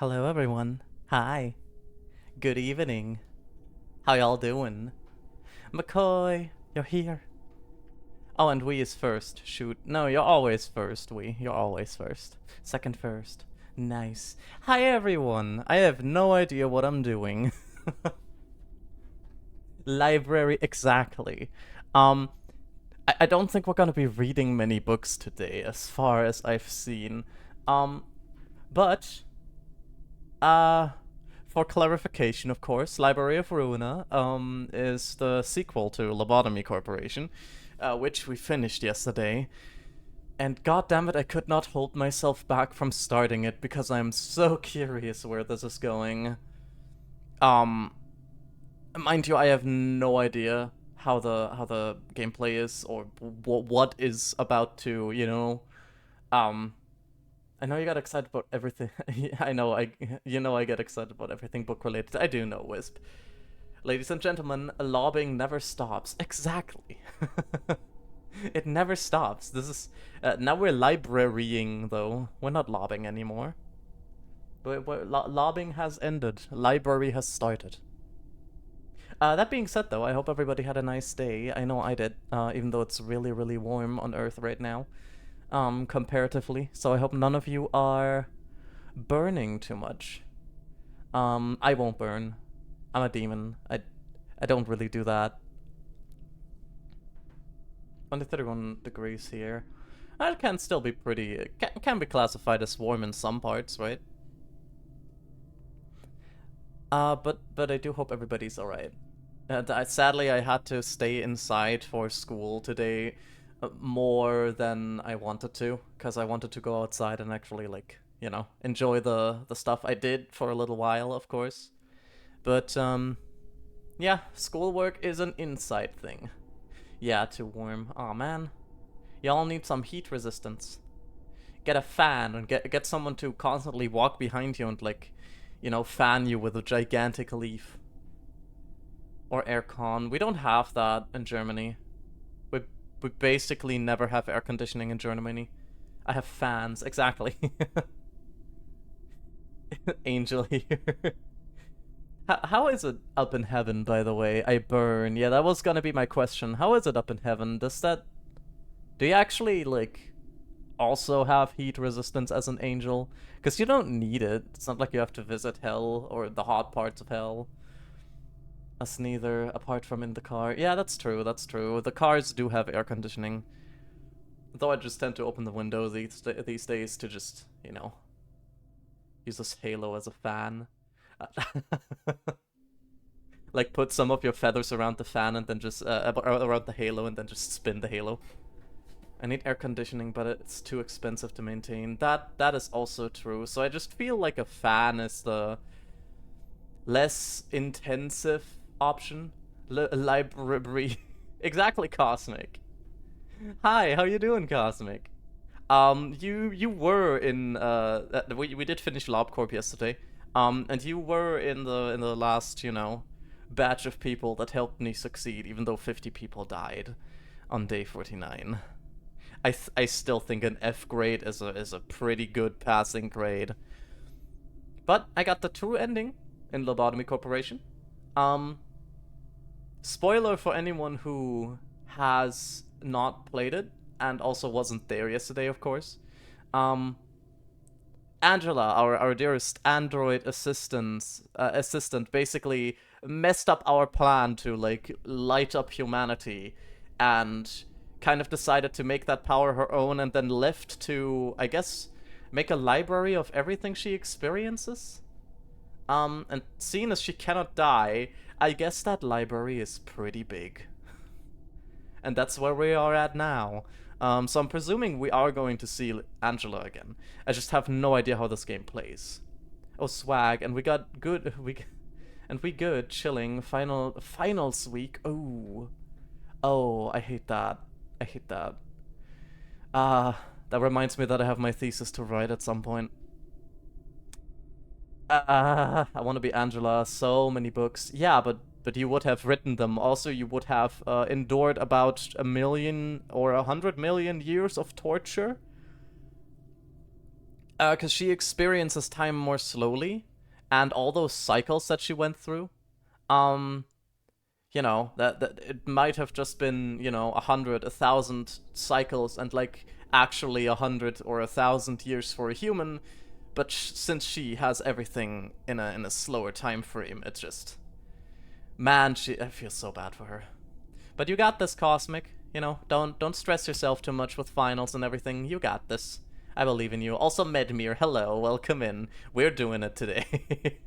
Hello, everyone. Hi. Good evening. How y'all doing? McCoy, you're here. Oh, and we is first. Shoot. No, you're always first, we. You're always first. Second first. Nice. Hi, everyone. I have no idea what I'm doing. Library, exactly. Um, I don't think we're gonna be reading many books today, as far as I've seen. Um, but Uh, for clarification, of course, Library of Ruina is the sequel to Lobotomy Corporation, which we finished yesterday. And goddammit, I could not hold myself back from starting it because I'm so curious where this is going. Um, Mind you, I have no idea how the gameplay is or what is about to, um I know you got excited about everything. I know I get excited about everything book related. I do know, Wisp. Ladies and gentlemen, lobbying never stops. Exactly. It never stops. This is now we're librarying though. We're not lobbying anymore. Lobbying has ended. Library has started. That being said, though, I hope everybody had a nice day. I know I did, even though it's really, really warm on Earth right now. Comparatively. So I hope none of you are burning too much. I won't burn. I'm a demon. I don't really do that. Only 31 degrees here. That can still be pretty. Can be classified as warm in some parts, right? But I do hope everybody's alright. Sadly, I had to stay inside for school today more than I wanted to, because I wanted to go outside and actually, like, enjoy the stuff I did for a little while, of course. But, yeah, schoolwork is an inside thing. Yeah, too warm. Aw, man. Y'all need some heat resistance. Get a fan and get someone to constantly walk behind you and, like, fan you with a gigantic leaf. Or aircon. We don't have that in Germany. We basically never have air conditioning in Germany. I have fans, exactly. Angel here. How is it up in heaven, by the way? I burn. Yeah, that was gonna be my question. How is it up in heaven? Do you actually, like, also have heat resistance as an angel? Because you don't need it. It's not like you have to visit hell or the hot parts of hell. Us neither, apart from in the car. Yeah, that's true, that's true. The cars do have air conditioning. Though I just tend to open the window these days to just, use this halo as a fan. Like, put some of your feathers around the fan and then just, around the halo and then just spin the halo. I need air conditioning, but it's too expensive to maintain. That is also true. So I just feel like a fan is the less intensive option. Library. Exactly, Cosmic. Hi, how you doing, Cosmic? You were in we did finish LobCorp yesterday. And you were in the last, batch of people that helped me succeed, even though 50 people died on day 49. I still think an F grade is a pretty good passing grade. But I got the true ending in Lobotomy Corporation. Spoiler for anyone who has not played it and also wasn't there yesterday, of course. Angela, our dearest android assistant, basically messed up our plan to, like, light up humanity, and kind of decided to make that power her own, and then left to, I guess, make a library of everything she experiences. And seeing as she cannot die, I guess that library is pretty big. And that's where we are at now. So I'm presuming we are going to see Angela again. I just have no idea how this game plays. Oh, swag, and we got good, we good, chilling, finals week. Oh, I hate that. I hate that. That reminds me that I have my thesis to write at some point. I want to be Angela. So many books. Yeah, but you would have written them. Also, you would have endured about 1,000,000 or 100 million years of torture. Because she experiences time more slowly, and all those cycles that she went through, you know, that it might have just been, you know, 100, 1,000 cycles, and like actually 100 or 1,000 years for a human, but since she has everything in a slower time frame, it's just, man, I feel so bad for her. But you got this, Cosmic. You know, don't stress yourself too much with finals and everything. You got this. I believe in you. Also, Medmir, hello, welcome in. We're doing it today.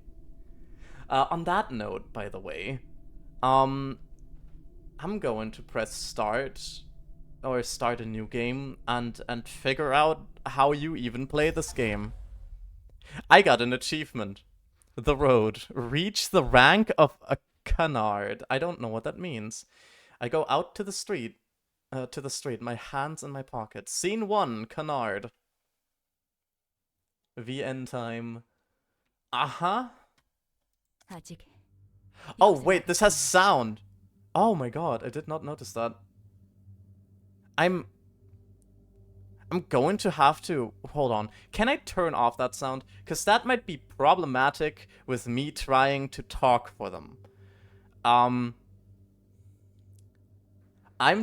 On that note, by the way, I'm going to press start, or start a new game, and figure out how you even play this game. I got an achievement. The road. Reach the rank of a canard. I don't know what that means. I go out to the street, my hands in my pockets. Scene 1, canard. VN time. Uh-huh. Oh, wait, this has sound. Oh my god, I did not notice that. I'm going to have to... Hold on. Can I turn off that sound? Because that might be problematic with me trying to talk for them. I'm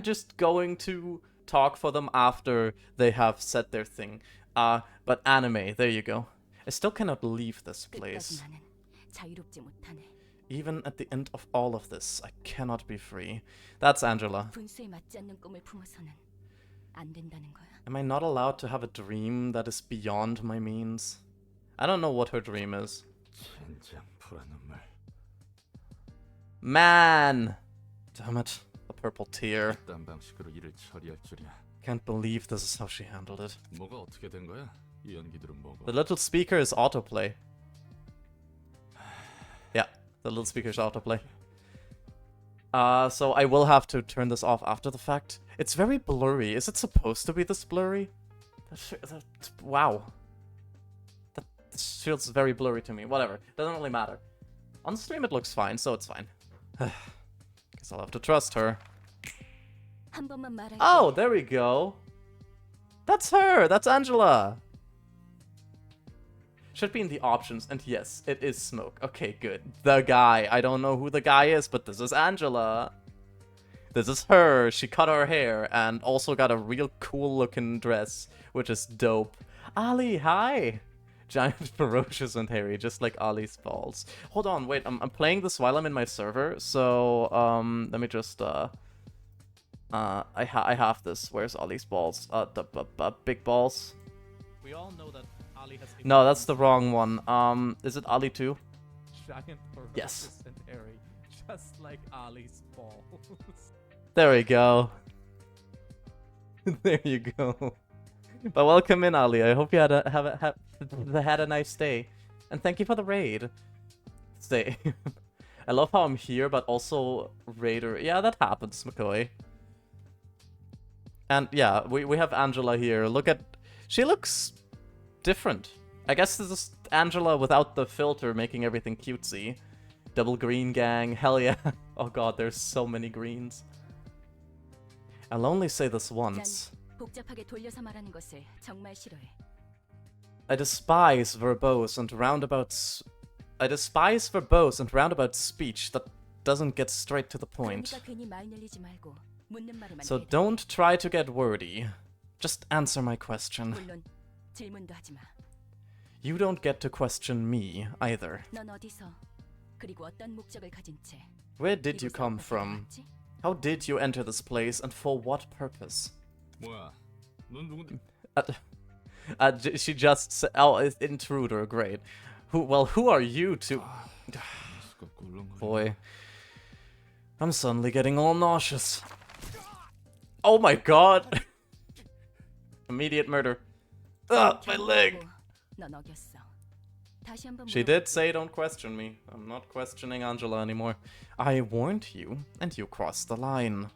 just going to talk for them after they have said their thing. But anime, there you go. I still cannot leave this place. Even at the end of all of this, I cannot be free. That's Angela. Am I not allowed to have a dream that is beyond my means? I don't know what her dream is. Man! Damn it. A purple tear. Can't believe this is how she handled it. The little speaker is autoplay. Yeah, the little speaker is autoplay. So I will have to turn this off after the fact. It's very blurry. Is it supposed to be this blurry? Wow. That feels very blurry to me. Whatever. Doesn't really matter. On stream it looks fine, so it's fine. Guess I'll have to trust her. Oh, there we go. That's her. That's Angela. Should be in the options, and yes, it is Smoke. Okay, good. The guy. I don't know who the guy is, but this is Angela. This is her. She cut her hair and also got a real cool looking dress, which is dope. Ali, hi. Giant, ferocious, and hairy, just like Ali's balls. Hold on, wait. I'm playing this while I'm in my server, so let me just I have this. Where's Ali's balls? The big balls. We all know that Ali has. No, that's the wrong one. Is it Ali 2? Giant, ferocious, yes. And hairy, just like Ali's balls. There we go. There you go. But welcome in, Ali. I hope you had a nice day, and thank you for the raid. Stay. I love how I'm here, but also raider. Yeah, that happens, McCoy. And yeah, we have Angela here. Look at, she looks different. I guess this is Angela without the filter, making everything cutesy. Double green gang, hell yeah. Oh god, there's so many greens. I'll only say this once. I despise verbose and roundabout speech that doesn't get straight to the point. So don't try to get wordy. Just answer my question. You don't get to question me either. Where did you come from? How did you enter this place, and for what purpose? She just said, oh, intruder, great. Who are you to... Boy. I'm suddenly getting all nauseous. Oh my god! Immediate murder. Ugh, my leg! She did say don't question me. I'm not questioning Angela anymore. I warned you, and you crossed the line.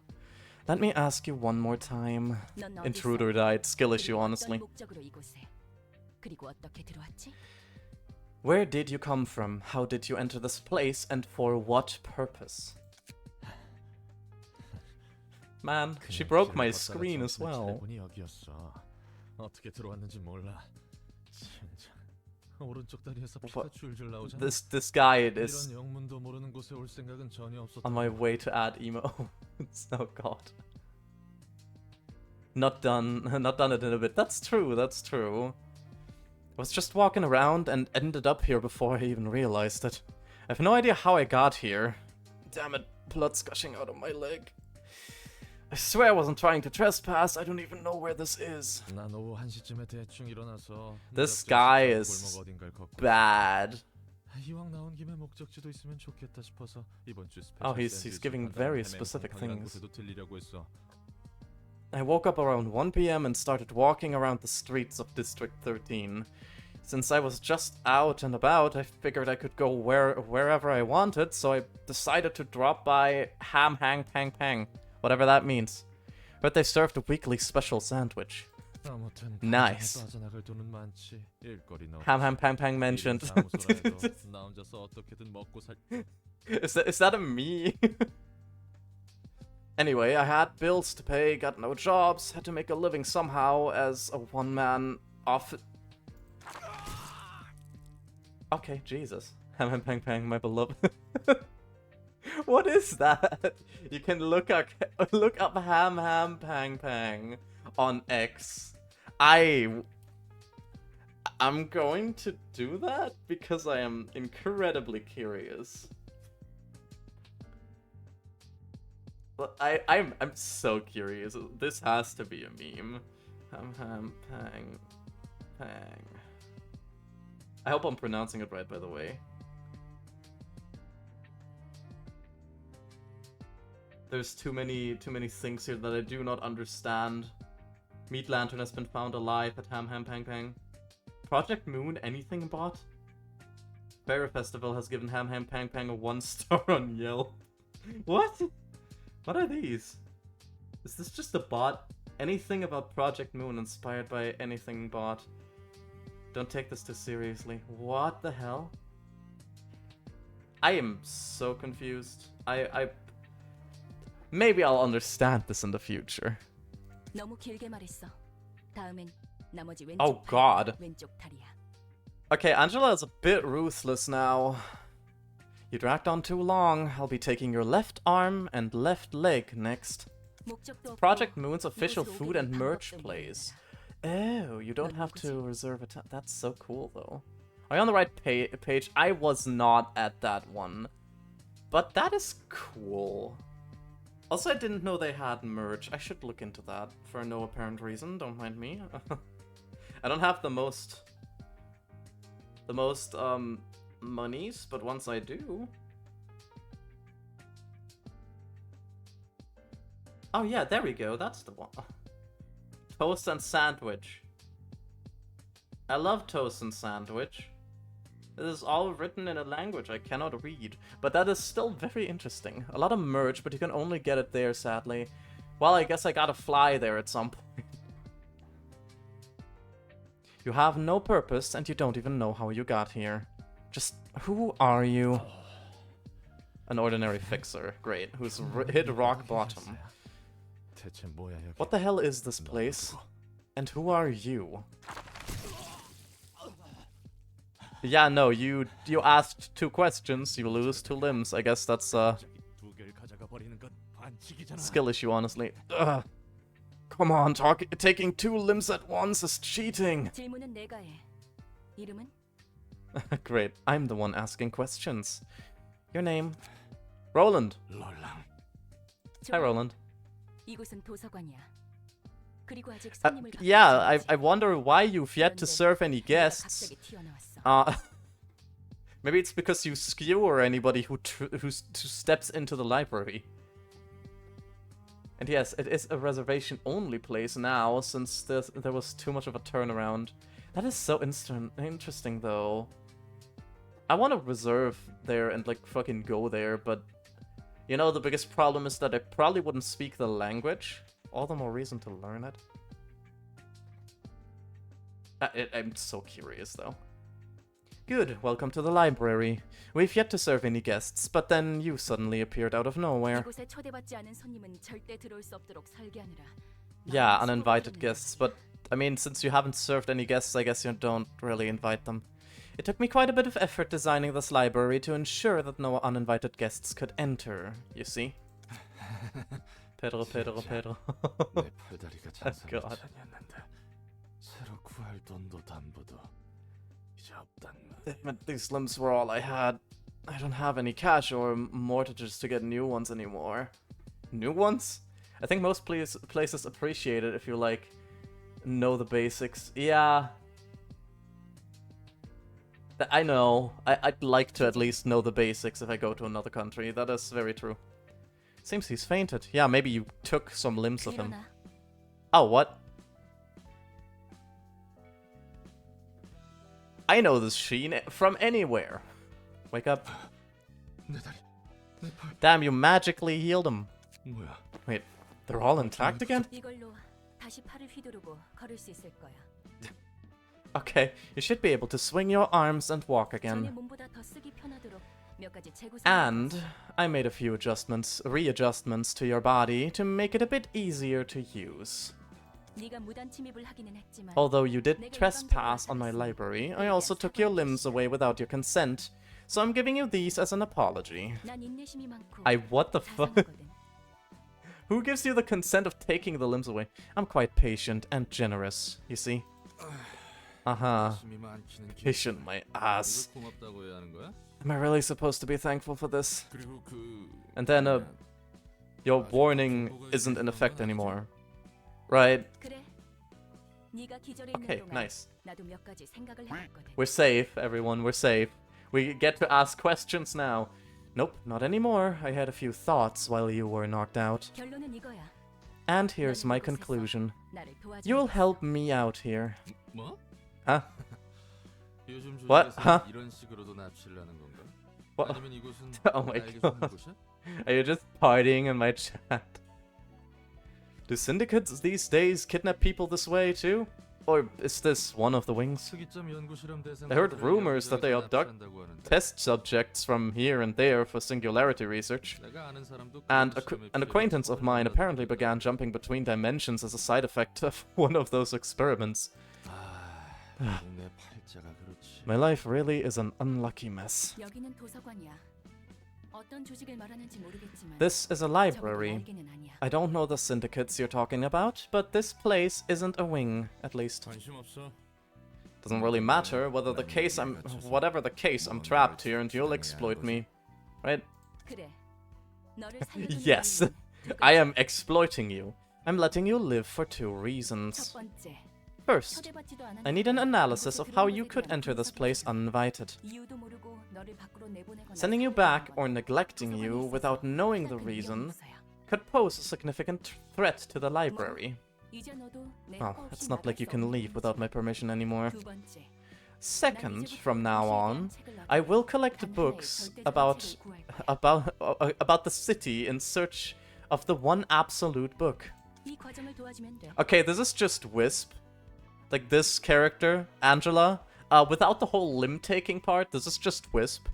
Let me ask you one more time. Intruder died. Skill issue, honestly. Where did you come from? How did you enter this place? And for what purpose? Man, she broke my screen as well. This guy is on my way to add emo. Oh god. Not done it in a bit. That's true, that's true. I was just walking around and ended up here before I even realized it. I have no idea how I got here. Damn it, blood's gushing out of my leg. I swear I wasn't trying to trespass, I don't even know where this is. This guy is bad. Oh, he's giving very specific things. I woke up around 1 PM and started walking around the streets of District 13. Since I was just out and about, I figured I could go wherever I wanted, so I decided to drop by Ham Hang Pang Pang, whatever that means. But they served a weekly special sandwich. Nice. Ham Ham Pang Pang mentioned. Is that a me? Anyway, I had bills to pay, got no jobs, had to make a living somehow as a one-man office. Okay, Jesus. Ham Ham Pang Pang, my beloved. What is that? You can look up Ham Ham Pang Pang on X. I'm going to do that because I am incredibly curious. I'm so curious. This has to be a meme. Ham Ham Pang Pang. I hope I'm pronouncing it right, by the way. There's too many things here that I do not understand. Meat Lantern has been found alive at Ham Ham Pang Pang. Project Moon, anything bot? Bear Festival has given Ham Ham Pang Pang a 1 star on Yelp. What? What are these? Is this just a bot? Anything about Project Moon inspired by anything bot? Don't take this too seriously. What the hell? I am so confused. Maybe I'll understand this in the future. Oh god. Okay, Angela is a bit ruthless now. You dragged on too long. I'll be taking your left arm and left leg next. Project Moon's official food and merch place. Oh, you don't have to reserve a time. That's so cool, though. Are you on the right page? I was not at that one. But that is cool. Also, I didn't know they had merch. I should look into that for no apparent reason. Don't mind me. I don't have the most monies, but once I do. Oh yeah, there we go. That's the one. Toast and sandwich. I love toast and sandwich. This is all written in a language I cannot read, but that is still very interesting. A lot of merch, but you can only get it there, sadly. Well, I guess I gotta fly there at some point. You have no purpose, and you don't even know how you got here. Just, who are you? An ordinary fixer. Great. Who's hit rock bottom. What the hell is this place? And who are you? Yeah, no, you asked 2 questions, you lose 2 limbs. I guess that's a skill issue, honestly. Ugh. Come on, taking 2 limbs at once is cheating. Great, I'm the one asking questions. Your name? Roland. Hi, Roland. Yeah, I wonder why you've yet to serve any guests. Maybe it's because you skewer anybody who steps into the library. And yes, it is a reservation-only place now, since there was too much of a turnaround. That is so interesting, though. I want to reserve there and, like, fucking go there, but... You know, the biggest problem is that I probably wouldn't speak the language. All the more reason to learn it. I'm so curious, though. Good, welcome to the library. We've yet to serve any guests, but then you suddenly appeared out of nowhere. Yeah, uninvited guests, but I mean, since you haven't served any guests, I guess you don't really invite them. It took me quite a bit of effort designing this library to ensure that no uninvited guests could enter, you see? Pedro. Oh god. These limbs were all I had. I don't have any cash or mortgages to get new ones anymore. New ones? I think most places appreciate it if you, like, know the basics. Yeah. I know. I'd like to at least know the basics if I go to another country. That is very true. Seems he's fainted. Yeah, maybe you took some limbs of him. Oh, what? I know this Sheen from anywhere. Wake up. Damn, you magically healed him. Wait, they're all intact again? Okay, you should be able to swing your arms and walk again. And I made a few readjustments to your body to make it a bit easier to use. Although you did trespass on my library, I also took your limbs away without your consent, so I'm giving you these as an apology. What the fuck? Who gives you the consent of taking the limbs away? I'm quite patient and generous, you see? Patient my ass. Am I really supposed to be thankful for this? And then, your warning isn't in effect anymore. Right? Okay, nice. We're safe, everyone, we're safe. We get to ask questions now. Nope, not anymore. I had a few thoughts while you were knocked out. And here's my conclusion. You'll help me out here. Huh? What? Huh? What? Oh my god. Are you just partying in my chat? Do syndicates these days kidnap people this way too? Or is this one of the wings? I heard rumors that they abduct test subjects from here and there for singularity research. And an acquaintance of mine apparently began jumping between dimensions as a side effect of one of those experiments. My life really is an unlucky mess. This is a library. I don't know the syndicates you're talking about, but this place isn't a wing, at least. Doesn't really matter whether whatever the case, I'm trapped here and you'll exploit me. Right? Yes. I am exploiting you. I'm letting you live for two reasons. First, I need an analysis of how you could enter this place uninvited. Sending you back or neglecting you without knowing the reason could pose a significant threat to the library. Well, it's not like you can leave without my permission anymore. Second, from now on, I will collect books about the city in search of the one absolute book. Okay, this is just Wisp. Like this character, Angela, without the whole limb-taking part, this is just Wisp.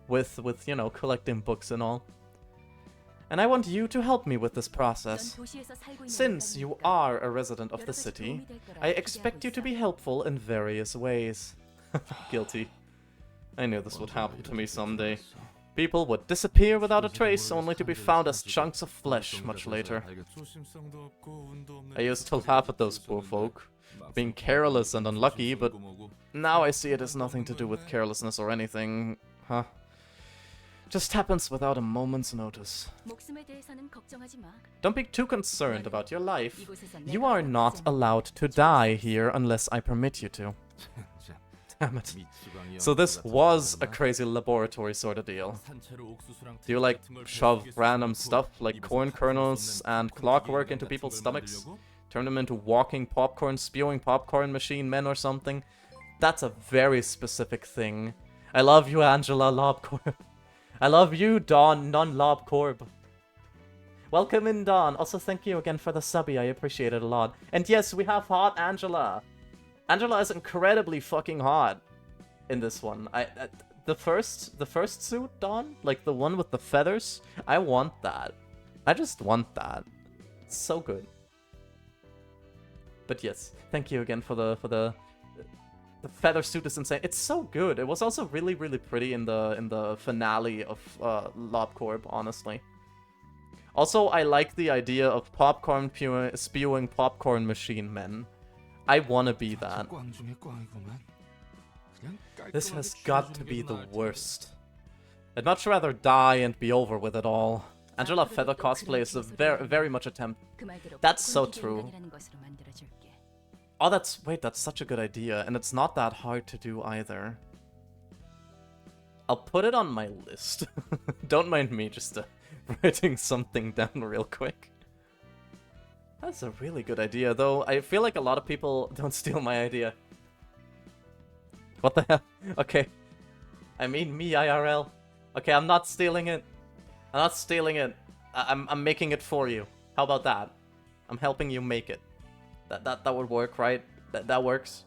With, you know, collecting books and all. And I want you to help me with this process. Since you are a resident of the city, I expect you to be helpful in various ways. Guilty. I knew this would happen to me someday. People would disappear without a trace, only to be found as chunks of flesh much later. I used to laugh at those poor folk, being careless and unlucky, but now I see it has nothing to do with carelessness or anything, huh? Just happens without a moment's notice. Don't be too concerned about your life. You are not allowed to die here unless I permit you to. Damn it. So this was a crazy laboratory sort of deal. Do you, like, shove random stuff like corn kernels and clockwork into people's stomachs? Turn them into walking popcorn, spewing popcorn machine men or something? That's a very specific thing. I love you, Angela Lobcorb. I love you, Dawn, non-Lobcorb. Welcome in, Dawn. Also, thank you again for the subby. I appreciate it a lot. And yes, we have hot Angela. Angela is incredibly fucking hot in this one. The first suit, Dawn, like the one with the feathers, I want that. I just want that. It's so good. But yes, thank you again for the feather suit is insane. It's so good. It was also really, really pretty in the finale of LobCorp, honestly. Also, I like the idea of popcorn spewing popcorn machine men. I wanna be that. This has got to be the worst. I'd much rather die and be over with it all. Angela Feather cosplay is a very much attempt. That's so true. Oh, that's such a good idea, and it's not that hard to do either. I'll put it on my list. Don't mind me just writing something down real quick. That's a really good idea, though. I feel like a lot of people don't steal my idea. What the hell? Okay. I mean me, IRL. Okay, I'm not stealing it. I'm not stealing it. I'm making it for you. How about that? I'm helping you make it. That would work, right? That works.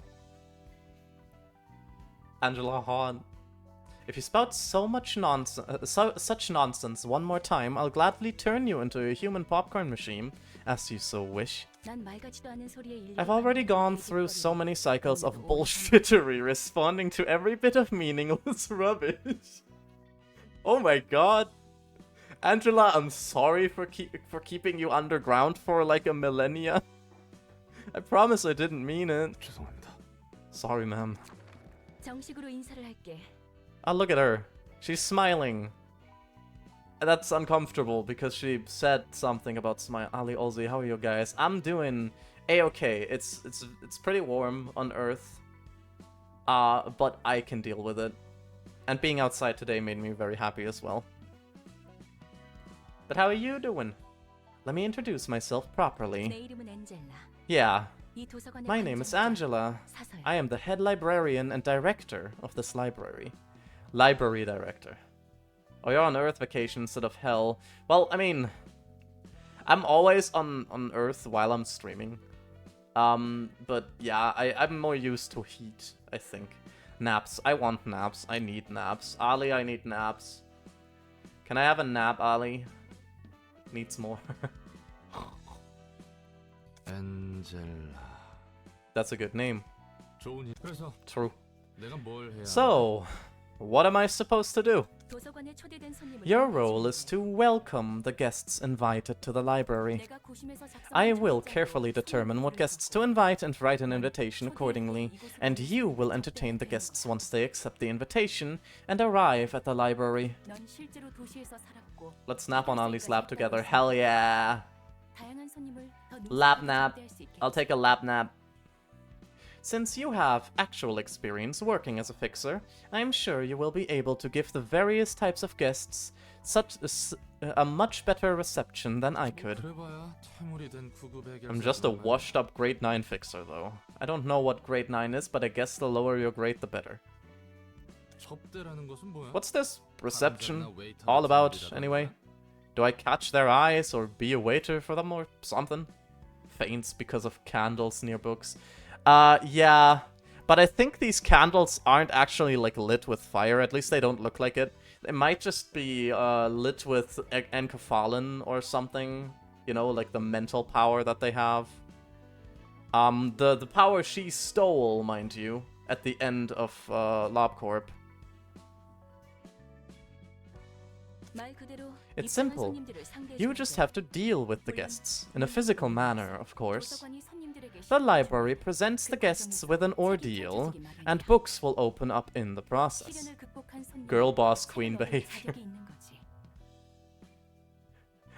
Angela Hahn. If you spout so much such nonsense one more time, I'll gladly turn you into a human popcorn machine, as you so wish. I've already gone through so many cycles of bullshittery, responding to every bit of meaningless rubbish. Oh my god. Angela, I'm sorry for keeping you underground for like a millennia. I promise I didn't mean it. Sorry, ma'am. Oh, look at her. She's smiling. That's uncomfortable because she said something about smile. Ali, Olsie, how are you guys? I'm doing a-okay. It's pretty warm on Earth. But I can deal with it. And being outside today made me very happy as well. But how are you doing? Let me introduce myself properly. Yeah, my name is Angela. I am the head librarian and director of this library. Library director. Oh, you're on Earth vacation instead of hell. Well, I mean, I'm always on Earth while I'm streaming. But yeah, I'm more used to heat, I think. Naps. I want naps. I need naps. Ali, I need naps. Can I have a nap, Ali? Needs more. Angela. That's a good name. True. So, So, what am I supposed to do? Your role is to welcome the guests invited to the library. I will carefully determine what guests to invite and write an invitation accordingly, and you will entertain the guests once they accept the invitation and arrive at the library. Let's nap on Ali's lap together. Hell yeah! Lap nap. I'll take a lap nap. Since you have actual experience working as a fixer, I am sure you will be able to give the various types of guests a much better reception than I could. I'm just a washed-up grade 9 fixer, though. I don't know what grade 9 is, but I guess the lower your grade, the better. What's this reception all about, anyway? Do I catch their eyes or be a waiter for them or something? Faints because of candles near books. Yeah. But I think these candles aren't actually, like, lit with fire. At least they don't look like it. They might just be, lit with enkephalin or something. You know, like the mental power that they have. The power she stole, mind you, at the end of, LobCorp. It's simple. You just have to deal with the guests, in a physical manner, of course. The library presents the guests with an ordeal, and books will open up in the process. Girl boss queen behavior.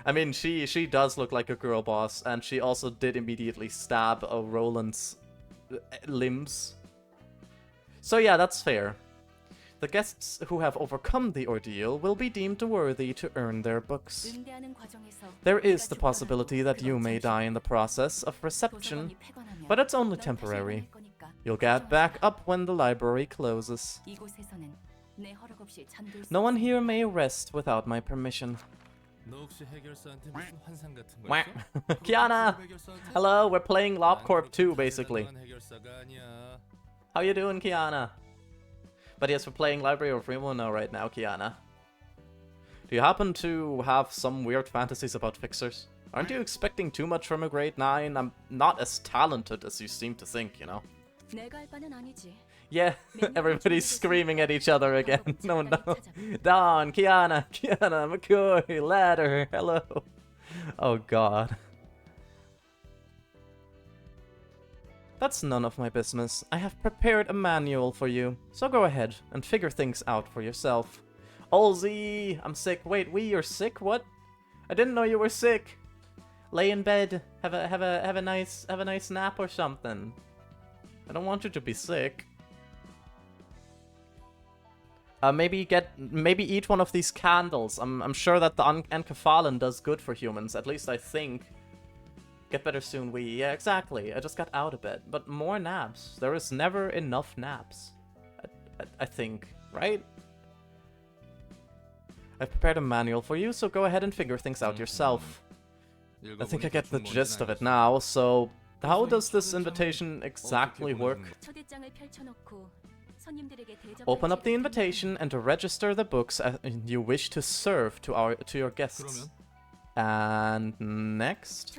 I mean, she does look like a girl boss, and she also did immediately stab Roland's limbs. So yeah, that's fair. The guests who have overcome the ordeal will be deemed worthy to earn their books. There is the possibility that you may die in the process of reception, but it's only temporary. You'll get back up when the library closes. No one here may rest without my permission. Kiana! Hello, we're playing LobCorp 2, basically. How you doing, Kiana? But yes, we're playing Library of Remona right now, Kiana. Do you happen to have some weird fantasies about fixers? Aren't you expecting too much from a grade 9? I'm not as talented as you seem to think, you know? 내가 할 바는 아니지. Yeah, everybody's screaming at each other again. No, no. Don, Kiana, McCoy, Ladder, hello. Oh god. That's none of my business. I have prepared a manual for you, so go ahead and figure things out for yourself. Olsie, I'm sick. Wait, you're sick? What? I didn't know you were sick. Lay in bed. Have a nice nap or something. I don't want you to be sick. Maybe eat one of these candles. I'm sure that the enkephalin does good for humans. At least I think. Get better soon, we. Yeah, exactly. I just got out of bed. But more naps. There is never enough naps. I think, right? I've prepared a manual for you, so go ahead and figure things out yourself. I think I get the gist of it now, so how does this invitation exactly work? Open up the invitation and register the books you wish to serve to your guests. And next,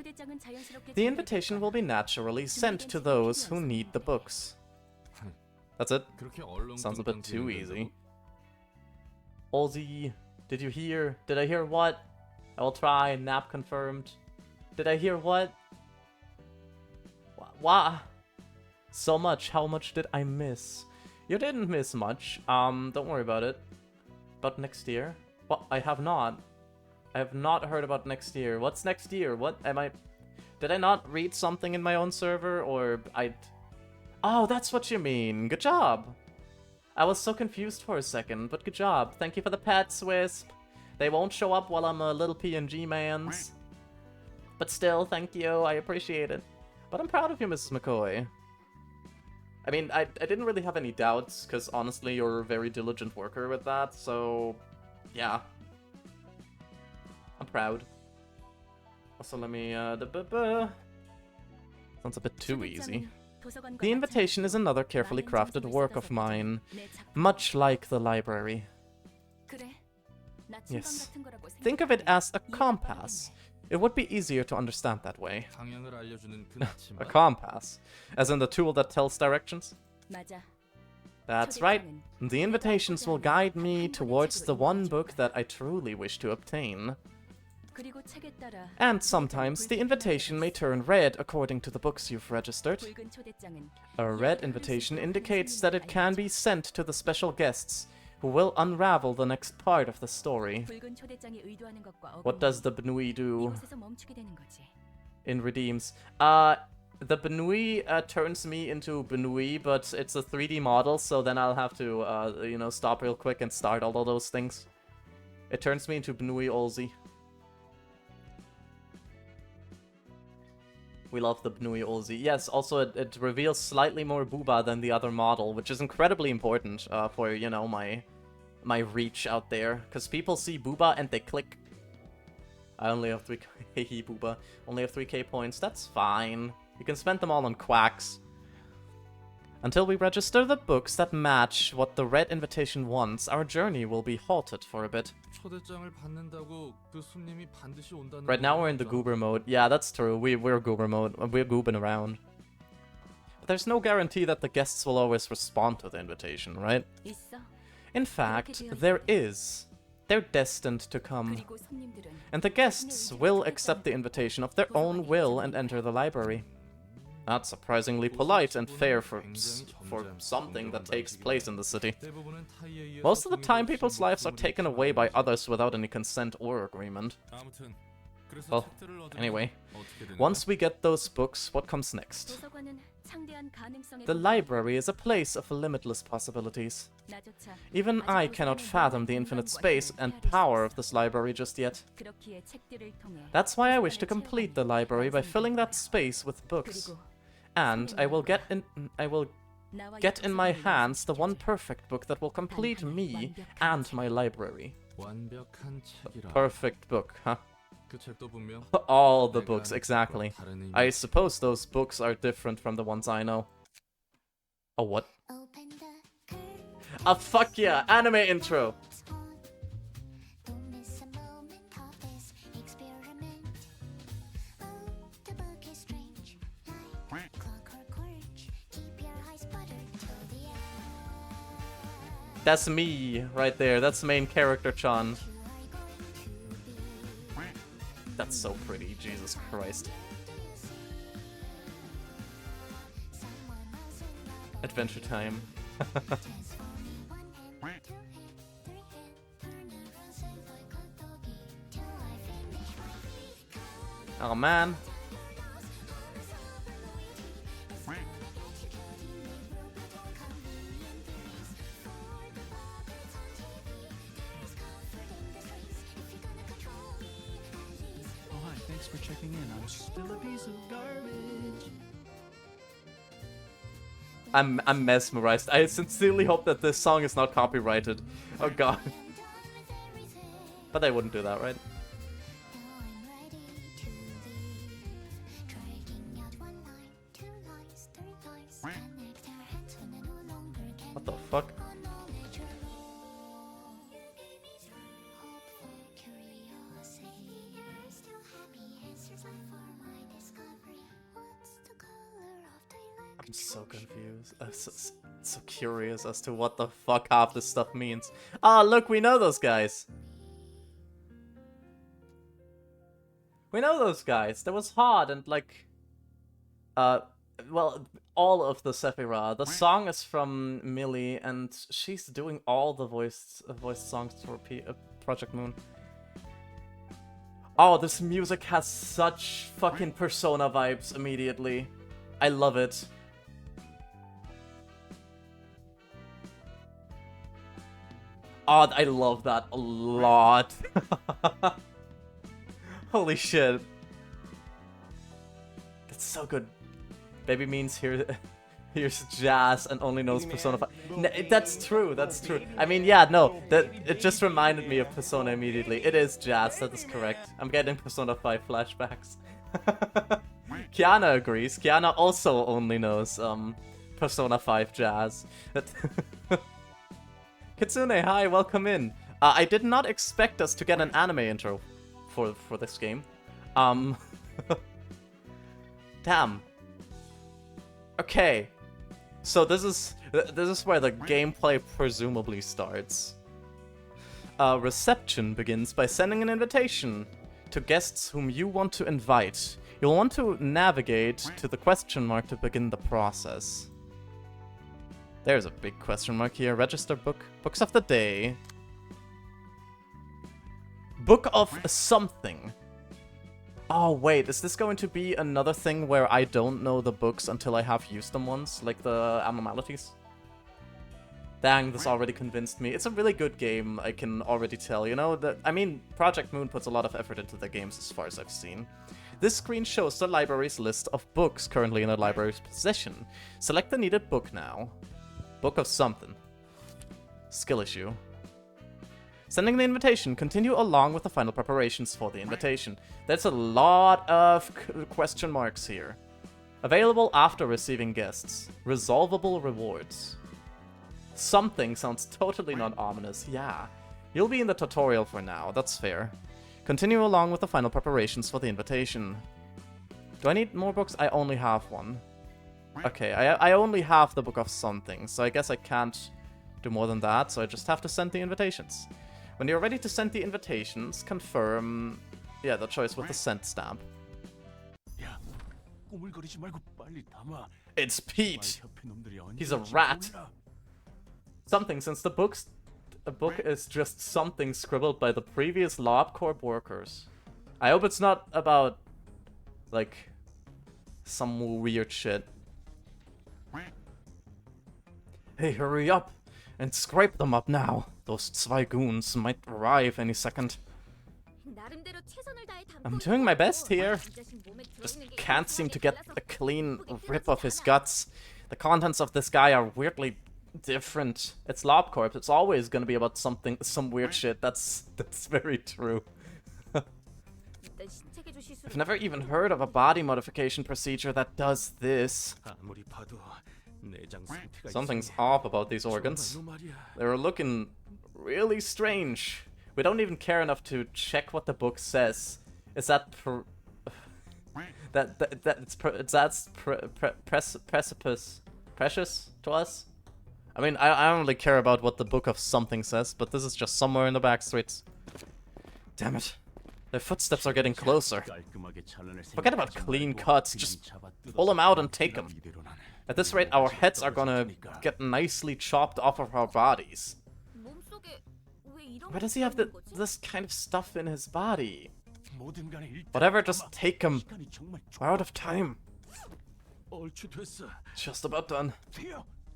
the invitation will be naturally sent to those who need the books. That's it? Sounds a bit too easy. Olsie, did you hear? Did I hear what? I will try. Nap confirmed. Did I hear what? What? So much. How much did I miss? You didn't miss much. Don't worry about it. But next year? What? I have not. I have not heard about next year. What's next year? What am I... Did I not read something in my own server? Or I... Oh, that's what you mean. Good job. I was so confused for a second, but good job. Thank you for the pets, Wisp. They won't show up while I'm a little PNG mans. But still, thank you. I appreciate it. But I'm proud of you, Mrs. McCoy. I mean, I didn't really have any doubts, because honestly, you're a very diligent worker with that, so... Yeah. I'm proud. Also, let me, Sounds a bit too easy. The invitation is another carefully crafted work of mine, much like the library. Yes. Think of it as a compass. It would be easier to understand that way. A compass? As in the tool that tells directions? That's right. The invitations will guide me towards the one book that I truly wish to obtain. And sometimes the invitation may turn red according to the books you've registered. A red invitation indicates that it can be sent to the special guests, who will unravel the next part of the story. What does the Benui do? In redeems. The Benui turns me into Benui, but it's a 3D model, so then I'll have to, you know, stop real quick and start all of those things. It turns me into Benui Olsie. We love the Benui Olsie. Yes, also it reveals slightly more booba than the other model, which is incredibly important for, you know, my reach out there. Because people see booba and they click. I only have 3k. Hehe, booba. Only have 3k points. That's fine. You can spend them all on quacks. Until we register the books that match what the red invitation wants, our journey will be halted for a bit. Right now we're in the goober mode. Yeah, that's true. We're goober mode. We're goobing around. But there's no guarantee that the guests will always respond to the invitation, right? In fact, there is. They're destined to come. And the guests will accept the invitation of their own will and enter the library. That's surprisingly polite and fair for something that takes place in the city. Most of the time, people's lives are taken away by others without any consent or agreement. Well, anyway, once we get those books, what comes next? The library is a place of limitless possibilities. Even I cannot fathom the infinite space and power of this library just yet. That's why I wish to complete the library by filling that space with books. And I will get in my hands the one perfect book that will complete me and my library. The perfect book, huh? All the books, exactly. I suppose those books are different from the ones I know. Oh, what? Ah, fuck yeah! Anime intro! That's me right there. That's main character Chan. That's so pretty, Jesus Christ. Adventure time. Oh man. Oh, hi, thanks for checking in. I'm still a piece of garbage. I'm mesmerized. I sincerely hope that this song is not copyrighted. Oh god. But they wouldn't do that, right? What the fuck? I'm so confused. I'm so curious as to what the fuck half this stuff means. Ah, look, we know those guys. We know those guys. There was Hard and like... well, all of the Sephiroth. The song is from Millie, and she's doing all the voiced songs for Project Moon. Oh, this music has such fucking Persona vibes immediately. I love it. Oh, I love that a lot. Holy shit. That's so good. Baby means here's jazz and only knows Persona 5. That's true, that's true. I mean, yeah, no, it just reminded me of Persona immediately. It is jazz, that is correct. I'm getting Persona 5 flashbacks. Kiana agrees. Kiana also only knows Persona 5 jazz. Kitsune, hi, welcome in. I did not expect us to get an anime intro for this game. Damn. Okay. So this is where the gameplay presumably starts. Reception begins by sending an invitation to guests whom you want to invite. You'll want to navigate to the question mark to begin the process. There's a big question mark here. Register book. Books of the day. Book of something. Oh, wait. Is this going to be another thing where I don't know the books until I have used them once? Like the abnormalities? Dang, this already convinced me. It's a really good game, I can already tell. You know, I mean, Project Moon puts a lot of effort into their games as far as I've seen. This screen shows the library's list of books currently in the library's possession. Select the needed book now. Book of something. Skill issue. Sending the invitation. Continue along with the final preparations for the invitation. There's a lot of question marks here. Available after receiving guests. Resolvable rewards. Something sounds totally not ominous. Yeah. You'll be in the tutorial for now. That's fair. Continue along with the final preparations for the invitation. Do I need more books? I only have one. Okay, I only have the Book of Something, so I guess I can't do more than that, so I just have to send the invitations. When you're ready to send the invitations, confirm, yeah, the choice with the send stamp. It's Pete! He's a rat! Something, since a book is just something scribbled by the previous LobCorp workers. I hope it's not about, like, some weird shit. Hey, hurry up and scrape them up now. Those zwei goons might arrive any second. I'm doing my best here. Just can't seem to get a clean rip of his guts. The contents of this guy are weirdly different. It's LobCorp. It's always gonna be about some weird shit. That's very true. I've never even heard of a body modification procedure that does this. Something's off about these organs. They're looking really strange. We don't even care enough to check what the book says. Is that precipice precious to us? I mean, I don't really care about what the Book of Something says, but this is just somewhere in the back streets. Damn it. Their footsteps are getting closer. Forget about clean cuts, just pull them out and take them. At this rate, our heads are gonna get nicely chopped off of our bodies. Why does he have this kind of stuff in his body? Whatever, just take him. We're out of time. Just about done.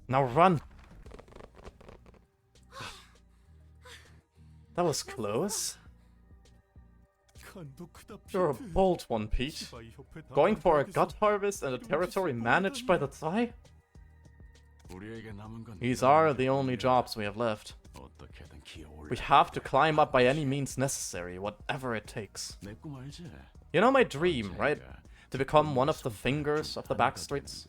Now run. That was close. You're a bold one, Pete. Going for a gut harvest in a territory managed by the Thai? These are the only jobs we have left. We have to climb up by any means necessary, whatever it takes. You know my dream, right? To become one of the fingers of the backstreets?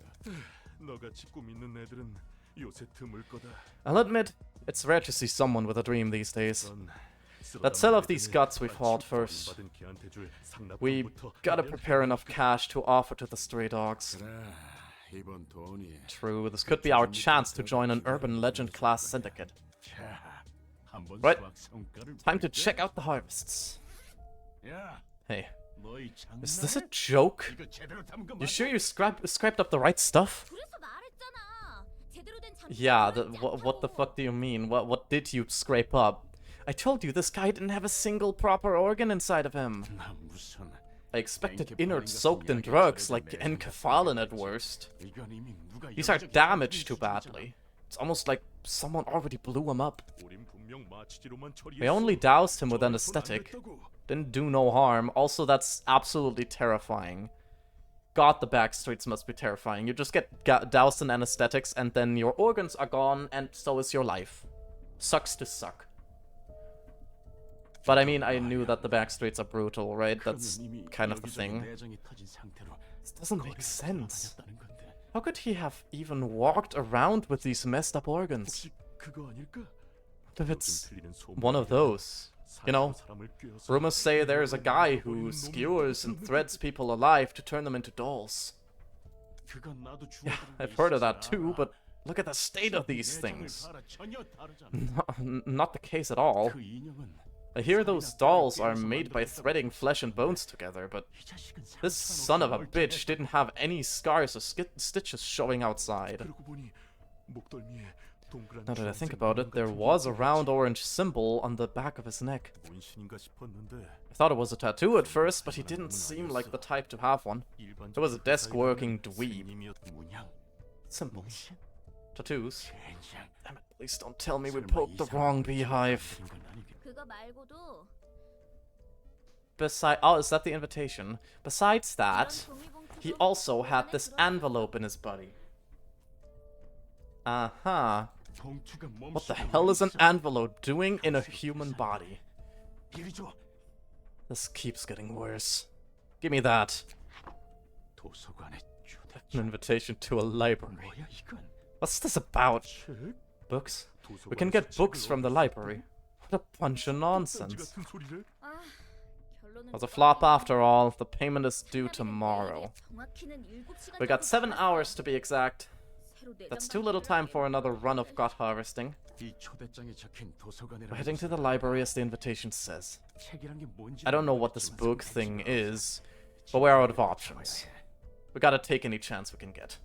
I'll admit, it's rare to see someone with a dream these days. Let's sell off these guts we fought first. We gotta prepare enough cash to offer to the stray dogs. True, this could be our chance to join an urban legend class syndicate. Right, time to check out the harvests. Hey, is this a joke? You sure you scraped up the right stuff? Yeah, what the fuck do you mean? What did you scrape up? I told you this guy didn't have a single proper organ inside of him. I expected innards soaked in drugs, like enkephalin at worst. These are damaged too badly. It's almost like someone already blew him up. We only doused him with anesthetic. Didn't do no harm. Also, that's absolutely terrifying. God, the backstreets must be terrifying. You just get doused in anesthetics and then your organs are gone and so is your life. Sucks to suck. But I mean, I knew that the backstreets are brutal, right? That's kind of the thing. This doesn't make sense. How could he have even walked around with these messed up organs? What if it's one of those? You know, rumors say there's a guy who skewers and threads people alive to turn them into dolls. Yeah, I've heard of that too, but look at the state of these things. Not the case at all. I hear those dolls are made by threading flesh and bones together, but this son of a bitch didn't have any scars or stitches showing outside. Now that I think about it, there was a round orange symbol on the back of his neck. I thought it was a tattoo at first, but he didn't seem like the type to have one. He was a desk-working dweeb. Symbols. Tattoos. Damn it, please don't tell me we poked the wrong beehive. Oh, is that the invitation? Besides that, he also had this envelope in his body. Uh-huh. What the hell is an envelope doing in a human body? This keeps getting worse. Give me that. An invitation to a library. What's this about? Books? We can get books from the library. What a bunch of nonsense. It was a flop after all. The payment is due tomorrow. We got 7 hours to be exact. That's too little time for another run of gut harvesting. We're heading to the library as the invitation says. I don't know what this book thing is, but we're out of options. We gotta take any chance we can get.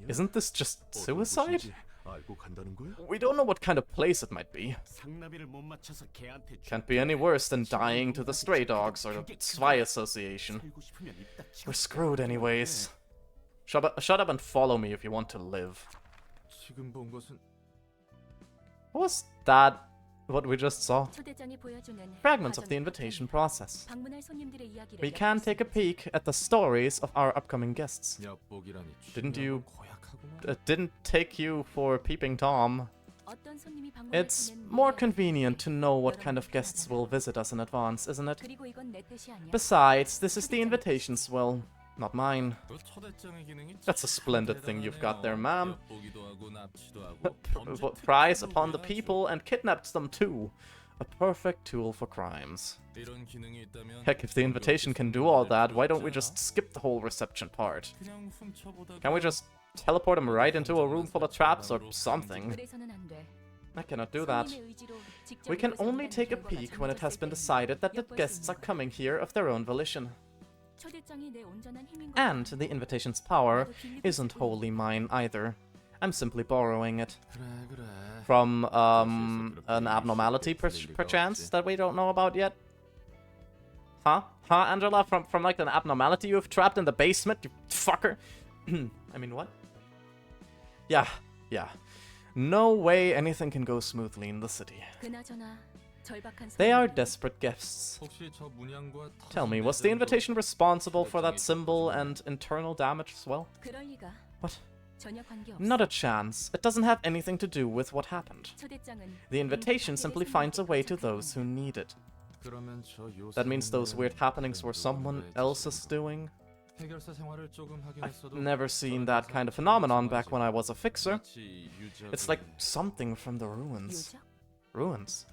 Isn't this just suicide? We don't know what kind of place it might be. Can't be any worse than dying to the stray dogs or the Zwei Association. We're screwed anyways. Shut up and follow me if you want to live. What was that? What we just saw? Fragments of the invitation process. We can take a peek at the stories of our upcoming guests. Didn't take you for peeping Tom. It's more convenient to know what kind of guests will visit us in advance, isn't it? Besides, this is the invitation's will, not mine. That's a splendid thing you've got there, ma'am. Prize upon the people and kidnapped them too. A perfect tool for crimes. Heck, if the invitation can do all that, why don't we just skip the whole reception part? Can we just teleport him right into a room full of traps or something. 그래서는 안 돼. I cannot do that. 손님의 의지로 직접 We can 이곳에 only 온다는 take a 경고가 peek when it has 전해졌을 been 때는 decided that the 엿볼 수 guests are 있는 거야. coming here of their own volition. 초대장이 내 온전한 힘인 And 거야. the invitation's power 나도 빌리고 isn't 있을 wholly mine either. I'm simply borrowing it. 그래 그래. From, an abnormality perchance that we don't know about yet? Huh? Huh, Angela? From like an abnormality you've trapped in the basement, you fucker? I mean, what? Yeah. No way anything can go smoothly in the city. 그나저나 절박한 They are 상황이 desperate guests. 혹시 저 문양과 Tell me, 타선 was the 내전도 invitation responsible for that 초대장이 symbol 적혀진 and internal damage as well? 그럴 리가. What? 전혀 관계없어. Not a chance. It doesn't have anything to do with what happened. 초대장은 The invitation simply finds a way to those who need it. 그러면 저 That means those weird happenings were 요새는 someone else's doing. 해결사 생활을 조금 하긴 I've 했어도 never seen 저는 that 항상 kind of phenomenon 궁금하지. back when I was a fixer. 마치 유적이- It's like something from the ruins. 유적? Ruins?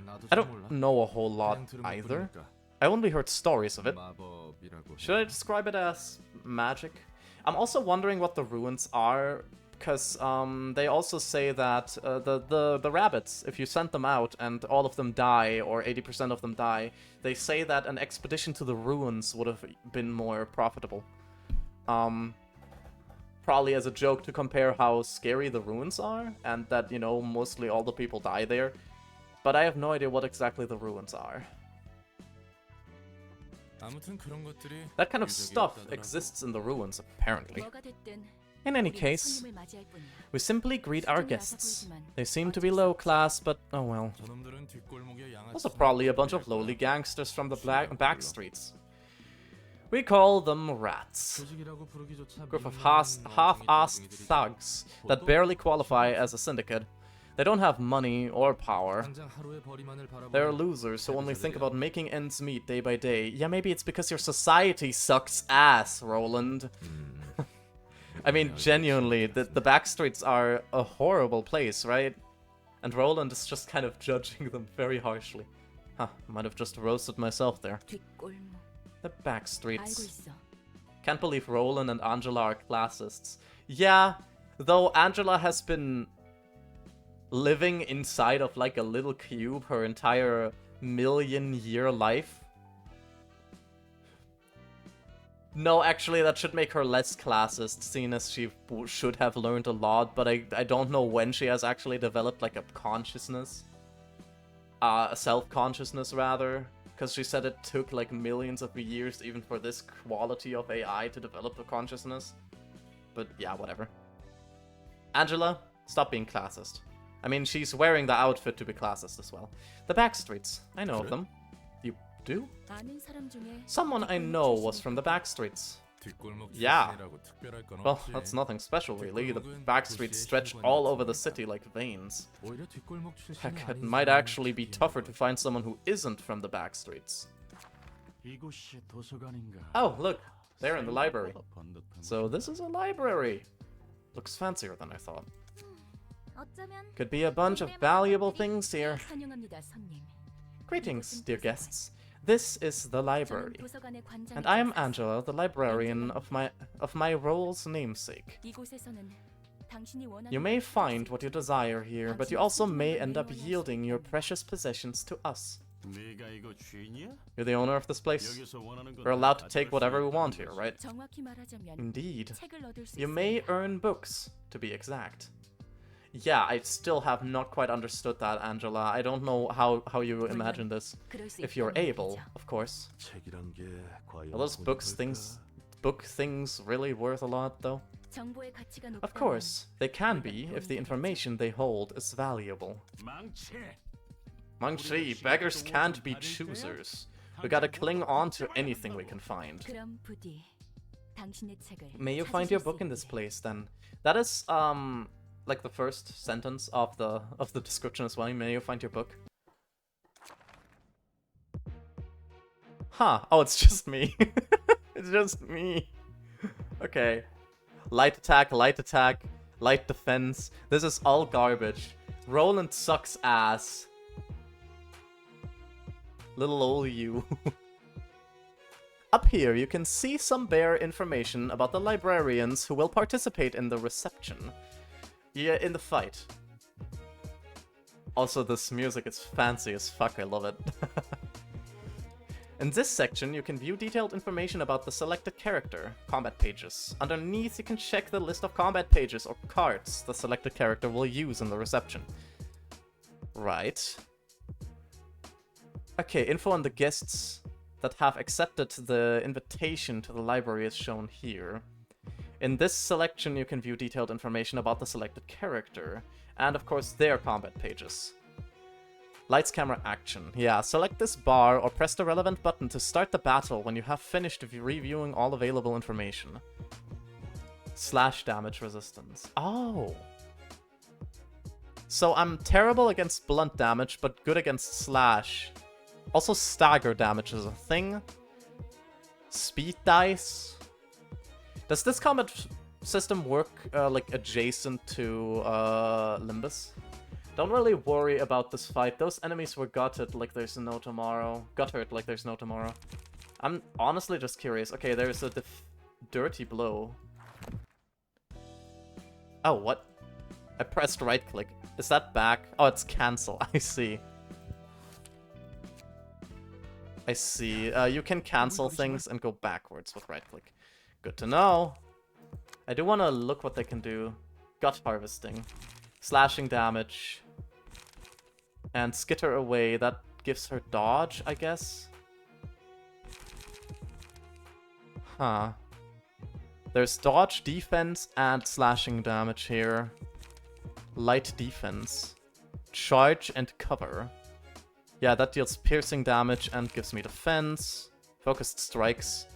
나도 I 잘 몰라. don't know a whole lot 그냥 들은 either. 것뿐이니까. I only heard stories of it. 마법이라고 Should I 해야 describe it as magic? I'm also wondering what the ruins are, because they also say that the rabbits, if you send them out and all of them die, or 80% of them die, they say that an expedition to the ruins would have been more profitable. Probably as a joke to compare how scary the ruins are, and that, you know, mostly all the people die there. But I have no idea what exactly the ruins are. 아무튼 그런 것들이 That kind of 유적이 stuff 있다더라고. exists in the ruins, apparently. 뭐가 됐든 In any 우리는 case, 손님을 맞이할 뿐이야. we simply greet our 수준이 낮아 guests. 보이지만 They seem to be low class, but oh well. 저놈들은 뒷골목의 양아치 Also probably a bunch of lowly gangsters from the back streets. We call them rats. 조직이라고 부르기조차 Group of 미련한 half-assed 멍청이 thugs that barely qualify as a syndicate. They don't have money or power. 당장 하루의 벌이만을 바라보는 They're losers who only think about making ends meet day by day. Yeah, maybe it's because your society sucks ass, Roland. I mean, genuinely, the backstreets are a horrible place, right? And Roland is just kind of judging them very harshly. Huh, might have just roasted myself there. 뒷골목. The 알고 backstreets. 있어. Can't believe Roland and Angela are classists. Yeah, though Angela has been living inside of like a little cube her entire million-year life. No, actually, that should make her less classist, seeing as she should have learned a lot, but I don't know when she has actually developed, like, a consciousness. A self-consciousness, rather. Because she said it took, like, millions of years even for this quality of AI to develop a consciousness. But, yeah, whatever. Angela, stop being classist. I mean, she's wearing the outfit to be classist as well. The backstreets, I know of them. You do? 아는 사람 중에 Someone I 뒷골목 know 출신이 was from the backstreets. 뒷골목 Yeah. 출신이라고 특별할 건 Well, 없지. that's nothing special, really. The 뒷골목은 backstreets 도시의 stretch 시공간이 all over the 있으니까. city like veins. 오히려 뒷골목 출신이 Heck, it 아닌 might 사람을 actually be 찾기에 tougher to find someone who isn't from the backstreets. 이곳이 도서관인가? Oh, look, they're in the library. 번듯한 So this is a library. Looks fancier than I thought. 어쩌면 Could be a bunch of valuable things here. 환영합니다, 손님. Greetings, dear guests. This is the 저는 library. 도서관의 관장이 And I am 되었습니다. Angela, the librarian of my role's namesake. 이곳에서는 당신이 원하는 You may 걸 find 찾을 what 수 you 있다. desire here, but you also may end up yielding your precious possessions to us. 네가 이거 주인이야? You're the owner of this place. 여기서 원하는 건 We're allowed to 다 take 가져갈 수 whatever we 있다는 want here, 거지. right? 정확히 말하자면 Indeed. 책을 얻을 수 You may 있습니다. earn books, to be exact. Yeah, I still have not quite understood that, Angela. I don't know how you imagine this. 그럴 수 If you're 있다는 able, 얘기죠. of course. 책이란 게 과연 Are those book things really worth a lot, though? 정보의 가치가 Of 높다면 course, they can be if the information they hold is valuable. 망치. Mangshi, beggars can't be choosers. We gotta cling on to anything we can find. 그럼 부디 당신의 책을 May you 찾으실 find your 수 book in this 있기를. place, then. That is, like the first sentence of the description as well. May you find your book. Huh. Oh, it's just me. It's just me. Okay. Light attack, light defense. This is all garbage. Roland sucks ass. Little old you. Up here, you can see some bare information about the librarians who will participate in the reception. Yeah, in the fight. Also, this music is fancy as fuck, I love it. In this section, you can view detailed information about the selected character, combat pages. Underneath, you can check the list of combat pages or cards the selected character will use in the reception. Right. Okay, info on the guests that have accepted the invitation to the library is shown here. In this selection, you can view detailed information about the selected character, and of course their combat pages. Lights, camera, action. Yeah, select this bar or press the relevant button to start the battle when you have finished reviewing all available information. Slash damage resistance. Oh! So I'm terrible against blunt damage, but good against slash. Also, stagger damage is a thing. Speed dice. Does this combat system work like adjacent to Limbus? Don't really worry about this fight. Those enemies were gutted like there's no tomorrow. Guttered like there's no tomorrow. I'm honestly just curious. Okay, there's a dirty blow. Oh, what? I pressed right click. Is that back? Oh, it's cancel. I see. I see. You can cancel things and go backwards with right click. Good to know. I do want to look what they can do. Gut harvesting. Slashing damage. And skitter away. That gives her dodge, I guess. Huh. There's dodge, defense, and slashing damage here. Light defense. Charge and cover. Yeah, that deals piercing damage and gives me defense. Focused strikes.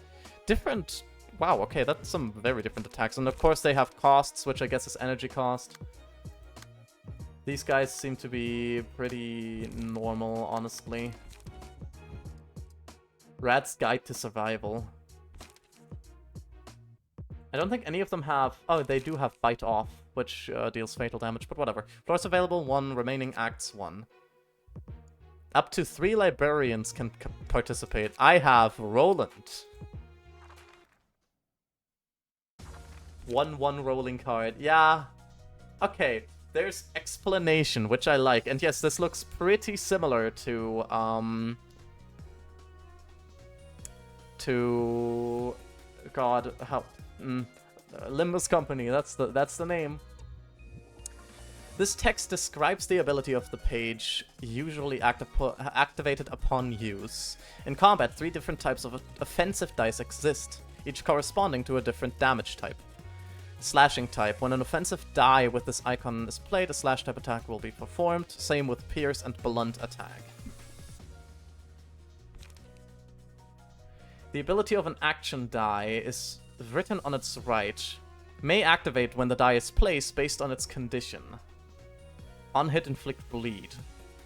Different... Wow, okay, that's some very different attacks. And of course they have costs, which I guess is energy cost. These guys seem to be pretty normal, honestly. Rat's Guide to Survival. I don't think any of them have... Oh, they do have Bite Off, which deals fatal damage, but whatever. Floors available, 1. Remaining acts, 1. Up to 3 librarians can participate. I have Roland. 1/1 rolling card. Yeah. Okay. There's explanation, which I like. And yes, this looks pretty similar to God, how... Limbus Company, that's the name. This text describes the ability of the page, usually activated upon use. In combat, 3 different types of offensive dice exist, each corresponding to a different damage type. Slashing type. When an offensive die with this icon is played, a slash type attack will be performed. Same with pierce and blunt attack. The ability of an action die is written on its right. May activate when the die is placed based on its condition. On hit, inflict bleed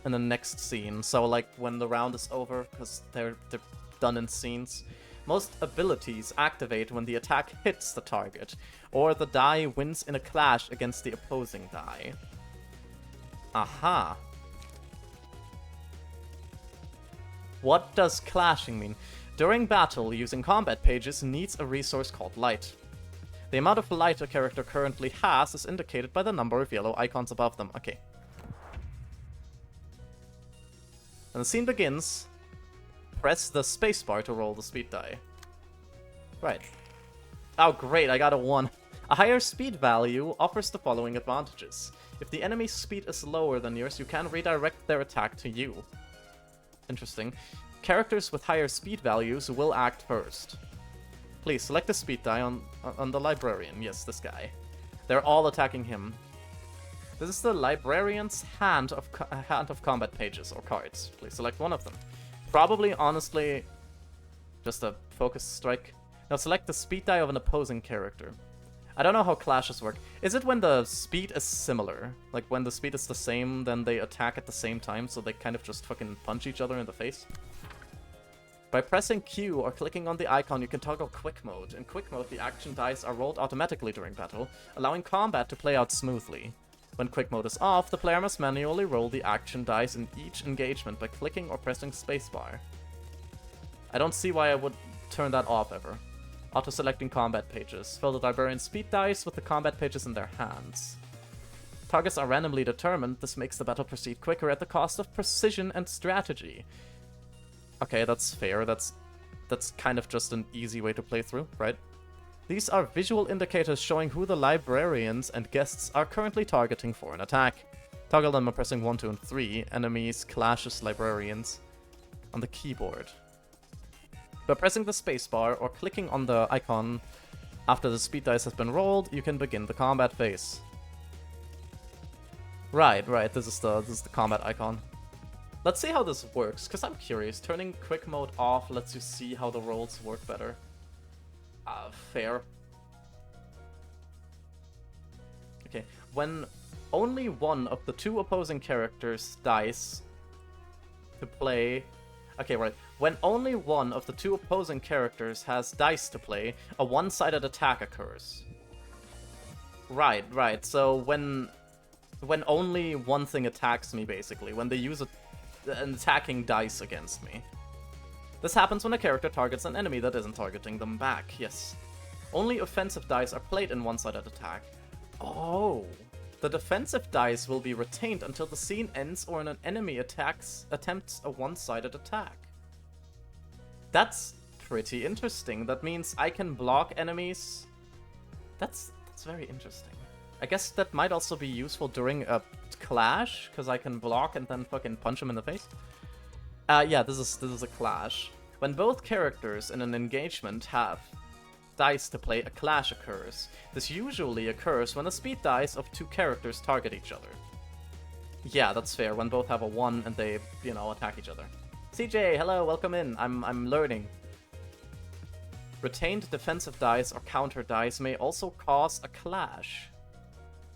in the next scene. So like when the round is over, because they're done in scenes. Most abilities activate when the attack hits the target, or the die wins in a clash against the opposing die. Aha. What does clashing mean? During battle, using combat pages needs a resource called light. The amount of light a character currently has is indicated by the number of yellow icons above them. Okay. And the scene begins. Press the spacebar to roll the speed die. Right. Oh, great, I got a 1. A higher speed value offers the following advantages. If the enemy's speed is lower than yours, you can redirect their attack to you. Interesting. Characters with higher speed values will act first. Please, select the speed die on the librarian. Yes, this guy. They're all attacking him. This is the librarian's hand of combat pages or cards. Please select one of them. Probably, honestly, just a focus strike. Now select the speed die of an opposing character. I don't know how clashes work. Is it when the speed is similar? Like when the speed is the same, then they attack at the same time, so they kind of just fucking punch each other in the face? By pressing Q or clicking on the icon, you can toggle Quick Mode. In Quick Mode, the action dice are rolled automatically during battle, allowing combat to play out smoothly. When Quick Mode is off, the player must manually roll the action dice in each engagement by clicking or pressing spacebar. I don't see why I would turn that off ever. Auto-selecting combat pages. Fill the librarian speed dice with the combat pages in their hands. Targets are randomly determined. This makes the battle proceed quicker at the cost of precision and strategy. Okay, that's fair. That's kind of just an easy way to play through, right? These are visual indicators showing who the librarians and guests are currently targeting for an attack. Toggle them by pressing 1, 2, and 3. Enemies, clashes, librarians on the keyboard. By pressing the spacebar or clicking on the icon after the speed dice has been rolled, you can begin the combat phase. Right, this is the combat icon. Let's see how this works, because I'm curious. Turning quick mode off lets you see how the rolls work better. Fair. Okay, when only one of the two opposing characters dice to play... Okay, right. When only one of the two opposing characters has dice to play, a one-sided attack occurs. Right. So when only one thing attacks me, basically, when they use an attacking dice against me. This happens when a character targets an enemy that isn't targeting them back, yes. Only offensive dice are played in one-sided attack. Oh. The defensive dice will be retained until the scene ends or an enemy attempts a one-sided attack. That's pretty interesting. That means I can block enemies. That's very interesting. I guess that might also be useful during a clash, because I can block and then fucking punch him in the face. Yeah, this is a clash. When both characters in an engagement have dice to play, a clash occurs. This usually occurs when the speed dice of two characters target each other. Yeah, that's fair, when both have a 1 and they, you know, attack each other. CJ, hello, welcome in. I'm learning. Retained defensive dice or counter dice may also cause a clash.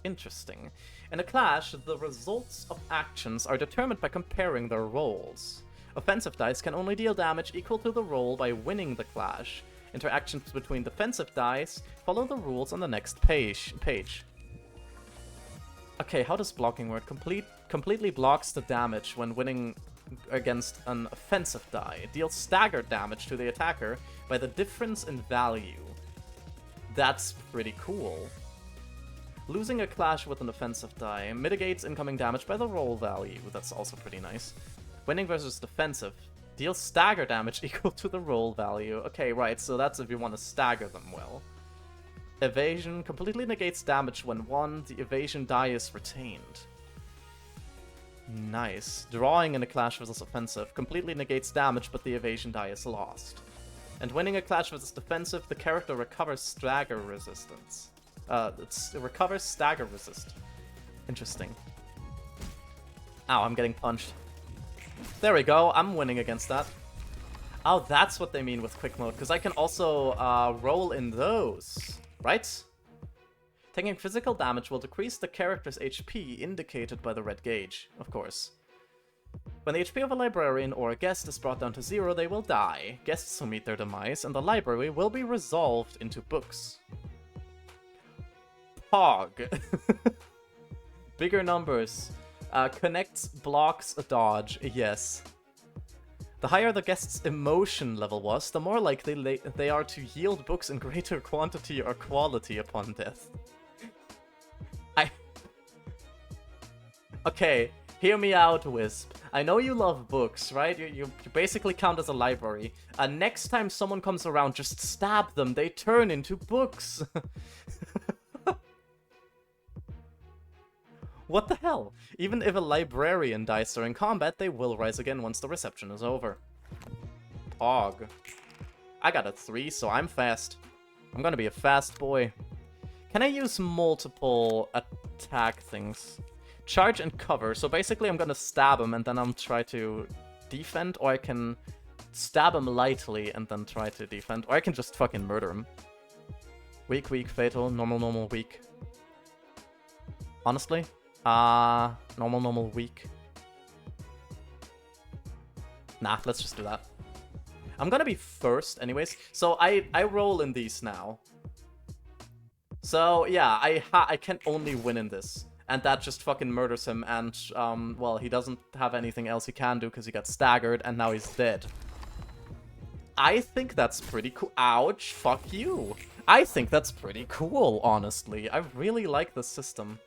Interesting. In a clash, the results of actions are determined by comparing their rolls. Offensive dice can only deal damage equal to the roll by winning the clash. Interactions between defensive dice follow the rules on the next page. Okay, how does blocking work? Completely blocks the damage when winning against an offensive die. Deals staggered damage to the attacker by the difference in value. That's pretty cool. Losing a clash with an offensive die mitigates incoming damage by the roll value. That's also pretty nice. Winning versus defensive. Deals stagger damage equal to the roll value. Okay, right, so that's if you want to stagger them well. Evasion completely negates damage when the evasion die is retained. Nice. Drawing in a clash versus offensive completely negates damage, but the evasion die is lost. And winning a clash versus defensive, the character recovers stagger resistance. It recovers stagger resist. Interesting. Ow, I'm getting punched. There we go, I'm winning against that. Oh, that's what they mean with quick mode, because I can also roll in those, right? Taking physical damage will decrease the character's HP indicated by the red gauge, of course. When the HP of a librarian or a guest is brought down to 0, they will die. Guests who meet their demise and the library will be resolved into books. Pog. Bigger numbers. Connects, blocks, dodge, yes. The higher the guest's emotion level was, the more likely they are to yield books in greater quantity or quality upon death. Okay, hear me out, Wisp. I know you love books, right? You basically count as a library. Next time someone comes around, just stab them. They turn into books. What the hell? Even if a librarian dies during combat, they will rise again once the reception is over. Pog. I got a 3, so I'm fast. I'm gonna be a fast boy. Can I use multiple attack things? Charge and cover. So basically I'm gonna stab him and then I'll try to defend, or I can stab him lightly and then try to defend, or I can just fucking murder him. Weak, weak, fatal, normal, normal, weak. Honestly? Normal, normal, weak. Nah, let's just do that. I'm gonna be first anyways, so I roll in these now. So yeah, I can only win in this. And that just fucking murders him, and well, he doesn't have anything else he can do because he got staggered and now he's dead. I think that's pretty cool. Ouch, fuck you. I think that's pretty cool, honestly. I really like this system.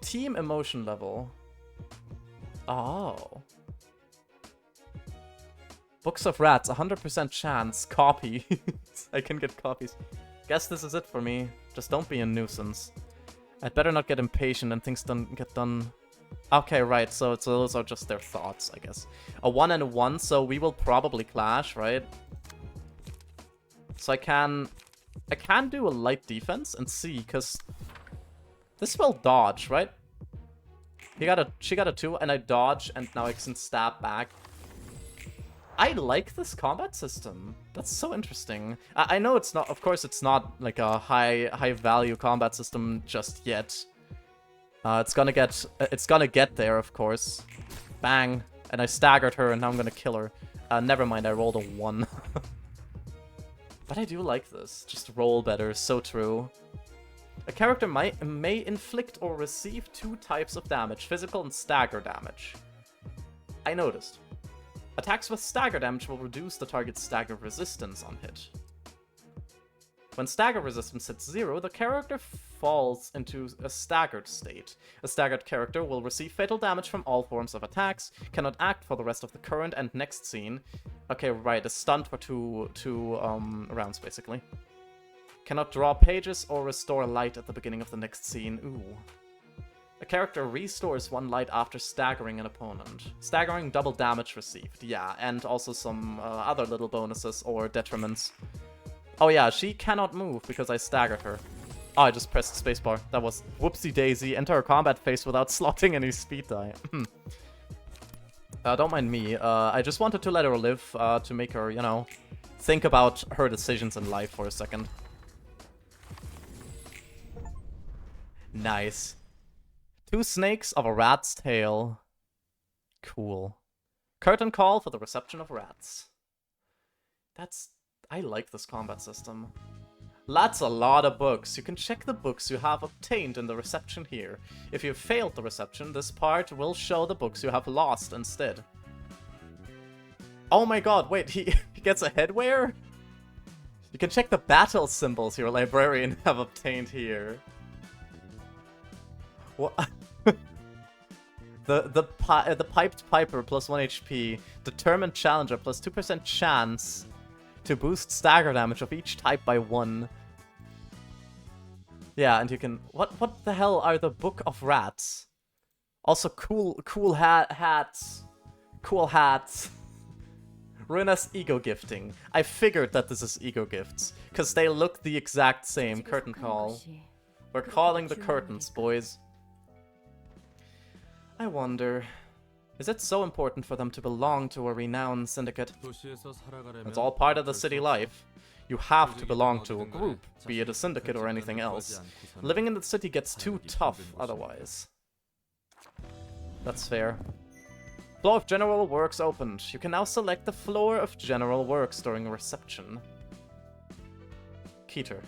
Team emotion level. Oh. Books of Rats, 100% chance. Copy. I can get copies. Guess this is it for me. Just don't be a nuisance. I'd better not get impatient and things don't get done. Okay, right, so those are just their thoughts, I guess. A 1 and a 1, so we will probably clash, right? So I can do a light defense and see, because this will dodge, right? She got a 2, and I dodge, and now I can stab back. I like this combat system. That's so interesting. I know it's not, of course, it's not like a high value combat system just yet. It's gonna get there, of course. Bang, and I staggered her, and now I'm gonna kill her. Never mind, I rolled a 1. But I do like this. Just roll better, so true. A character may inflict or receive 2 types of damage, physical and stagger damage. I noticed. Attacks with stagger damage will reduce the target's stagger resistance on hit. When stagger resistance hits 0, the character falls into a staggered state. A staggered character will receive fatal damage from all forms of attacks, cannot act for the rest of the current and next scene. Okay, right, a stunt for two rounds, basically. Cannot draw pages or restore light at the beginning of the next scene. Ooh. A character restores 1 light after staggering an opponent. Staggering double damage received, yeah, and also some other little bonuses or detriments. Oh yeah, she cannot move because I staggered her. Oh, I just pressed spacebar. That was whoopsie daisy. Enter a combat phase without slotting any speed die. Don't mind me. I just wanted to let her live to make her, you know, think about her decisions in life for a second. Nice. 2 snakes of a rat's tail. Cool. Curtain call for the reception of rats. I like this combat system. That's a lot of books. You can check the books you have obtained in the reception here. If you failed the reception, this part will show the books you have lost instead. Oh my god, wait, he gets a headwear? You can check the battle symbols your librarian have obtained here. What? The Piped Piper plus 1 HP. Determined Challenger plus 2% chance to boost stagger damage of each type by 1. Yeah, and you can... What the hell are the Book of Rats? Also, cool hats. Cool hats. Ruina's ego gifting. I figured that this is ego gifts, because they look the exact same. Curtain call. We're calling the curtains, boys. I wonder... Is it so important for them to belong to a renowned syndicate? It's all part of the city life. You have to belong to a group, be it a syndicate or anything else. Living in the city gets too tough otherwise. That's fair. Floor of General Works opened. You can now select the floor of General Works during reception. Keter.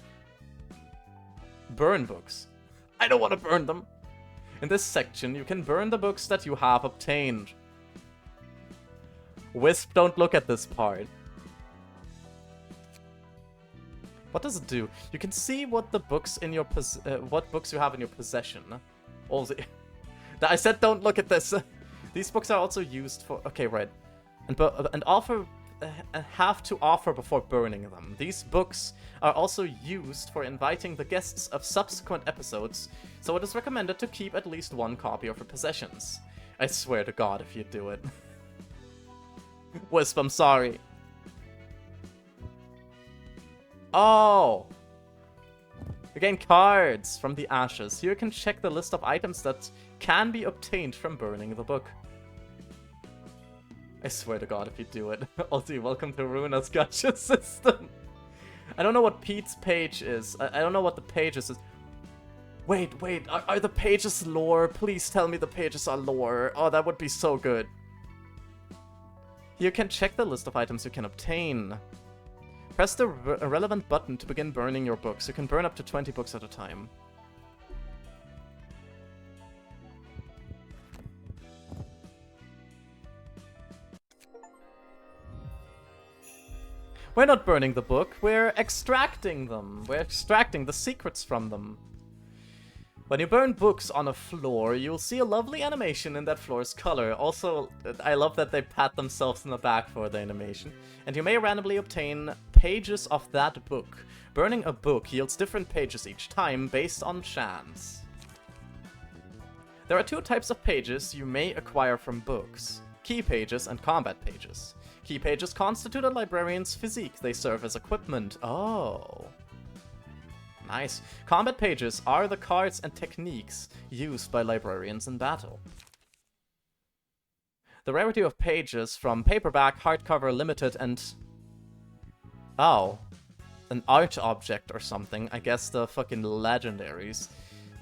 Burn books. I don't want to burn them. In this section, you can burn the books that you have obtained. Wisp, don't look at this part. What does it do? You can see what the books in your what books you have in your possession. Also, I said don't look at this. These books are also used for... Okay, right. And have to offer before burning them. These books are also used for inviting the guests of subsequent episodes, so it is recommended to keep at least 1 copy of your possessions. I swear to God if you do it. Wisp, I'm sorry. Oh! You gain cards from the ashes. Here you can check the list of items that can be obtained from burning the book. I swear to God if you do it. Olsie, welcome to Ruina's gacha system. I don't know what Pete's page is. I don't know what the pages is. Wait, are the pages lore? Please tell me the pages are lore. Oh, that would be so good. You can check the list of items you can obtain. Press the relevant button to begin burning your books. You can burn up to 20 books at a time. We're not burning the book, we're extracting them. We're extracting the secrets from them. When you burn books on a floor, you'll see a lovely animation in that floor's color. Also, I love that they pat themselves in the back for the animation. And you may randomly obtain pages of that book. Burning a book yields different pages each time based on chance. There are two types of pages you may acquire from books: key pages and combat pages. Key pages constitute a librarian's physique. They serve as equipment. Oh. Nice. Combat pages are the cards and techniques used by librarians in battle. The rarity of pages from paperback, hardcover, limited, and... Oh. An art object or something. I guess the fucking legendaries.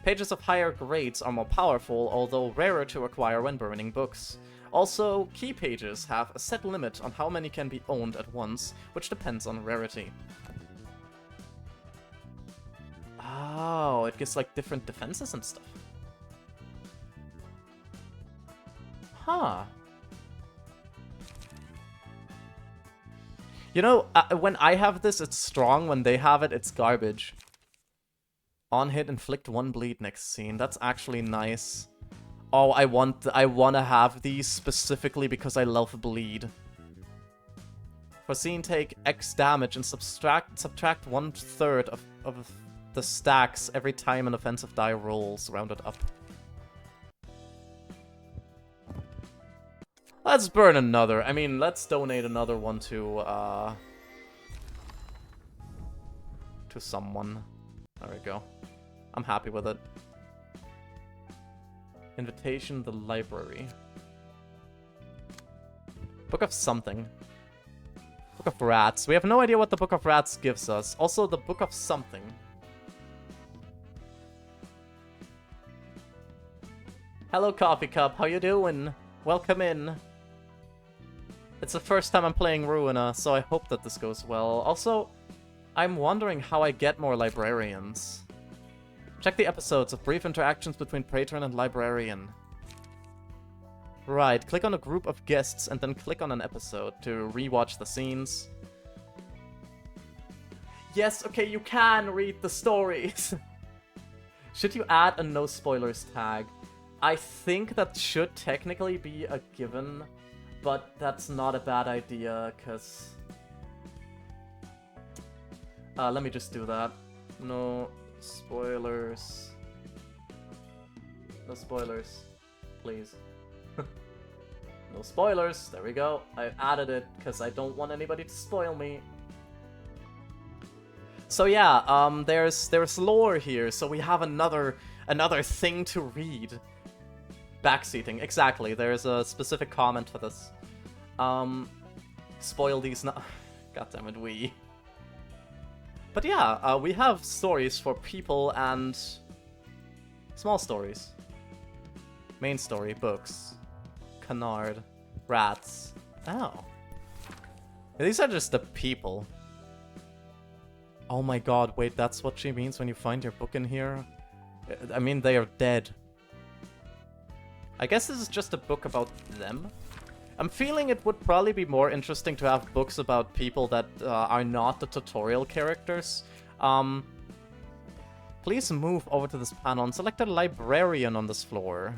Pages of higher grades are more powerful, although rarer to acquire when burning books. Also, key pages have a set limit on how many can be owned at once, which depends on rarity. Oh, it gives like different defenses and stuff. Huh. You know, when I have this, it's strong. When they have it, it's garbage. On hit, inflict 1 bleed next scene. That's actually nice. Oh, I wanna have these specifically because I love bleed. For scene, take X damage and subtract 1/3 of the stacks every time an offensive die rolls, rounded up. Let's burn another. I mean, let's donate another one to someone. There we go. I'm happy with it. Invitation, the library. Book of something. Book of Rats. We have no idea what the Book of Rats gives us. Also, the Book of something. Hello, Coffee Cup. How you doing? Welcome in. It's the first time I'm playing Ruina, so I hope that this goes well. Also, I'm wondering how I get more librarians. Check the episodes of brief interactions between patron and librarian. Right, click on a group of guests and then click on an episode to rewatch the scenes. Yes, okay, you can read the stories. Should you add a no spoilers tag? I think that should technically be a given, but that's not a bad idea, because... let me just do that. No spoilers. No spoilers. Please. No spoilers. There we go. I added it, because I don't want anybody to spoil me. So yeah, there's lore here, so we have another thing to read. Backseating, exactly. There's a specific comment for this. Spoil these now. God damn it, we. But yeah, we have stories for people and small stories. Main story, books, canard, rats. Oh. These are just the people. Oh my god, wait, that's what she means when you find your book in here? I mean, they are dead. I guess this is just a book about them. I'm feeling it would probably be more interesting to have books about people that are not the tutorial characters. Please move over to this panel and select a librarian on this floor.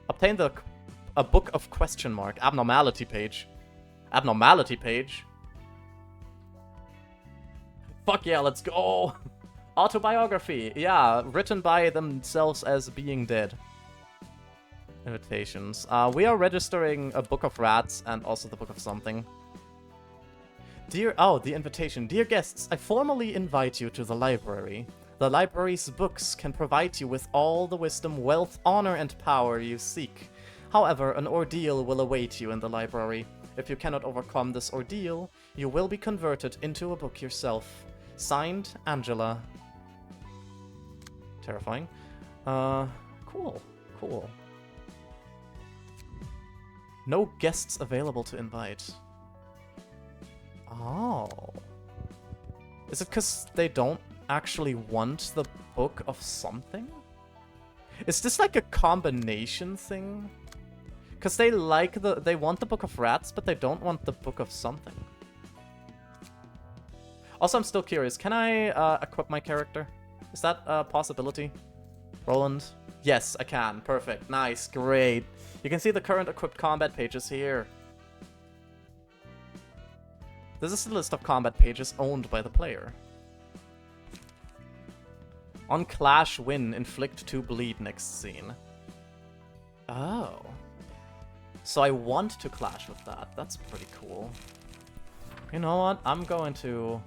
Obtain a book of question mark. Abnormality page. Abnormality page? Fuck yeah, let's go! Autobiography. Yeah, written by themselves as being dead. Invitations. We are registering a Book of Rats and also the Book of Something. The invitation. Dear guests, I formally invite you to the library. The library's books can provide you with all the wisdom, wealth, honor, and power you seek. However, an ordeal will await you in the library. If you cannot overcome this ordeal, you will be converted into a book yourself. Signed, Angela. Terrifying. Cool. Cool. No guests available to invite. Oh. Is it because they don't actually want the Book of Something? Is this like a combination thing? Because they want the Book of Rats, but they don't want the Book of Something. Also, I'm still curious. Can I equip my character? Is that a possibility? Roland? Yes, I can. Perfect. Nice. Great. You can see the current equipped combat pages here. This is the list of combat pages owned by the player. On Clash win, inflict 2 bleed next scene. Oh. So I want to clash with that. That's pretty cool. You know what? I'm going to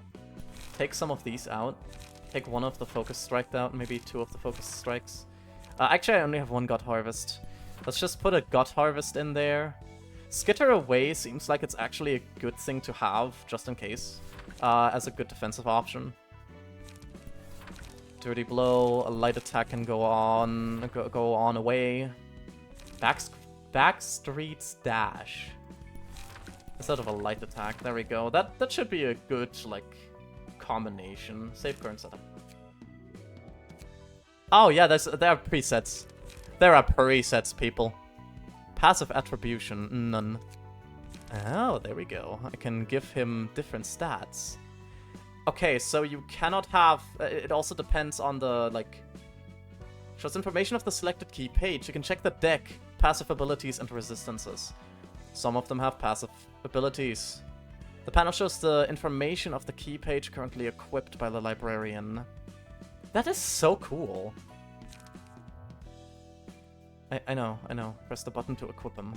take some of these out. Take one of the focus strikes out, maybe 2 of the focus strikes. Actually, I only have 1 God Harvest. Let's just put a God Harvest in there. Skitter away seems like it's actually a good thing to have, just in case, as a good defensive option. Dirty Blow, a light attack can go on away. Backstreet's Dash. Instead of a light attack, there we go. That should be a good, like, combination. Save current setup. Oh yeah, there are presets. There are presets, people. Passive attribution, none. Oh, there we go. I can give him different stats. Okay, so you cannot have... it also depends on the, like... Shows information of the selected key page. You can check the deck, passive abilities, and resistances. Some of them have passive abilities. The panel shows the information of the key page currently equipped by the librarian. That is so cool. I know. Press the button to equip him.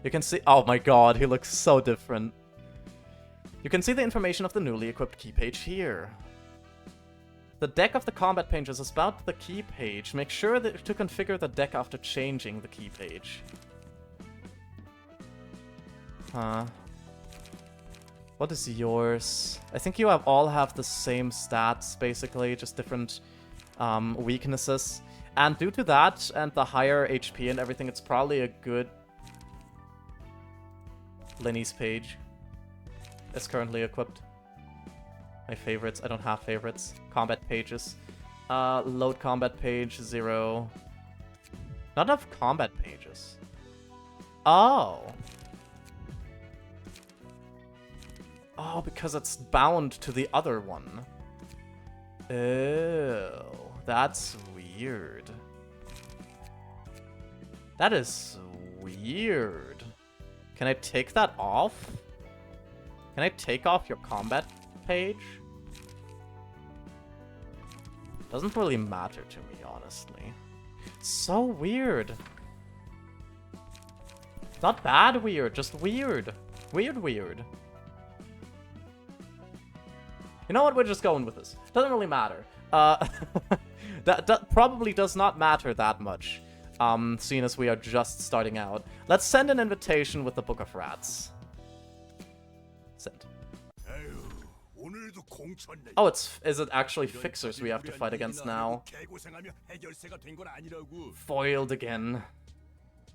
You can see... Oh my god, he looks so different. You can see the information of the newly equipped key page here. The deck of the combat page is about the key page. Make sure to configure the deck after changing the key page. Huh. What is yours? I think you all have the same stats, basically, just different weaknesses. And due to that, and the higher HP and everything, it's probably a good... Lenny's page is currently equipped. My favorites. I don't have favorites. Combat pages. Load combat page 0. Not enough combat pages. Oh. Oh, because it's bound to the other one. Oh, that's weird. That is weird. Can I take that off? Can I take off your combat page? Doesn't really matter to me, honestly. It's so weird. Not bad weird, just weird. Weird. You know what? We're just going with this. Doesn't really matter. That probably does not matter that much, seeing as we are just starting out. Let's send an invitation with the Book of Rats. Send. Oh, is it actually Fixers we have to fight against now? Foiled again.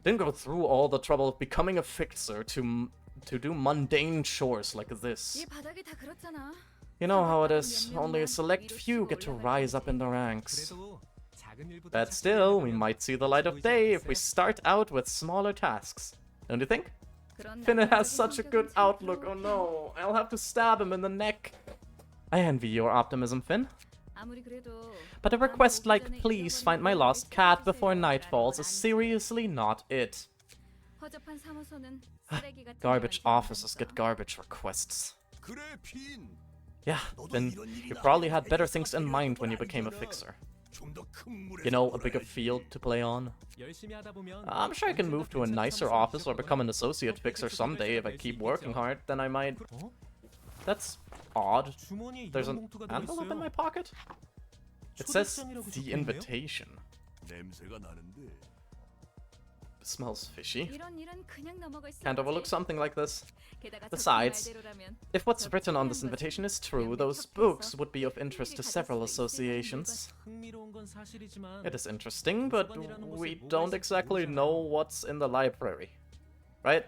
Didn't go through all the trouble of becoming a Fixer to do mundane chores like this. You know how it is. Only a select few get to rise up in the ranks. But still, we might see the light of day if we start out with smaller tasks. Don't you think? Finn has such a good outlook. Oh no, I'll have to stab him in the neck. I envy your optimism, Finn. But a request like please find my lost cat before night falls is seriously not it. Garbage officers get garbage requests. Yeah, then you probably had better things in mind when you became a Fixer. You know, a bigger field to play on. I'm sure I can move to a nicer office or become an associate Fixer someday if I keep working hard, then I might... That's odd. There's an envelope in my pocket? It says the invitation. It smells fishy. Can't overlook something like this. Besides, if what's written on this invitation is true, those books would be of interest to several associations. It is interesting, but we don't exactly know what's in the library. Right?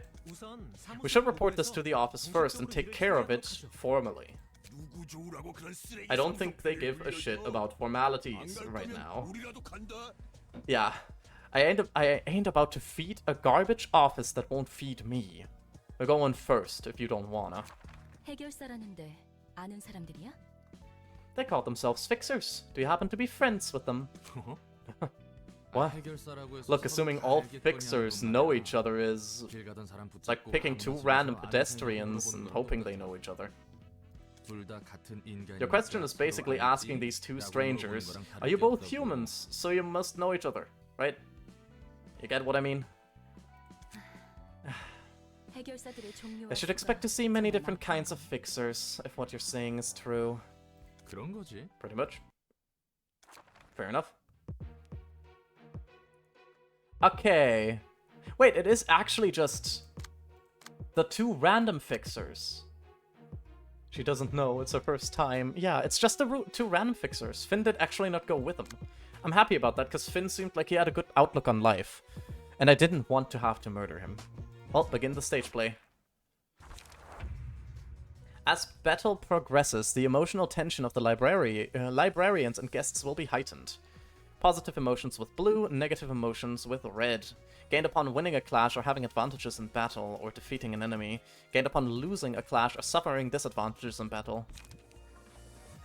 We should report this to the office first and take care of it formally. I don't think they give a shit about formalities right now. Yeah. I ain't about to feed a garbage office that won't feed me. We're going first, if you don't wanna. 아는 사람들이야? They call themselves fixers. Do you happen to be friends with them? What? 해결사라고 해서 Look, 서로 assuming 다 all 알겠거니 fixers 하는 건 know 말이야. each other is 길 가던 사람 like 붙잡고 picking two 아무 random 소리 없이 pedestrians and 물어보는 hoping 거랑 they know each other. 둘 다 같은 인간이니까 Your question is 서로 basically 알지? asking these two 라고 strangers, 물어보는 거랑 are you 다를 게 both 없다고. humans? So you must know each other, right? You get what I mean? 해결사들의 종류와 I should expect to see many different kinds of fixers, if what you're saying is true. 그런 거지. Pretty much. Fair enough. Okay. Wait, it is actually just the two random fixers. She doesn't know, it's her first time. Yeah, it's just the two random fixers. Finn did actually not go with them. I'm happy about that, because Finn seemed like he had a good outlook on life. And I didn't want to have to murder him. Well, begin the stage play. As battle progresses, the emotional tension of the librarians and guests will be heightened. Positive emotions with blue, negative emotions with red. Gained upon winning a clash or having advantages in battle or defeating an enemy. Gained upon losing a clash or suffering disadvantages in battle.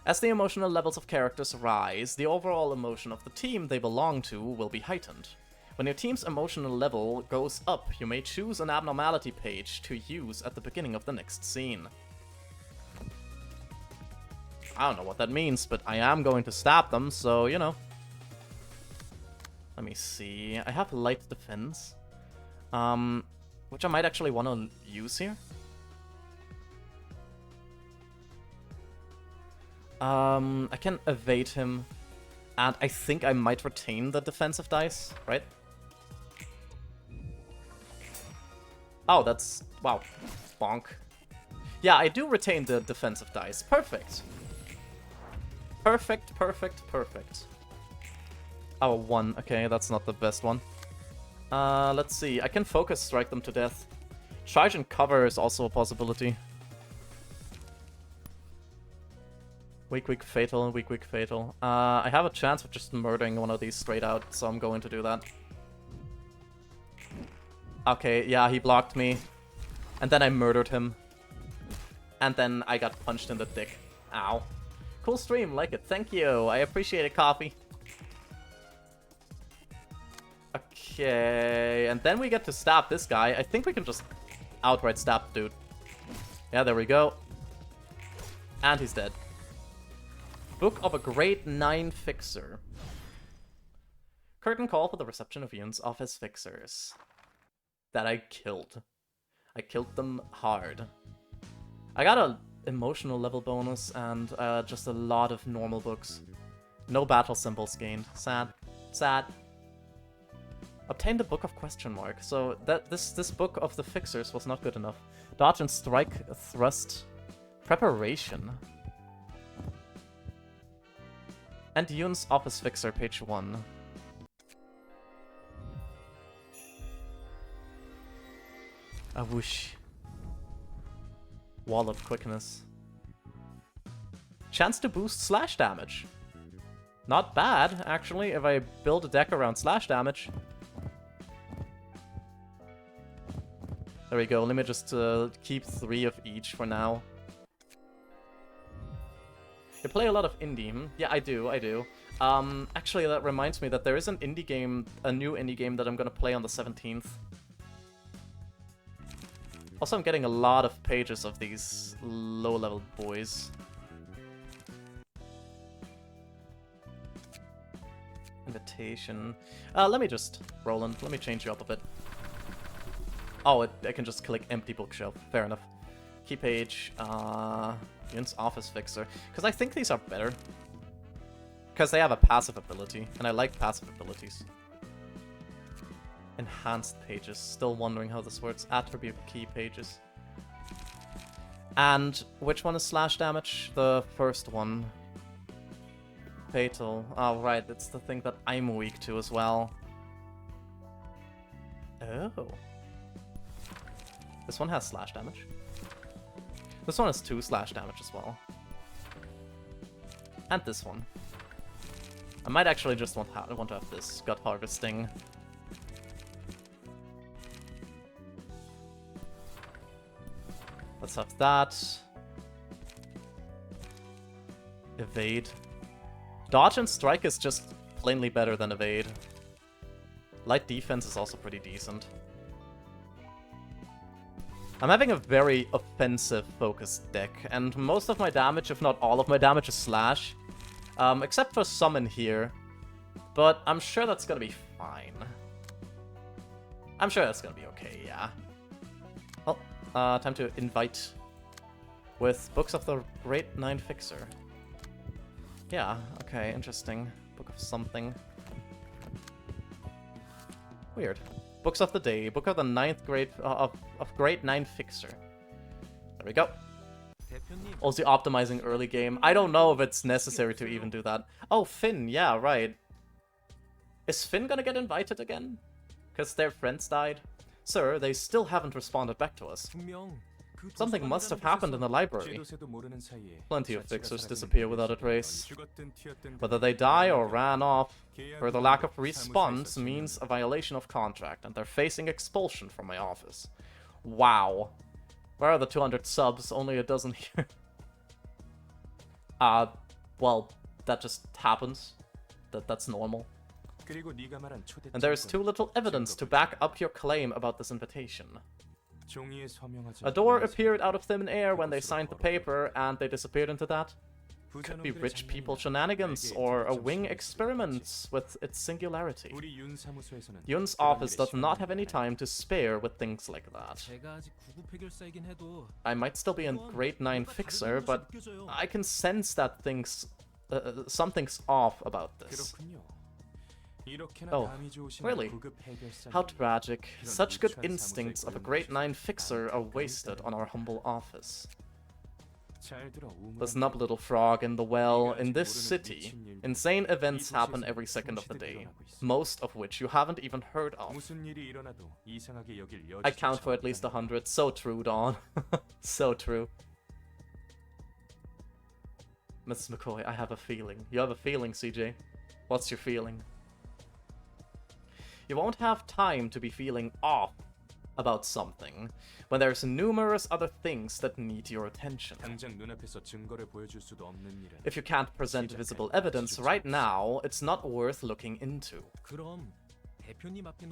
As the emotional levels of characters rise, the overall emotion of the team they belong to will be heightened. When your team's emotional level goes up, you may choose an abnormality page to use at the beginning of the next scene. I don't know what that means, but I am going to stab them, so, you know. Let me see. I have light defense. Which I might actually want to use here. I can evade him. And I think I might retain the defensive dice, right? Oh, that's... wow. Bonk. Yeah, I do retain the defensive dice. Perfect. Perfect, perfect, perfect. Oh, 1. Okay, that's not the best one. Let's see. I can focus strike them to death. Charge and cover is also a possibility. Weak, weak, fatal, weak, weak, fatal. I have a chance of just murdering one of these straight out, so I'm going to do that. Okay, yeah, he blocked me. And then I murdered him. And then I got punched in the dick. Ow. Cool stream, like it. Thank you. I appreciate it, coffee. Okay, and then we get to stab this guy. I think we can just outright stab the dude. Yeah, there we go. And he's dead. Book of a Grade 9 Fixer. Curtain call for the reception of Yun's office fixers. That I killed. I killed them hard. I got a emotional level bonus and just a lot of normal books. No battle symbols gained. Sad. Sad. Obtained the Book of Question Mark. So that this Book of the Fixers was not good enough. Dodge and strike, thrust, preparation. And Yun's office fixer, page 1. A whoosh. Wall of quickness. Chance to boost slash damage. Not bad, actually, if I build a deck around slash damage. There we go, let me just keep 3 of each for now. You play a lot of indie, hmm? Yeah, I do. Actually, that reminds me that there is an indie game, a new indie game that I'm gonna play on the 17th. Also, I'm getting a lot of pages of these low-level boys. Invitation. Let me just, Roland, let me change you up a bit. Oh, I can just click empty bookshelf. Fair enough. Key page, Yun's office fixer. Because I think these are better. Because they have a passive ability, and I like passive abilities. Enhanced pages. Still wondering how this works. Attribute key pages. And which one is slash damage? The first one. Fatal. Oh, right. It's the thing that I'm weak to as well. Oh. This one has slash damage. This one has 2 slash damage as well. And this one. I might actually just want to have this gut harvesting. Let's have that. evade. Dodge and strike is just plainly better than evade. Light defense is also pretty decent. I'm having a very offensive-focused deck, and most of my damage, if not all of my damage, is slash. Except for summon here. But I'm sure that's gonna be fine. I'm sure that's gonna be okay, yeah. Well, time to invite with Books of the Great Nine Fixer. Yeah, okay, interesting. Book of something. Weird. Books of the Day, Book of the Ninth Grade of Great Nine Fixer. There we go. Also optimizing early game. I don't know if it's necessary to even do that. Oh, Finn, yeah, right. Is Finn gonna get invited again? Because their friends died? Sir, they still haven't responded back to us. Something must have happened in the library. Plenty of fixers disappear without a trace. Whether they die or ran off, or the lack of response means a violation of contract, and they're facing expulsion from my office. Wow. Where are the 200 subs? Only a dozen here. Well, that just happens. That's normal. And there is too little evidence to back up your claim about this invitation. A door appeared out of thin air when they signed the paper, and they disappeared into that. Could be rich people shenanigans, or a wing experiments with its singularity. Yun's office does not have any time to spare with things like that. I might still be a Grade 9 fixer, but I can sense that something's off about this. Oh, really? How tragic. Such good instincts of a Grade 9 fixer are wasted on our humble office. The snub little frog in the well. In this city, insane events happen every second of the day, most of which you haven't even heard of. I count for at least 100. So true, Dawn. So true. Mrs. McCoy, I have a feeling. You have a feeling, CJ. What's your feeling? You won't have time to be feeling off about something when there's numerous other things that need your attention. If you can't present visible evidence right now, it's not worth looking into.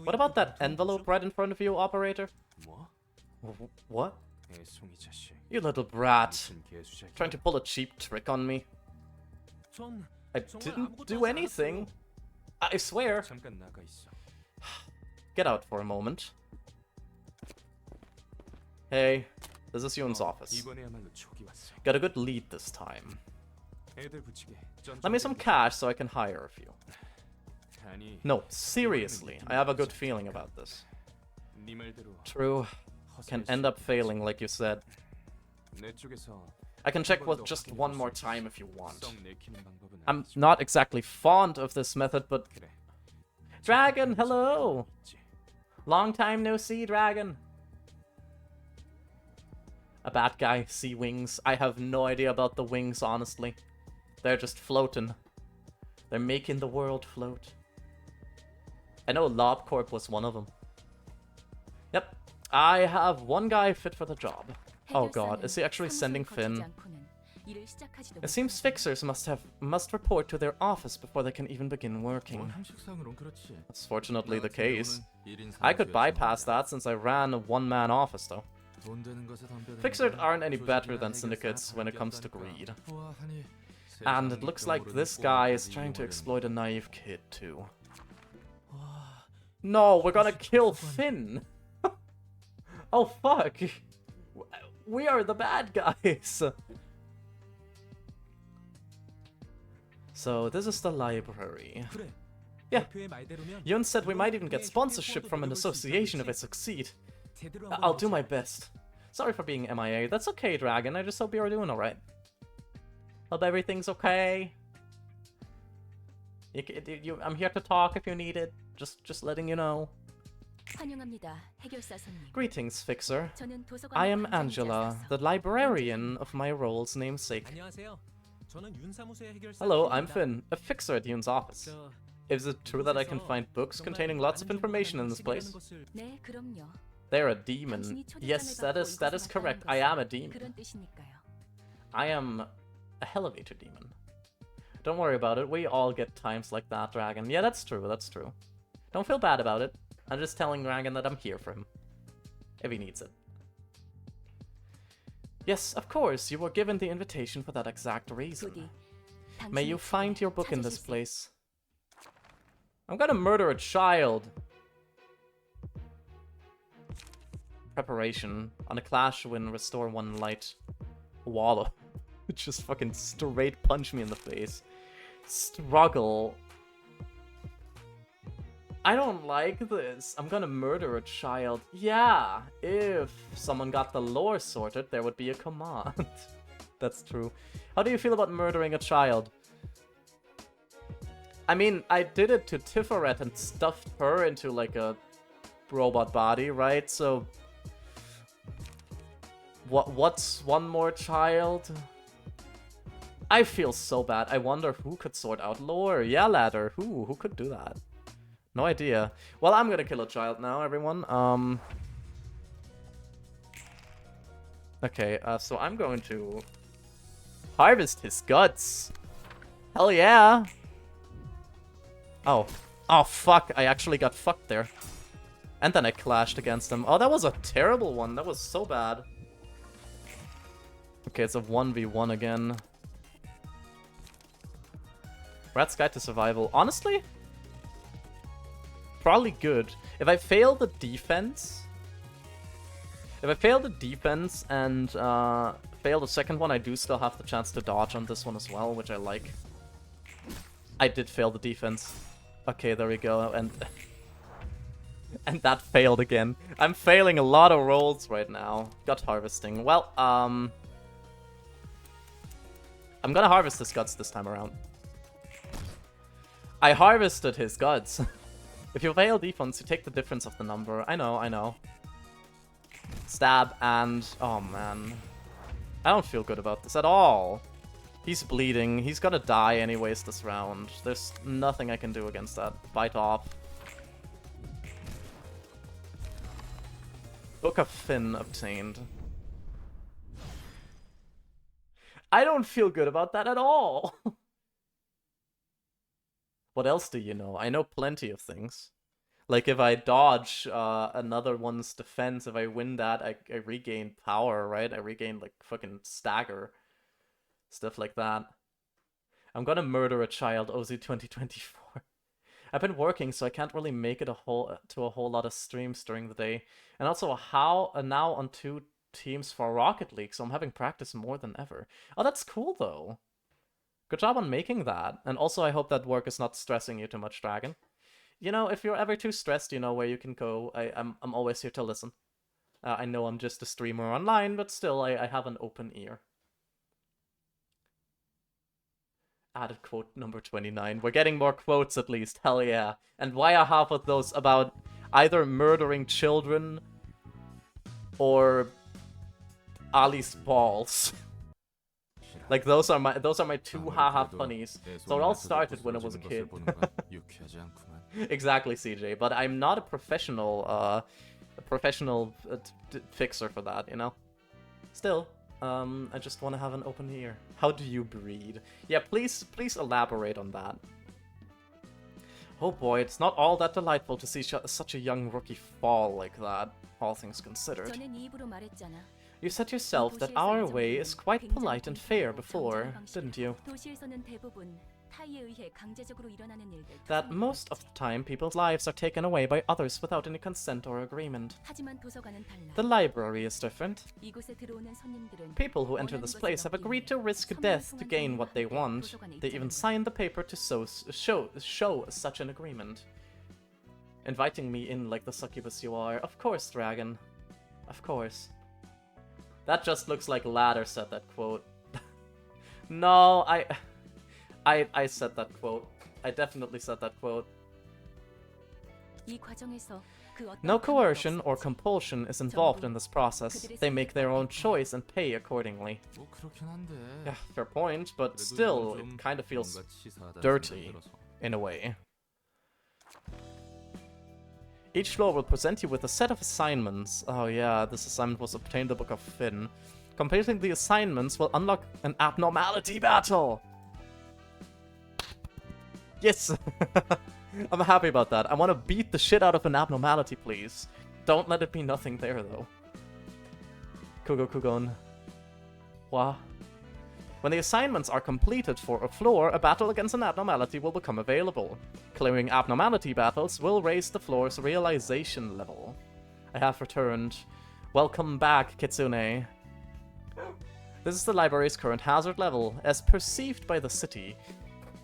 What about that envelope right in front of you, operator? What? You little brat. Trying to pull a cheap trick on me. I didn't do anything. I swear. Get out for a moment. Hey, this is Yun's office. Got a good lead this time. Let me some cash so I can hire a few. No, seriously, I have a good feeling about this. True, can end up failing like you said. I can check with just one more time if you want. I'm not exactly fond of this method, but... Dragon, hello! Long time no see, Dragon. A bad guy, see wings. I have no idea about the wings, honestly. They're just floating. They're making the world float. I know LobCorp was one of them. Yep, I have one guy fit for the job. Oh god, is he actually sending Finn? It seems fixers must report to their office before they can even begin working. That's fortunately the case. I could bypass that since I ran a one-man office though. Fixers aren't any better than syndicates when it comes to greed. And it looks like this guy is trying to exploit a naive kid too. No, we're gonna kill Finn! Oh fuck! We are the bad guys! So, this is the library. Yeah. Yun said we might even get sponsorship from an association if I succeed. I'll do my best. Sorry for being MIA. That's okay, Dragon. I just hope you're doing alright. Hope everything's okay. I'm here to talk if you need it. Just letting you know. Greetings, Fixer. I am Angela, the librarian of my role's namesake. Hello, I'm Finn, a fixer at Yun's office. Is it true that I can find books containing lots of information in this place? They're a demon. Yes, that is correct. I am a demon. I am a elevator demon. Don't worry about it. We all get times like that, Dragon. Yeah, that's true. That's true. Don't feel bad about it. I'm just telling Dragon that I'm here for him. If he needs it. Yes, of course. You were given the invitation for that exact reason. 부디 May you 당신의 find your book in this 찾으실 수 place. I'm gonna murder a child. Preparation. On a clash win, restore 1 light. Wallow. Just fucking straight punch me in the face. Struggle. I don't like this. I'm gonna murder a child. Yeah, if someone got the lore sorted, there would be a command. That's true. How do you feel about murdering a child? I mean, I did it to Tiferet and stuffed her into like a robot body, right? So what's one more child? I feel so bad. I wonder who could sort out lore. Yeah, ladder. Who could do that? No idea. Well, I'm gonna kill a child now, everyone. Okay, so I'm going to harvest his guts. Hell yeah. Oh. Oh, fuck. I actually got fucked there. And then I clashed against him. Oh, that was a terrible one. That was so bad. Okay, it's a 1v1 again. Rat's Guide to Survival. Honestly? Probably good. If I fail the defense... If I fail the defense and fail the second one, I do still have the chance to dodge on this one as well, which I like. I did fail the defense. Okay, there we go. And and that failed again. I'm failing a lot of rolls right now. Gut harvesting. Well, I'm gonna harvest his guts this time around. I harvested his guts. If you fail defense, you take the difference of the number. I know, I know. Stab and... Oh, man. I don't feel good about this at all. He's bleeding. He's gonna die anyways this round. There's nothing I can do against that. Bite off. Book of Finn obtained. I don't feel good about that at all. What else do you know? I know plenty of things. Like, if I dodge another one's defense, if I win that, I regain power, right? I regain, like, fucking stagger. Stuff like that. I'm gonna murder a child, OZ 2024. I've been working, so I can't really make it to a whole lot of streams during the day. And also, now on 2 teams for Rocket League, so I'm having practice more than ever. Oh, that's cool, though. Good job on making that. And also, I hope that work is not stressing you too much, Dragon. You know, if you're ever too stressed, you know where you can go. I'm always here to listen. I know I'm just a streamer online, but still, I have an open ear. Added quote number 29. We're getting more quotes at least. Hell yeah. And why are half of those about either murdering children or Ali's balls? Like, those are my 2 haha funnies. So it all started when I was a kid. Exactly, CJ. But I'm not a professional fixer for that, you know? Still, I just want to have an open ear. How do you breed? Yeah, please elaborate on that. Oh boy, it's not all that delightful to see such a young rookie fall like that, all things considered. 전에 네 입으로 말했잖아. You said yourself that our way is quite polite and fair before, didn't you? 도시에서는 대부분 타이에 의해 강제적으로 일어나는 일들. That most of the time people's lives are taken away by others without any consent or agreement. 하지만 도서관은 달라. The library is different. 이곳에 들어오는 손님들은 People who enter this place have agreed to risk death to gain what they want. They even signed the paper to show such an agreement. Inviting me in like the succubus you are. Of course, Dragon. Of course. That just looks like Ladder said that quote. No, I said that quote. I definitely said that quote. 이 과정에서 그 어떤 No coercion 방법도 or 없었지. compulsion is involved in this process. They make their own choice and pay accordingly. 뭐 그렇긴 한데. Yeah, fair point, but 그래도 still, 이건 좀 it kind of feels 뭔가 치사하다 dirty. 생각이 들어서. in a way. Each floor will present you with a set of assignments. Oh yeah, this assignment was obtain the Book of Finn. Completing the assignments will unlock an abnormality battle. Yes! I'm happy about that. I want to beat the shit out of an abnormality, please. Don't let it be nothing there, though. Kugon. Wah. When the assignments are completed for a floor, a battle against an abnormality will become available. Clearing abnormality battles will raise the floor's realization level. I have returned. Welcome back, Kitsune. This is the library's current hazard level, as perceived by the city.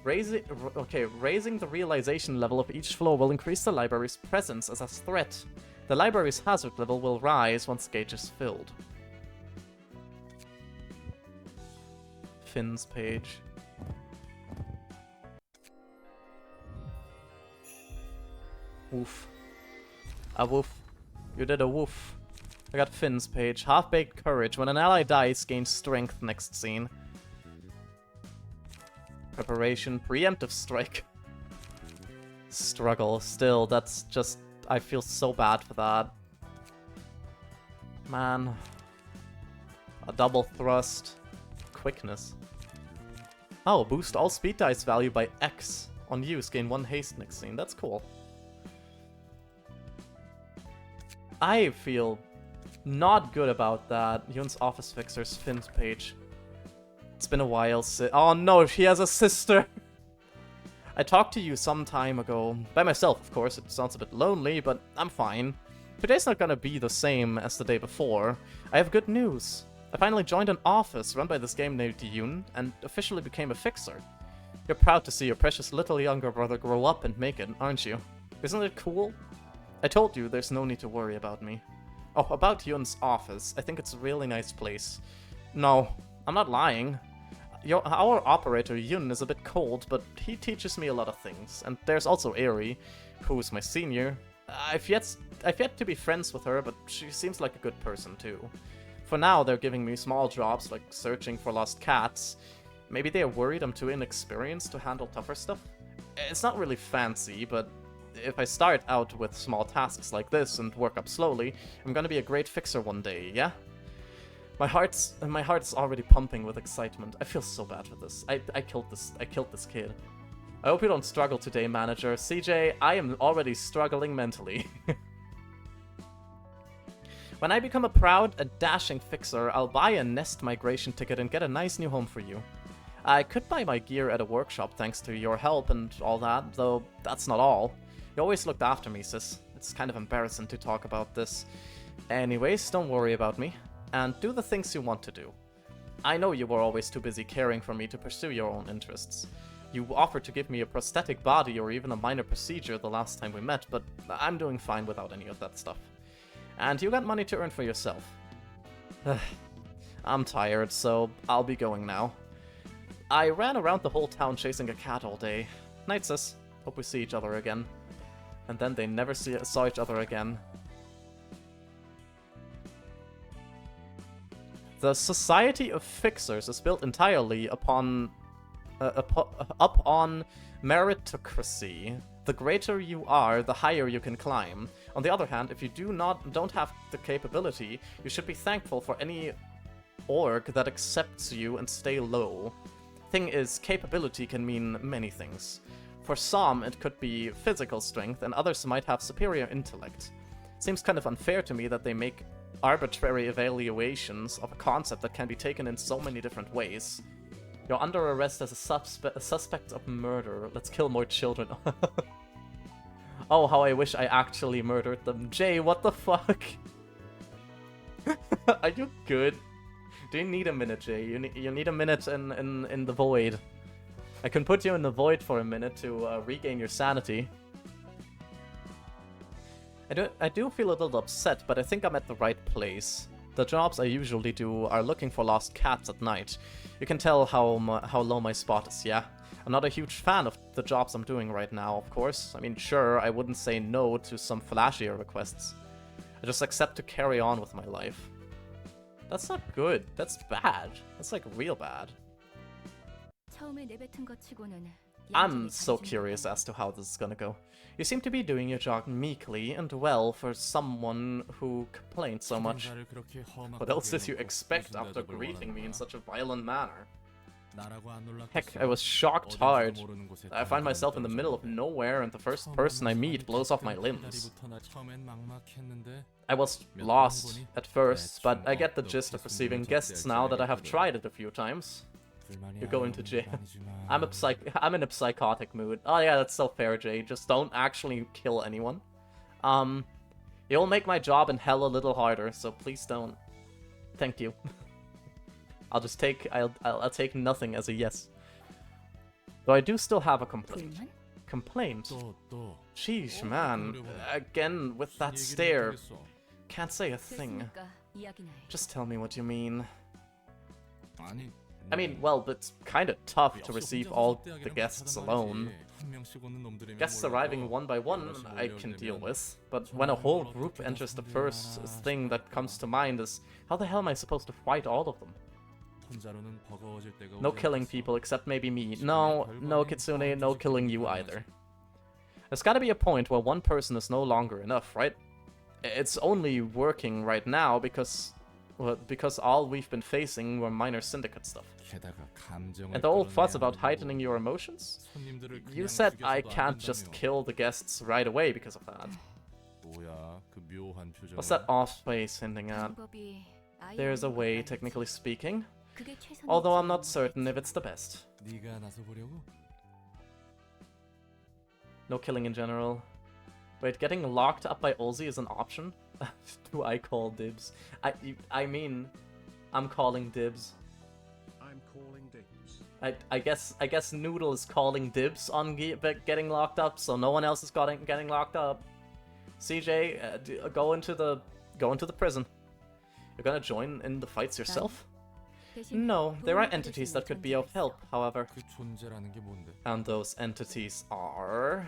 Raising the realization level of each floor will increase the library's presence as a threat. The library's hazard level will rise once the gauge is filled. Finn's page. Woof. A woof. You did a woof. I got Finn's page. Half-baked courage. When an ally dies, gains strength. Next scene. Preparation. Preemptive strike. Struggle. Still, that's just... I feel so bad for that. Man. A double thrust. Quickness. Oh, boost all speed dice value by X. On use, gain 1 haste next scene. That's cool. I feel not good about that. Yun's office fixer's Finn's page. It's been a while since... Oh no, she has a sister! I talked to you some time ago. By myself, of course. It sounds a bit lonely, but I'm fine. Today's not gonna be the same as the day before. I have good news. I finally joined an office run by this game named Yun, and officially became a fixer. You're proud to see your precious little younger brother grow up and make it, aren't you? Isn't it cool? I told you there's no need to worry about me. Oh, about Yun's office. I think it's a really nice place. No, I'm not lying. Our operator Yun is a bit cold, but he teaches me a lot of things. And there's also Eri, who's my senior. I've yet to be friends with her, but she seems like a good person too. For now, they're giving me small jobs like searching for lost cats. Maybe they're worried I'm too inexperienced to handle tougher stuff. It's not really fancy, but if I start out with small tasks like this and work up slowly, I'm gonna be a great fixer one day, yeah? My heart's already pumping with excitement. I feel so bad for this. I killed this kid. I hope you don't struggle today, manager. CJ, I am already struggling mentally. When I become a proud and dashing fixer, I'll buy a Nest migration ticket and get a nice new home for you. I could buy my gear at a workshop thanks to your help and all that, though that's not all. You always looked after me, sis. It's kind of embarrassing to talk about this. Anyways, don't worry about me, and do the things you want to do. I know you were always too busy caring for me to pursue your own interests. You offered to give me a prosthetic body or even a minor procedure the last time we met, but I'm doing fine without any of that stuff. And you got money to earn for yourself. I'm tired, so I'll be going now. I ran around the whole town chasing a cat all day. Night, sis. Hope we see each other again. And then they never saw each other again. The Society of Fixers is built entirely upon meritocracy. The greater you are, the higher you can climb. On the other hand, if you don't have the capability, you should be thankful for any org that accepts you and stay low. Thing is, capability can mean many things. For some, it could be physical strength, and others might have superior intellect. Seems kind of unfair to me that they make arbitrary evaluations of a concept that can be taken in so many different ways. You're under arrest as a suspect of murder. Let's kill more children. Oh, how I wish I actually murdered them. Jay, what the fuck? Are you good? Do you need a minute, Jay? You need a minute in the void. I can put you in the void for a minute to regain your sanity. I do feel a little upset, but I think I'm at the right place. The jobs I usually do are looking for lost cats at night. You can tell how low my spot is, yeah? I'm not a huge fan of the jobs I'm doing right now, of course. I mean, sure, I wouldn't say no to some flashier requests. I just accept to carry on with my life. That's not good. That's bad. That's like real bad. I'm so curious as to how this is gonna go. You seem to be doing your job meekly and well for someone who complained so much. What else did you expect after greeting me in such a violent manner? Heck, I was shocked hard. I find myself in the middle of nowhere and the first person I meet blows off my limbs. I was lost at first, but I get the gist of receiving guests now that I have tried it a few times. You're going to jail. I'm in a psychotic mood. Oh yeah, that's so fair, Jay. Just don't actually kill anyone. You'll make my job in hell a little harder, so please don't. Thank you. I'll take nothing as a yes. Though I do still have a complaint. Complaint? Sheesh, man. Again with that stare. Can't say a thing. Just tell me what you mean. I mean, well, it's kinda tough to receive all the guests alone. Guests arriving one by one, I can deal with. But when a whole group enters, the first thing that comes to mind is, how the hell am I supposed to fight all of them? No killing people except maybe me. No, Kitsune, no killing you either. There's gotta be a point where one person is no longer enough, right? It's only working right now because all we've been facing were minor syndicate stuff. And the whole fuss about heightening your emotions? You said I can't just kill the guests right away because of that. What's that off face hinting at? There's a way, technically speaking. Although I'm not certain if it's the best. No killing in general. Wait, getting locked up by Olsie is an option? Do I call dibs? I mean, I'm calling dibs. I'm calling dibs. I guess Noodle is calling dibs on getting locked up, so no one else is getting locked up. CJ, go into the prison. You're gonna join in the fights yourself? No, there are entities that could be of help, however. And those entities are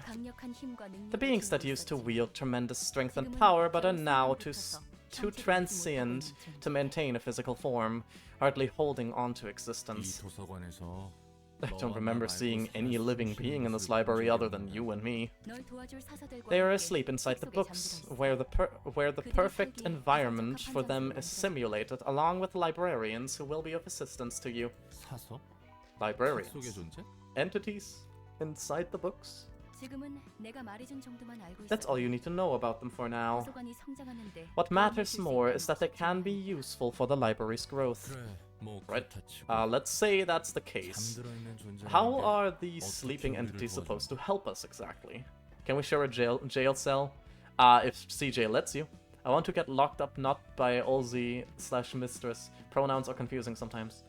the beings that used to wield tremendous strength and power, but are now too transient to maintain a physical form, hardly holding on to existence. I don't remember seeing any living being in this library other than you and me. They are asleep inside the books, where the perfect environment for them is simulated, along with librarians who will be of assistance to you. Librarians? Entities inside the books? That's all you need to know about them for now. What matters more is that they can be useful for the library's growth. Right, let's say that's the case. How are these sleeping entities supposed to help us exactly? Can we share a jail cell? If CJ lets you. I want to get locked up not by Olsie/mistress. Pronouns are confusing sometimes.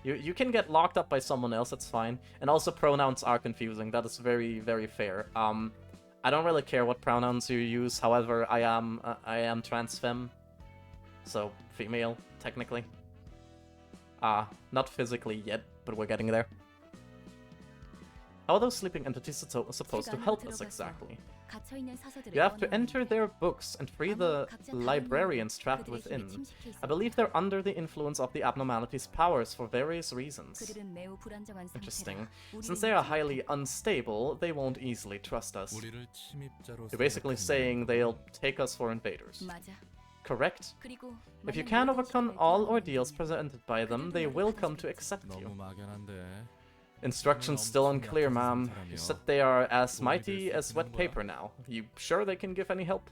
You can get locked up by someone else, that's fine. And also pronouns are confusing, that is very, very fair. I don't really care what pronouns you use, however, I am transfemme. So, female, technically. Not physically yet, but we're getting there. How are those sleeping entities supposed to help us exactly? You have to enter their books and free the librarians trapped within. I believe they're under the influence of the abnormality's powers for various reasons. Interesting. Since they are highly unstable, they won't easily trust us. You're basically saying they'll take us for invaders. Correct? If you can overcome all ordeals presented by them, they will come to accept you. Instructions still unclear, ma'am. You said they are as mighty as wet paper now. You sure they can give any help?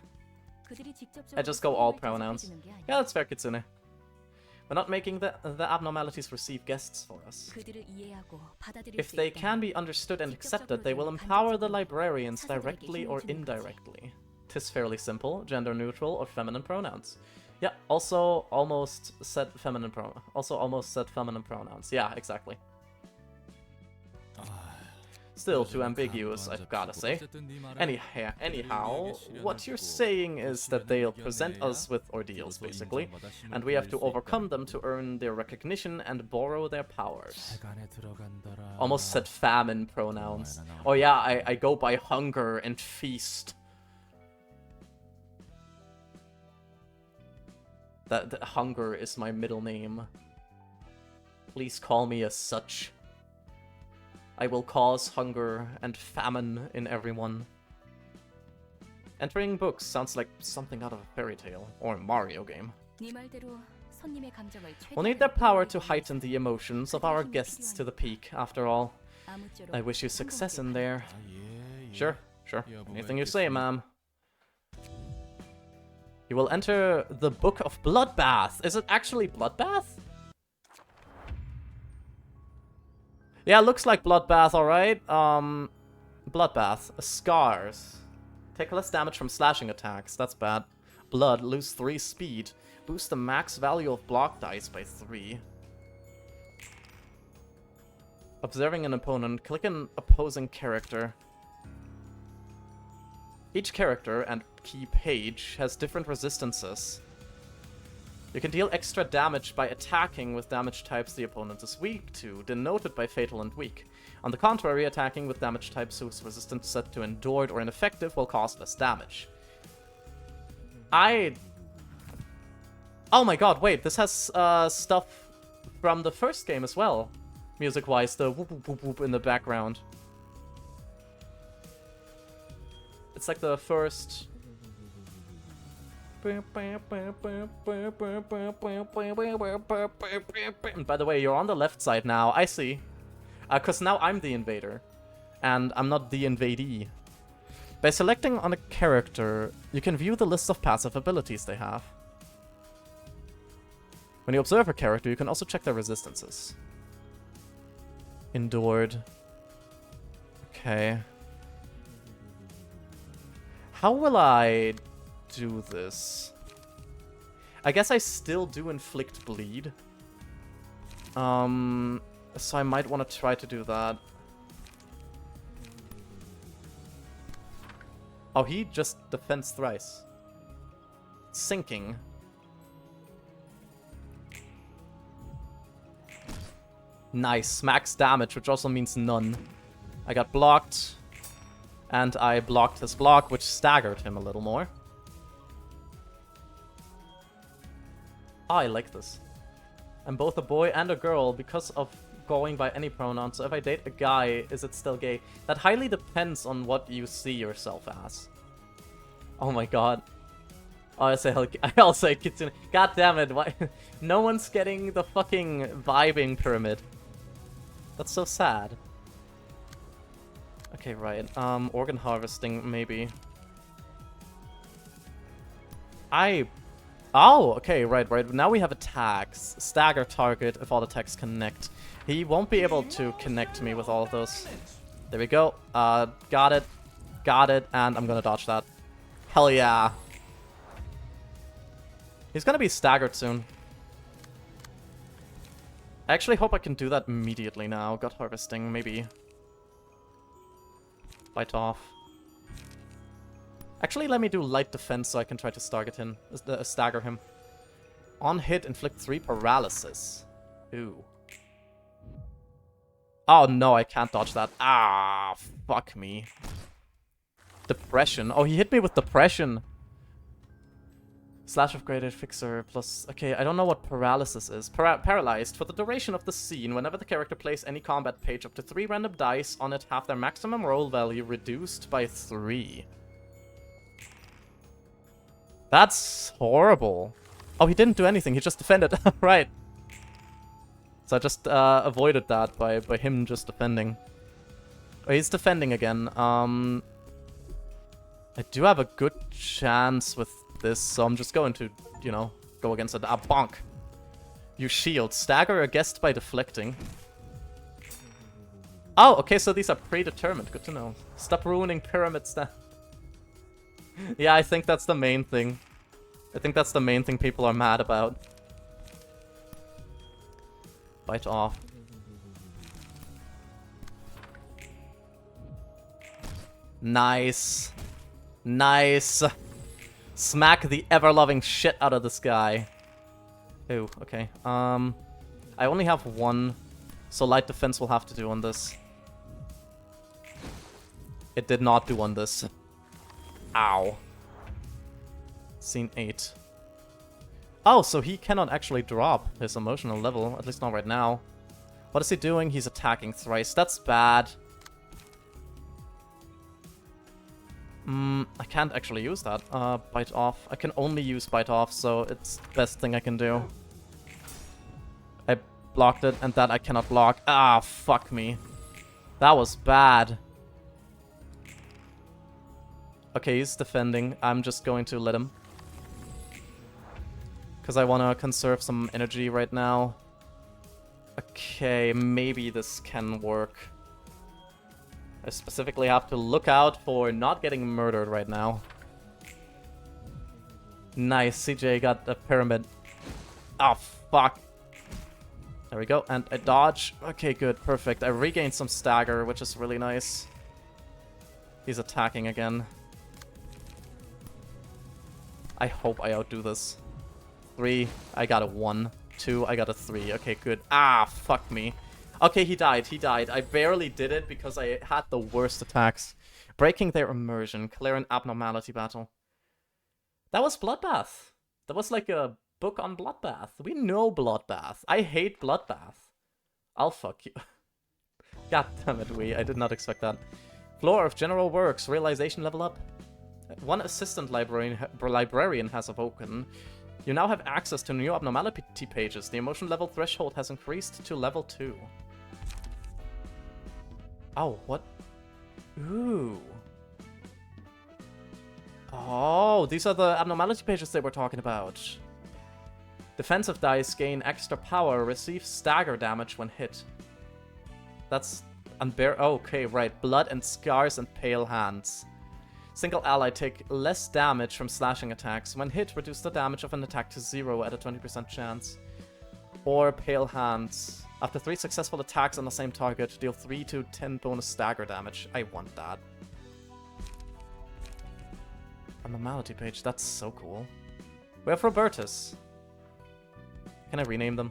I just go all pronouns. Yeah, that's fair, Kitsune. We're not making the abnormalities receive guests for us. If they can be understood and accepted, they will empower the librarians directly or indirectly. 'Tis fairly simple, gender neutral or feminine pronouns. Yeah, also almost said feminine pronouns. Yeah, exactly. Still too ambiguous, I've gotta say. Anyhow, what you're saying is that they'll present us with ordeals, basically, and we have to overcome them to earn their recognition and borrow their powers. Almost said famine pronouns. Oh yeah, I go by hunger and feast. That hunger is my middle name. Please call me as such. I will cause hunger and famine in everyone. Entering books sounds like something out of a fairy tale or a Mario game. 손님의 감정을 We'll need their 최대한 power to 이해하기 heighten the emotions of our guests to the peak, after all. 아무쪼록 I wish you success in 성공하길 there. 아, 예, 예. Sure, sure. 예, 뭐 Anything you say, 뵙겠습니다. ma'am. You will enter the Book of Bloodbath. Is it actually Bloodbath? Yeah, looks like Bloodbath, alright. Bloodbath. Scars. Take less damage from slashing attacks. That's bad. Blood, lose 3 speed. Boost the max value of block dice by 3. Observing an opponent, click an opposing character. Each character and key page has different resistances. You can deal extra damage by attacking with damage types the opponent is weak to, denoted by fatal and weak. On the contrary, attacking with damage types whose resistance is set to endured or ineffective will cause less damage. Oh my god, wait, this has stuff from the first game as well. Music-wise, the whoop whoop whoop whoop in the background. It's like the first... And by the way, you're on the left side now, I see. Because now I'm the invader. And I'm not the invadee. By selecting on a character, you can view the list of passive abilities they have. When you observe a character, you can also check their resistances. Endured. Okay. How will I do this? I guess I still do inflict bleed. So I might want to try to do that. Oh, he just defends thrice. Sinking. Nice. Max damage, which also means none. I got blocked. And I blocked his block, which staggered him a little more. Oh, I like this. I'm both a boy and a girl because of going by any pronoun. So if I date a guy, is it still gay? That highly depends on what you see yourself as. Oh my god. Oh, I'll say kitsune. God damn it, why? No one's getting the fucking vibing pyramid. That's so sad. Okay, right. Organ harvesting, maybe. Oh, okay, right. Now we have attacks. Stagger target if all attacks connect. He won't be able to connect me with all of those. There we go. Got it. Got it, and I'm gonna dodge that. Hell yeah. He's gonna be staggered soon. I actually hope I can do that immediately now. Gut harvesting, maybe. Bite off. Actually, let me do light defense so I can try to stagger him. On hit, inflict 3 paralysis. Ooh. Oh no, I can't dodge that. Ah, fuck me. Depression. Oh, he hit me with depression. Slash upgraded fixer plus... Okay, I don't know what paralysis is. Paralyzed. For the duration of the scene, whenever the character plays any combat page, up to 3 random dice on it have their maximum roll value reduced by 3. That's horrible. Oh, he didn't do anything. He just defended. Right. So I just avoided that by him just defending. Oh, he's defending again. I do have a good chance with this, so I'm just going to, you know, go against it. Ah, bonk. You shield. Stagger a guest by deflecting. Oh, okay, so these are predetermined. Good to know. Stop ruining pyramids then. Yeah, I think that's the main thing. I think that's the main thing people are mad about. Bite off. Nice. Nice. Smack the ever-loving shit out of this guy. Ooh, okay. I only have 1, so light defense will have to do on this. It did not do on this. Ow. Scene 8. Oh, so he cannot actually drop his emotional level, at least not right now. What is he doing? He's attacking thrice. That's bad. I can't actually use that. Bite off. I can only use bite off, so it's the best thing I can do. blocked it, and that I cannot block. Ah, fuck me. That was bad. Okay, he's defending. I'm just going to let him. Because I want to conserve some energy right now. Okay, maybe this can work. I specifically have to look out for not getting murdered right now. Nice, CJ got a pyramid. Oh, fuck. There we go, and I dodge. Okay, good, perfect. I regained some stagger, which is really nice. He's attacking again. I hope I outdo this. 3, I got a 1. 2, I got a 3. Okay, good. Ah, fuck me. Okay, he died, he died. I barely did it because I had the worst attacks. Breaking their immersion. Clear an abnormality battle. That was Bloodbath. That was like a book on Bloodbath. We know Bloodbath. I hate Bloodbath. I'll fuck you. God damn it, I did not expect that. Floor of General Works. Realization level up. One assistant librarian has awoken. You now have access to new abnormality pages. The emotion level threshold has increased to level 2. Oh, what? Ooh. Oh, these are the abnormality pages they were talking about. Defensive dice gain extra power, receive stagger damage when hit. That's unbearable. Oh, okay, right. Blood and scars and pale hands. Single ally take less damage from slashing attacks. When hit, reduce the damage of an attack to 0 at a 20% chance. Or pale hands. After 3 successful attacks on the same target, deal 3 to 10 bonus stagger damage. I want that. Abnormality page, that's so cool. We have Robertus. Can I rename them?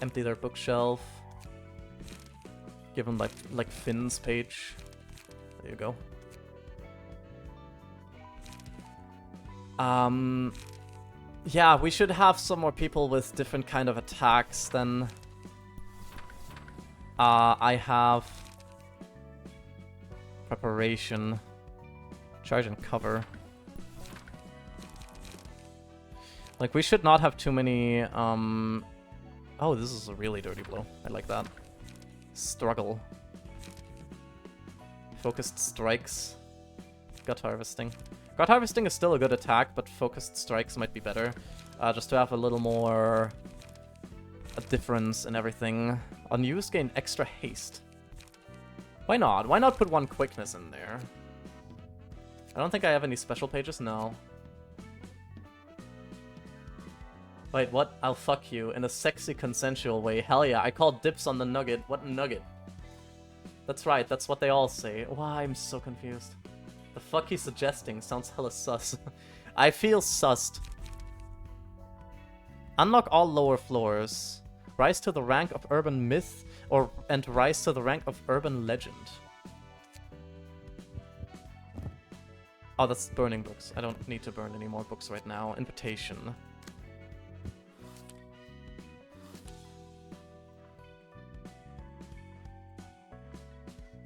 Empty their bookshelf. Give them like Finn's page. There you go. Yeah, we should have some more people with different kind of attacks then. I have preparation, charge and cover. Like, we should not have too many, oh, this is a really dirty blow. I like that. Struggle. Focused strikes. Gut harvesting. Gut harvesting is still a good attack, but focused strikes might be better. Just to have a little more a difference in everything. Unused gain extra haste. Why not? Why not put 1 quickness in there? I don't think I have any special pages, no. Wait, what? I'll fuck you in a sexy, consensual way. Hell yeah, I called dibs on the nugget. What nugget? That's right, that's what they all say. Why, I'm so confused. The fuck he's suggesting sounds hella sus. I feel sussed. Unlock all lower floors. Rise to the rank of urban myth, and rise to the rank of urban legend. Oh, that's burning books. I don't need to burn any more books right now. Invitation.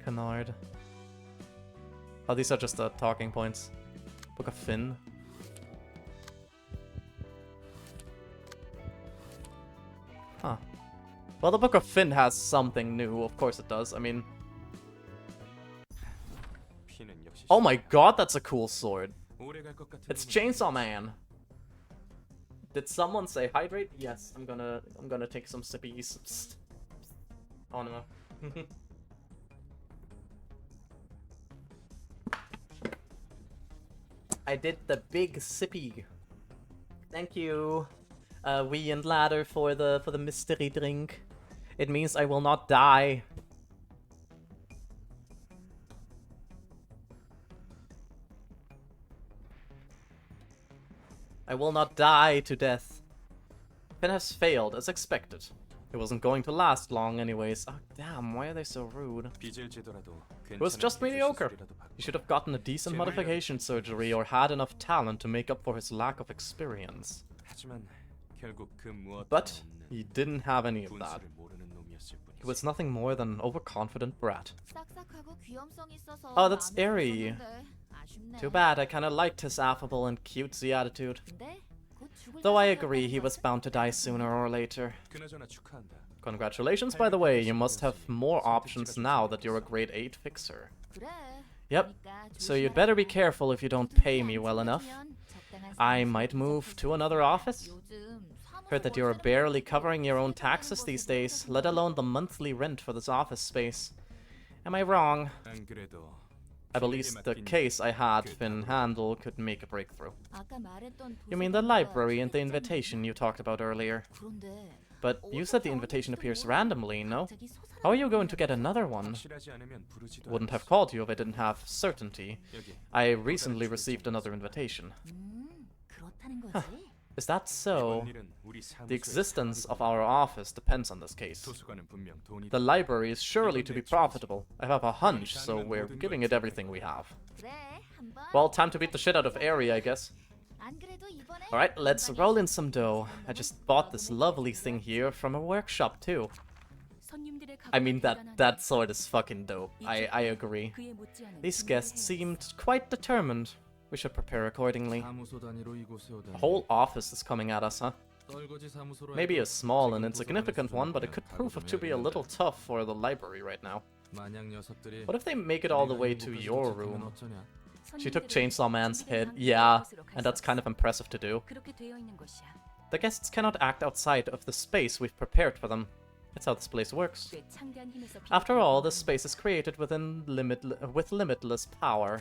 Canard. Oh, these are just the talking points. Book of Finn. Huh. Well, the Book of Finn has something new. Of course it does. I mean... Oh my god, that's a cool sword. It's Chainsaw Man. Did someone say hydrate? Yes, I'm gonna take some sippies. Oh no. I did the big sippy. Thank you, Wee and Ladder, for the mystery drink. It means I will not die. I will not die to death. Finn has failed, as expected. It wasn't going to last long anyways. Oh, damn, why are they so rude? It was just mediocre. He should have gotten a decent modification surgery or had enough talent to make up for his lack of experience. But he didn't have any of that. He was nothing more than an overconfident brat. Oh, that's Eri. Too bad, I kinda liked his affable and cutesy attitude. Though I agree he was bound to die sooner or later. 그나저나 축하한다. Congratulations, by the way, you must have more options now that you're a grade 8 fixer. Yep, so you'd better be careful if you don't pay me well enough. I might move to another office. Heard that you're barely covering your own taxes these days, let alone the monthly rent for this office space. Am I wrong? 안 그래도 I believe the case I had Finn handle could make a breakthrough. You mean the library and the invitation you talked about earlier? But you said the invitation appears randomly, no? How are you going to get another one? 확실하지 않으면 부르지도 Wouldn't have called you if I didn't have certainty. 여기. I recently received another invitation. Is that so? 이번 일은 우리 The 사무소의 existence of our office depends on this case. 도서관은 분명 돈이 The library is surely to be profitable. I have a hunch, so we're giving it everything we have. Well, time to beat the shit out of Aerie, I guess. Alright, let's roll in some dough. I just bought this lovely thing here from a workshop, too. I mean, that sword is fucking dope. I agree. These guests seemed quite determined. We should prepare accordingly. 사무소 단위로 이곳에 오다니. A whole office is coming at us, huh? 떨거지 사무소로 Maybe a 해도 small and 지금 insignificant 도서관에서 one, but it could 그냥 prove to be a little tough for the library right now. 만약 녀석들이 What if they make it all the 우리가 way 이 to 곳까지 your 도착하면 room? 어쩌냐? She took Chainsaw Man's head. Yeah, and that's kind of impressive to do. The guests cannot act outside of the space we've prepared for them. That's how this place works. After all, this space is created with limitless power.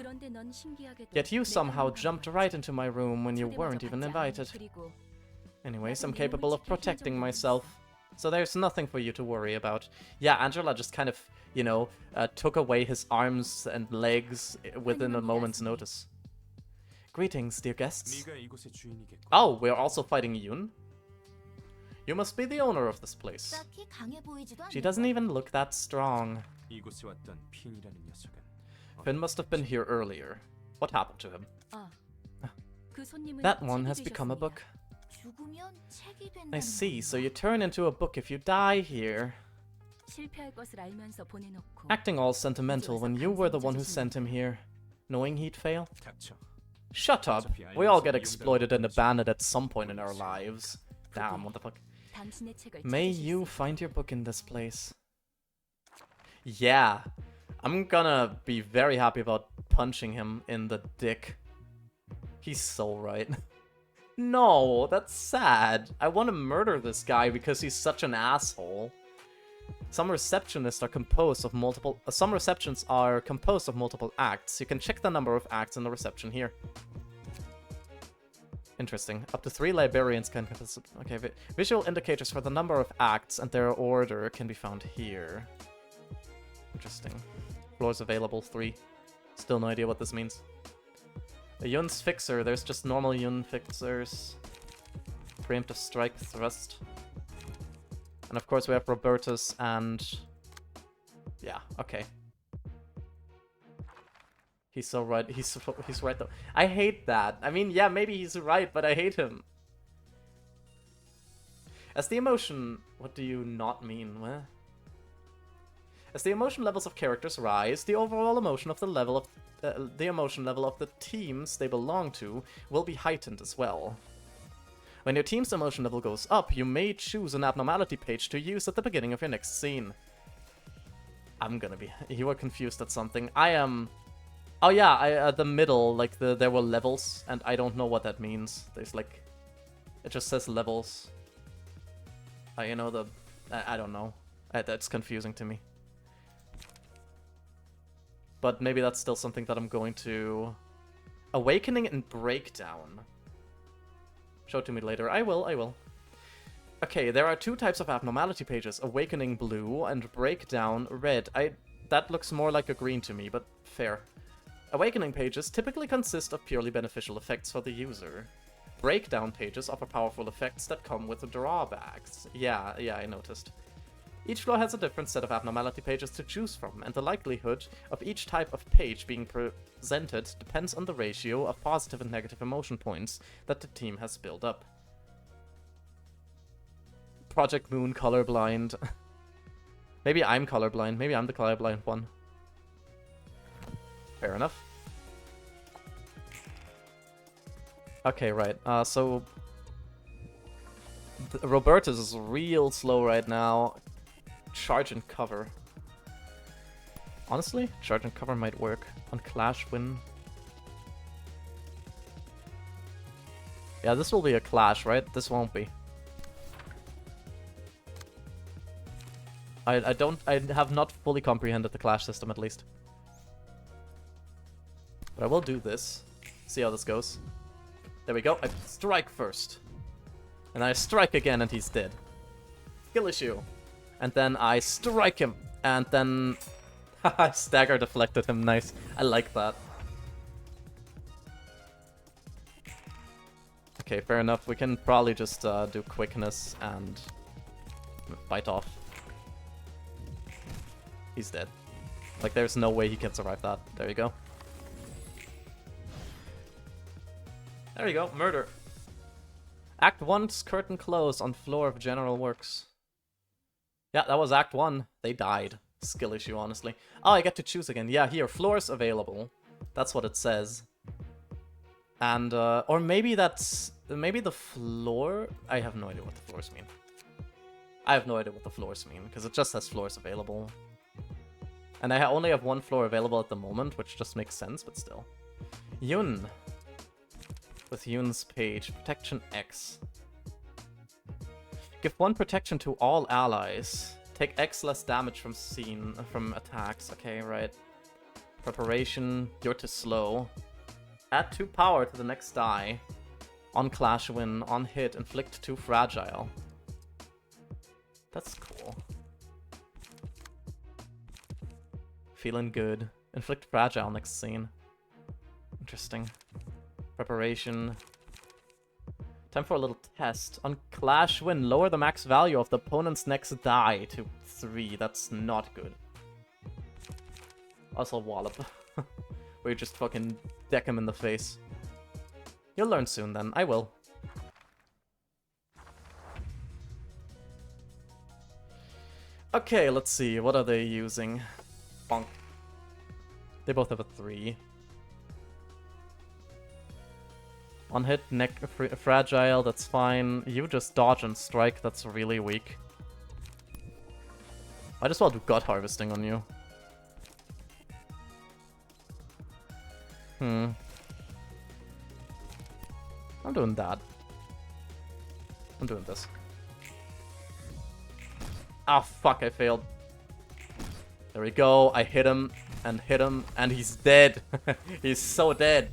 Yet you somehow jumped right into my room when you weren't even invited. Anyways, I'm capable of protecting myself, so there's nothing for you to worry about. Yeah, Angela just kind of, you know, took away his arms and legs within a moment's notice. Greetings, dear guests. 네가 이곳의 주인이겠고. Oh, we're also fighting Yoon? You must be the owner of this place. She doesn't even look that strong. 이곳에 왔던 핀이라는 녀석은 Finn must have been here earlier. What happened to him? That That one has become a book. I see, so you turn into a book if you die here. Acting all sentimental when you were the one who sent him here. Knowing he'd fail? 닥쳐. Shut up! We all get exploited and abandoned at some point in our lives. Damn, what the fuck? May you find your book in this place. Yeah. I'm gonna be very happy about punching him in the dick. He's so right. No, that's sad. I want to murder this guy because he's such an asshole. Some receptions are composed of multiple acts. You can check the number of acts in the reception here. Interesting. Up to 3 librarians can... Okay, visual indicators for the number of acts and their order can be found here. Interesting. Floors available, 3. Still no idea what this means. A Yun's fixer, there's just normal Yun fixers. Preemptive strike, thrust. And of course we have Robertus and... Yeah, okay. He's so right. He's right though. I hate that. I mean, yeah, maybe he's right, but I hate him. As the emotion... What do you not mean? What? As the emotion levels of characters rise, the overall emotion of the level of the teams they belong to will be heightened as well. When your team's emotion level goes up, you may choose an abnormality page to use at the beginning of your next scene. I'm gonna be... You were confused at something. I am... Oh yeah, the middle, like there were levels, and I don't know what that means. There's like... It just says levels. You know, I don't know. That's confusing to me. But maybe that's still something that I'm going to... Awakening and Breakdown. Show it to me later. I will. Okay, there are 2 types of abnormality pages. Awakening blue and Breakdown red. That looks more like a green to me, but fair. Awakening pages typically consist of purely beneficial effects for the user. Breakdown pages offer powerful effects that come with drawbacks. Yeah, I noticed. Each floor has a different set of abnormality pages to choose from, and the likelihood of each type of page being presented depends on the ratio of positive and negative emotion points that the team has built up. Project Moon colorblind. Maybe I'm colorblind. Maybe I'm the colorblind one. Fair enough. Okay, right. So Robertus is real slow right now. Charge and cover. Honestly, charge and cover might work on Clash win. Yeah, this will be a clash, right? This won't be. I have not fully comprehended the clash system at least. But I will do this. See how this goes. There we go. I strike first. And I strike again and he's dead. Skill issue. And then I strike him. And then I stagger deflected him. Nice. I like that. Okay, fair enough. We can probably just do quickness and bite off. He's dead. Like, there's no way he can survive that. There you go. There you go. Murder. Act 1's curtain closed on floor of general works. Yeah, that was Act 1. They died. Skill issue, honestly. Oh, I get to choose again. Yeah, here. Floors available. That's what it says. And, or maybe that's... Maybe the floor... I have no idea what the floors mean. I have no idea what the floors mean, because it just says floors available. And I only have one floor available at the moment, which just makes sense, but still. Yun. With Yun's page. Protection X. Give 1 protection to all allies. Take X less damage from attacks. Okay, right. Preparation. You're too slow. Add 2 power to the next die. On clash win. On hit. Inflict 2 fragile. That's cool. Feeling good. Inflict fragile next scene. Interesting. Preparation. Time for a little test. On clash win, lower the max value of the opponent's next die to 3. That's not good. Also wallop. Where you just fucking deck him in the face. You'll learn soon then. I will. Okay, let's see. What are they using? Bonk. They both have a 3. On hit, neck fragile, that's fine. You just dodge and strike, that's really weak. I just want to do God Harvesting on you. I'm doing that. I'm doing this. Ah, fuck, I failed. There we go, I hit him, and he's dead. He's so dead.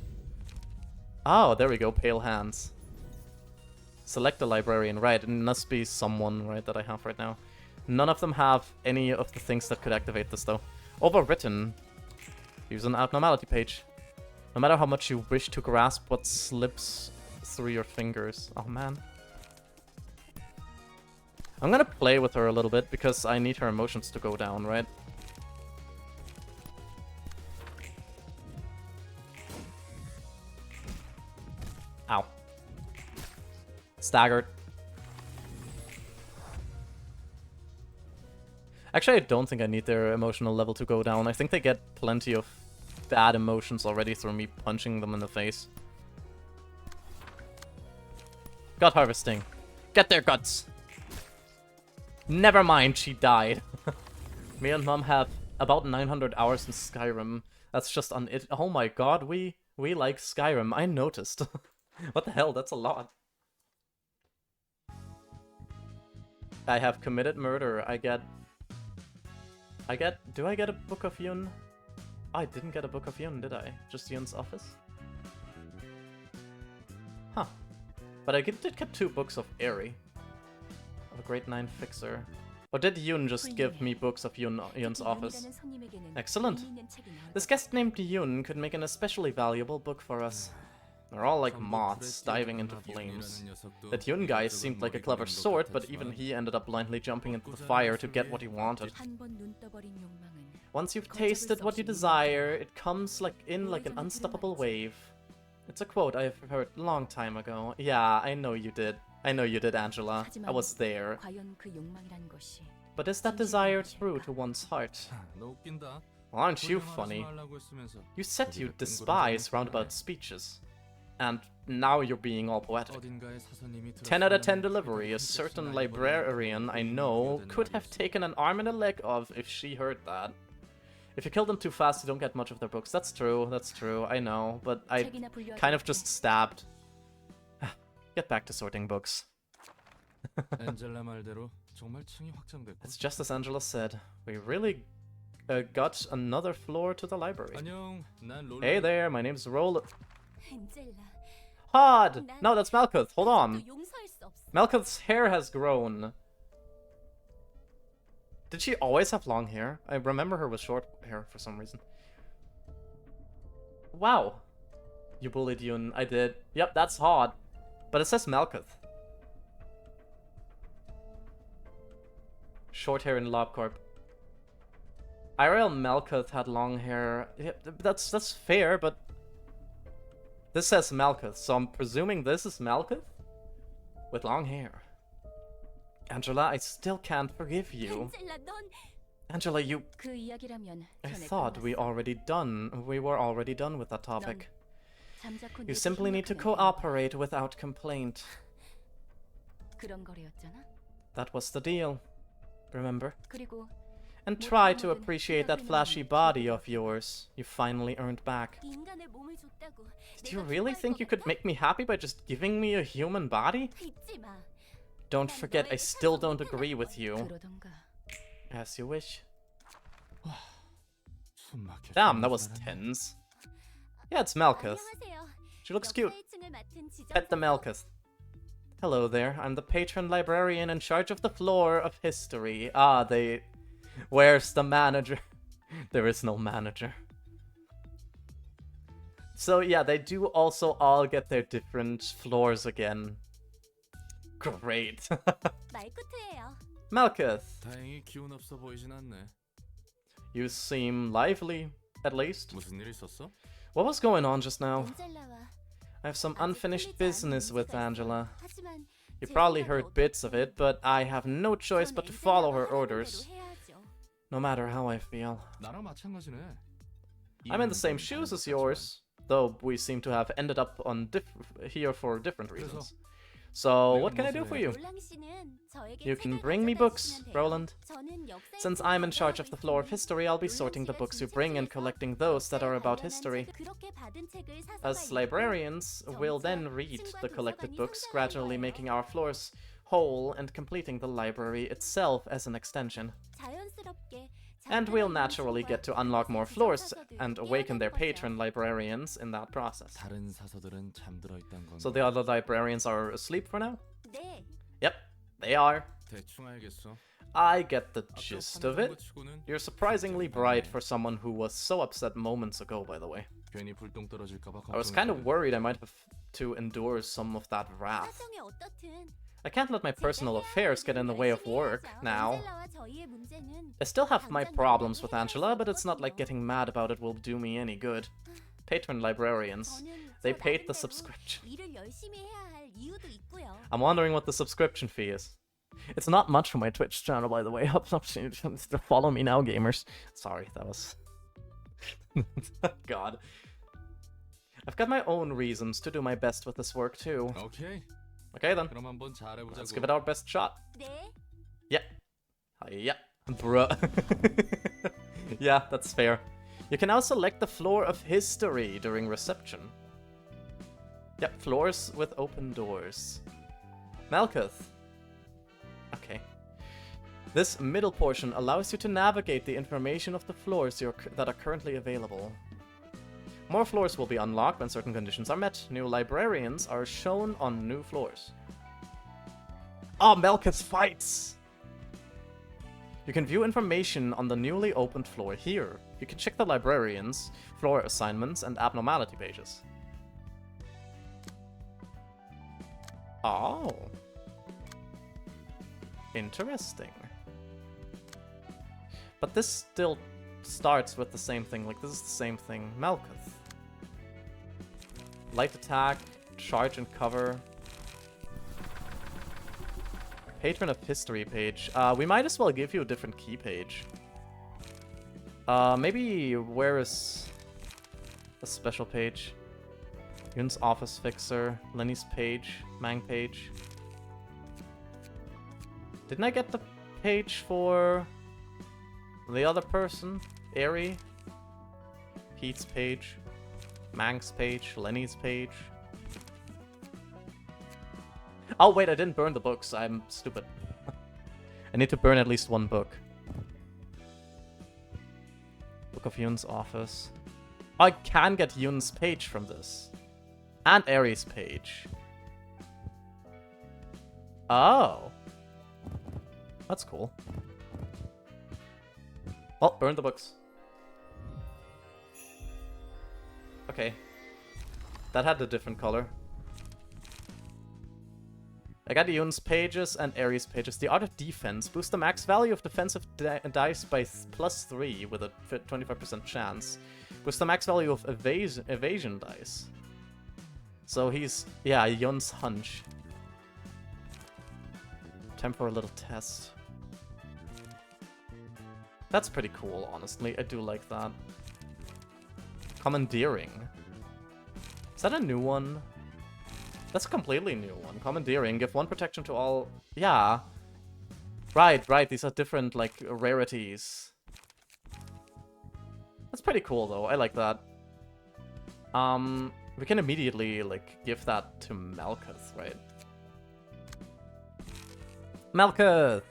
Oh, there we go, Pale Hands. Select a librarian, right, it must be someone, right, that I have right now. None of them have any of the things that could activate this, though. Overwritten. Use an abnormality page. No matter how much you wish to grasp what slips through your fingers. Oh, man. I'm gonna play with her a little bit, because I need her emotions to go down, right? Ow. Staggered. Actually, I don't think I need their emotional level to go down. I think they get plenty of bad emotions already through me punching them in the face. God Harvesting. Get their guts. Never mind, she died. Me and Mom have about 900 hours in Skyrim. That's just on it. Oh my god, we like Skyrim. I noticed. What the hell? That's a lot. I have committed murder. Do I get a Book of Yun? Oh, I didn't get a Book of Yun, did I? Just Yun's office? Huh. But I did get 2 books of Eri. Of a Grade 9 Fixer. Or did Yun just give me books of Yun's office? Excellent. This guest named Yun could make an especially valuable book for us. They're all like moths, diving into flames. That Yun guy seemed like a clever sort, but even he ended up blindly jumping into the fire to get what he wanted. Once you've tasted what you desire, it comes like an unstoppable wave. It's a quote I've heard a long time ago. Yeah, I know you did. I know you did, Angela. I was there. But is that desire true to one's heart? Aren't you funny? You said you despise roundabout speeches. And now you're being all poetic. 어딘가에 사서님이 10 out of 10 들었으면 delivery. A certain librarian I know could have taken an arm and a leg off if she heard that. If you kill them too fast, you don't get much of their books. That's true, I know. But I 책이나 불려줘. kind of just stabbed. Get back to sorting books. 엔젤라 말대로 정말 층이 확장됐고. It's just as Angela said. We really got another floor to the library. 안녕, 난 롤. Hey there, my name's Roland. 엔젤라. Hod! No, that's Malkuth. Hold on. 아직도 용서할 수 없어. Malkuth's hair has grown. Did she always have long hair? I remember her with short hair for some reason. Wow. You bullied Yun. I did. Yep, that's Hod. But it says Malkuth. Short hair in LobCorp. IRL Malkuth had long hair. Yeah, that's fair, but this says Malkuth, so I'm presuming this is Malkuth with long hair. Angela, I still can't forgive you. 엔젤라, 넌 Angela, you... 그 이야기라면 I 전에 thought we 끝났어. were already done with that topic. 잠자코 You 내 simply need to 생각하는 cooperate without complaint. 그런 거래였잖아. That was the deal. Remember? 그리고 And try to appreciate that flashy body of yours you finally earned back. 인간의 몸을 줬다고. Did you really think you could make me happy by just giving me a human body? 잊지 마. Don't forget, I still don't agree with you. 그러던가. As you wish. 숨 막혀. Damn, that was tense. Yeah, it's Malkuth. 안녕하세요. She looks cute. 역사의 층을 맡은 지정 Pet the 선생님. Malkuth. Hello there, I'm the patron librarian in charge of the floor of history. Ah, they... Where's the manager? There is no manager. So yeah, they do also all get their different floors again. Great. 말쿠트예요. Malkuth, 다행히 기운 없어 보이진 않네. you seem lively, at least. 무슨 일 있었어? What was going on just now? 엔젤라와 I have some 아직 unfinished 풀리지 않은 business with 문제가 있어. Angela. 하지만 You 제 probably 생각을 heard bits of it, but I have no choice 전 but to follow 엔젤라가 her 하라는 orders, 대로 해야죠. no matter how I feel. 나랑 마찬가지네. I'm in the same shoes as yours, though we seem to have ended up on here for different reasons. So, what can I do for you? 롤랑 씨는 저에게 You can 책을 bring me 가져다 books, 주시면 돼요. Roland. 저는 역사의 Since 층을 I'm in charge of 관리하고 the floor of 있으니 history, I'll be 롤랑 sorting the 씨가 books you 준 bring and 책에서 collecting those that are about 역사에 history. 관련한 그렇게 받은 책을 사서 Us 가입고 librarians will then read the collected books, gradually making our floors whole and completing the library itself as an extension. 자연스럽게 And we'll naturally get to unlock more floors and awaken their patron librarians in that process. 다른 사서들은 잠들어 있단 건가? So the other librarians are asleep for now? 네, Yep, they are. 대충 알겠어. I get the gist of 판단한 것 it. 치고는 You're surprisingly bright for someone who was so upset moments ago, by the way. 괜히 불똥 떨어질까 봐 I was kind of 걱정했거든. worried I might have to endure some of that wrath. 사정이 어떻든 I can't let my personal affairs get in the way of work now. 엔젤라와 저희의 문제는 I still have my problems with Angela, but it's not like getting mad about it will do me any good. Patron librarians. 저는 They 저 paid the 나름대로 subscription. 일을 열심히 해야 할 이유도 있고요. I'm wondering what the subscription fee is. It's not much for my Twitch channel, by the way. Follow me now, gamers. Sorry, that was... God. I've got my own reasons to do my best with this work, too. 오케이. Okay, then. 그럼 한번 잘해보자고. Let's give it our best shot. 네, Yeah. Yeah. Bruh. Yeah, that's fair. You can now select the floor of history during reception. Yep, floors with open doors. Malkuth. Okay. This middle portion allows you to navigate the information of the floors that are currently available. More floors will be unlocked when certain conditions are met. New librarians are shown on new floors. Oh, Malkuth's fights! You can view information on the newly opened floor here. You can check the librarians, floor assignments, and abnormality pages. Oh. Interesting. But this still starts with the same thing. Like, this is the same thing. Malkuth. Light attack, charge and cover. Patron of history page. We might as well give you a different key page. Maybe where is a special page? Yun's office fixer, Lenny's page, Mang page. Didn't I get the page for the other person? Eri? Pete's page, Mang's page, Lenny's page. Oh wait, I didn't burn the books. I'm stupid. I need to burn at least one book. Book of Yun's office. I can get Yun's page from this. And Eri's page. Oh. That's cool. Well, burn the books. Okay. That had a different color. I got Yun's pages and Eri's pages. The Art of Defense. Boost the max value of defensive dice by +3 with a 25% chance. Boost the max value of evasion dice. So he's... yeah, Yun's hunch. Time for a little test. That's pretty cool, honestly. I do like that. Commandeering. Is that a new one? That's a completely new one. Commandeering. Give 1 protection to all... yeah. Right, right. These are different, like, rarities. That's pretty cool, though. I like that. We can immediately, like, give that to Malkuth, right? Malkuth!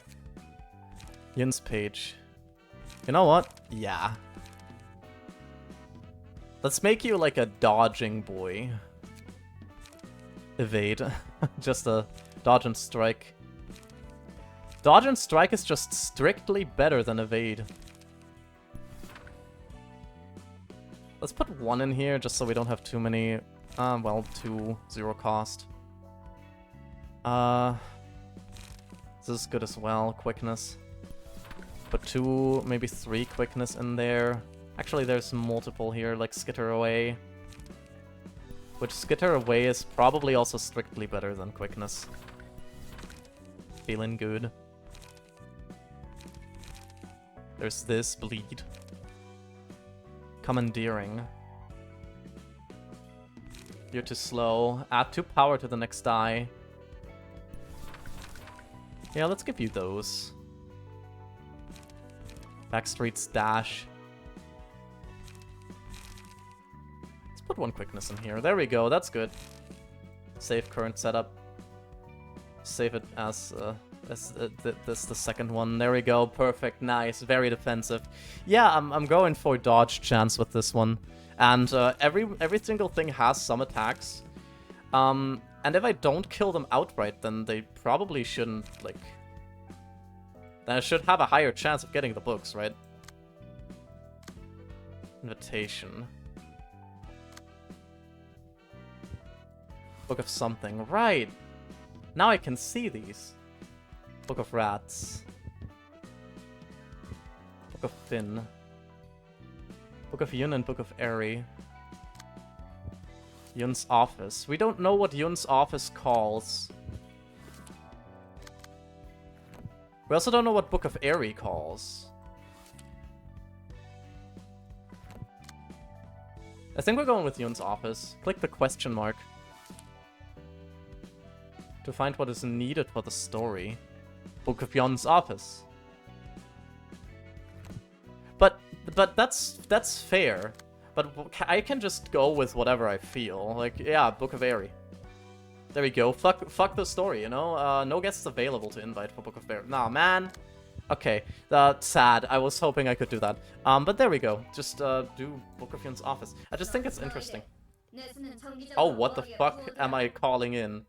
Yun's page. You know what? Yeah. Let's make you, like, a dodging boy. Evade. Just a dodge and strike. Dodge and strike is just strictly better than evade. Let's put 1 in here just so we don't have too many. Well, 2, 0 cost. This is good as well. Quickness. Put 2, maybe 3 quickness in there. Actually, there's multiple here, like Skitter Away. Which Skitter Away is probably also strictly better than quickness. Feeling good. There's this, Bleed. Commandeering. You're too slow. Add 2 power to the next die. Yeah, let's give you those. Backstreet's Dash. Let's put 1 quickness in here. There we go, that's good. Save current setup. Save it as this the second one. There we go, perfect, nice, very defensive. Yeah, I'm going for dodge chance with this one. And every single thing has some attacks. And if I don't kill them outright, then they probably shouldn't, like... then I should have a higher chance of getting the books, right? Invitation. Book of something. Right! Now I can see these. Book of Rats. Book of Finn. Book of Yun and Book of Eri. Yun's office. We don't know what Yun's office calls. We also don't know what Book of Eri calls. I think we're going with Yun's office. Click the question mark. To find what is needed for the story. Book of Yun's office. But that's fair. But I can just go with whatever I feel. Like, yeah, Book of Eri. There we go. Fuck the story, you know? No guests available to invite for Book of Eri. Nah, man. Okay, that's sad. I was hoping I could do that. But there we go. Just do Book of Yun's office. I just think it's interesting. Oh, what the fuck am I calling in?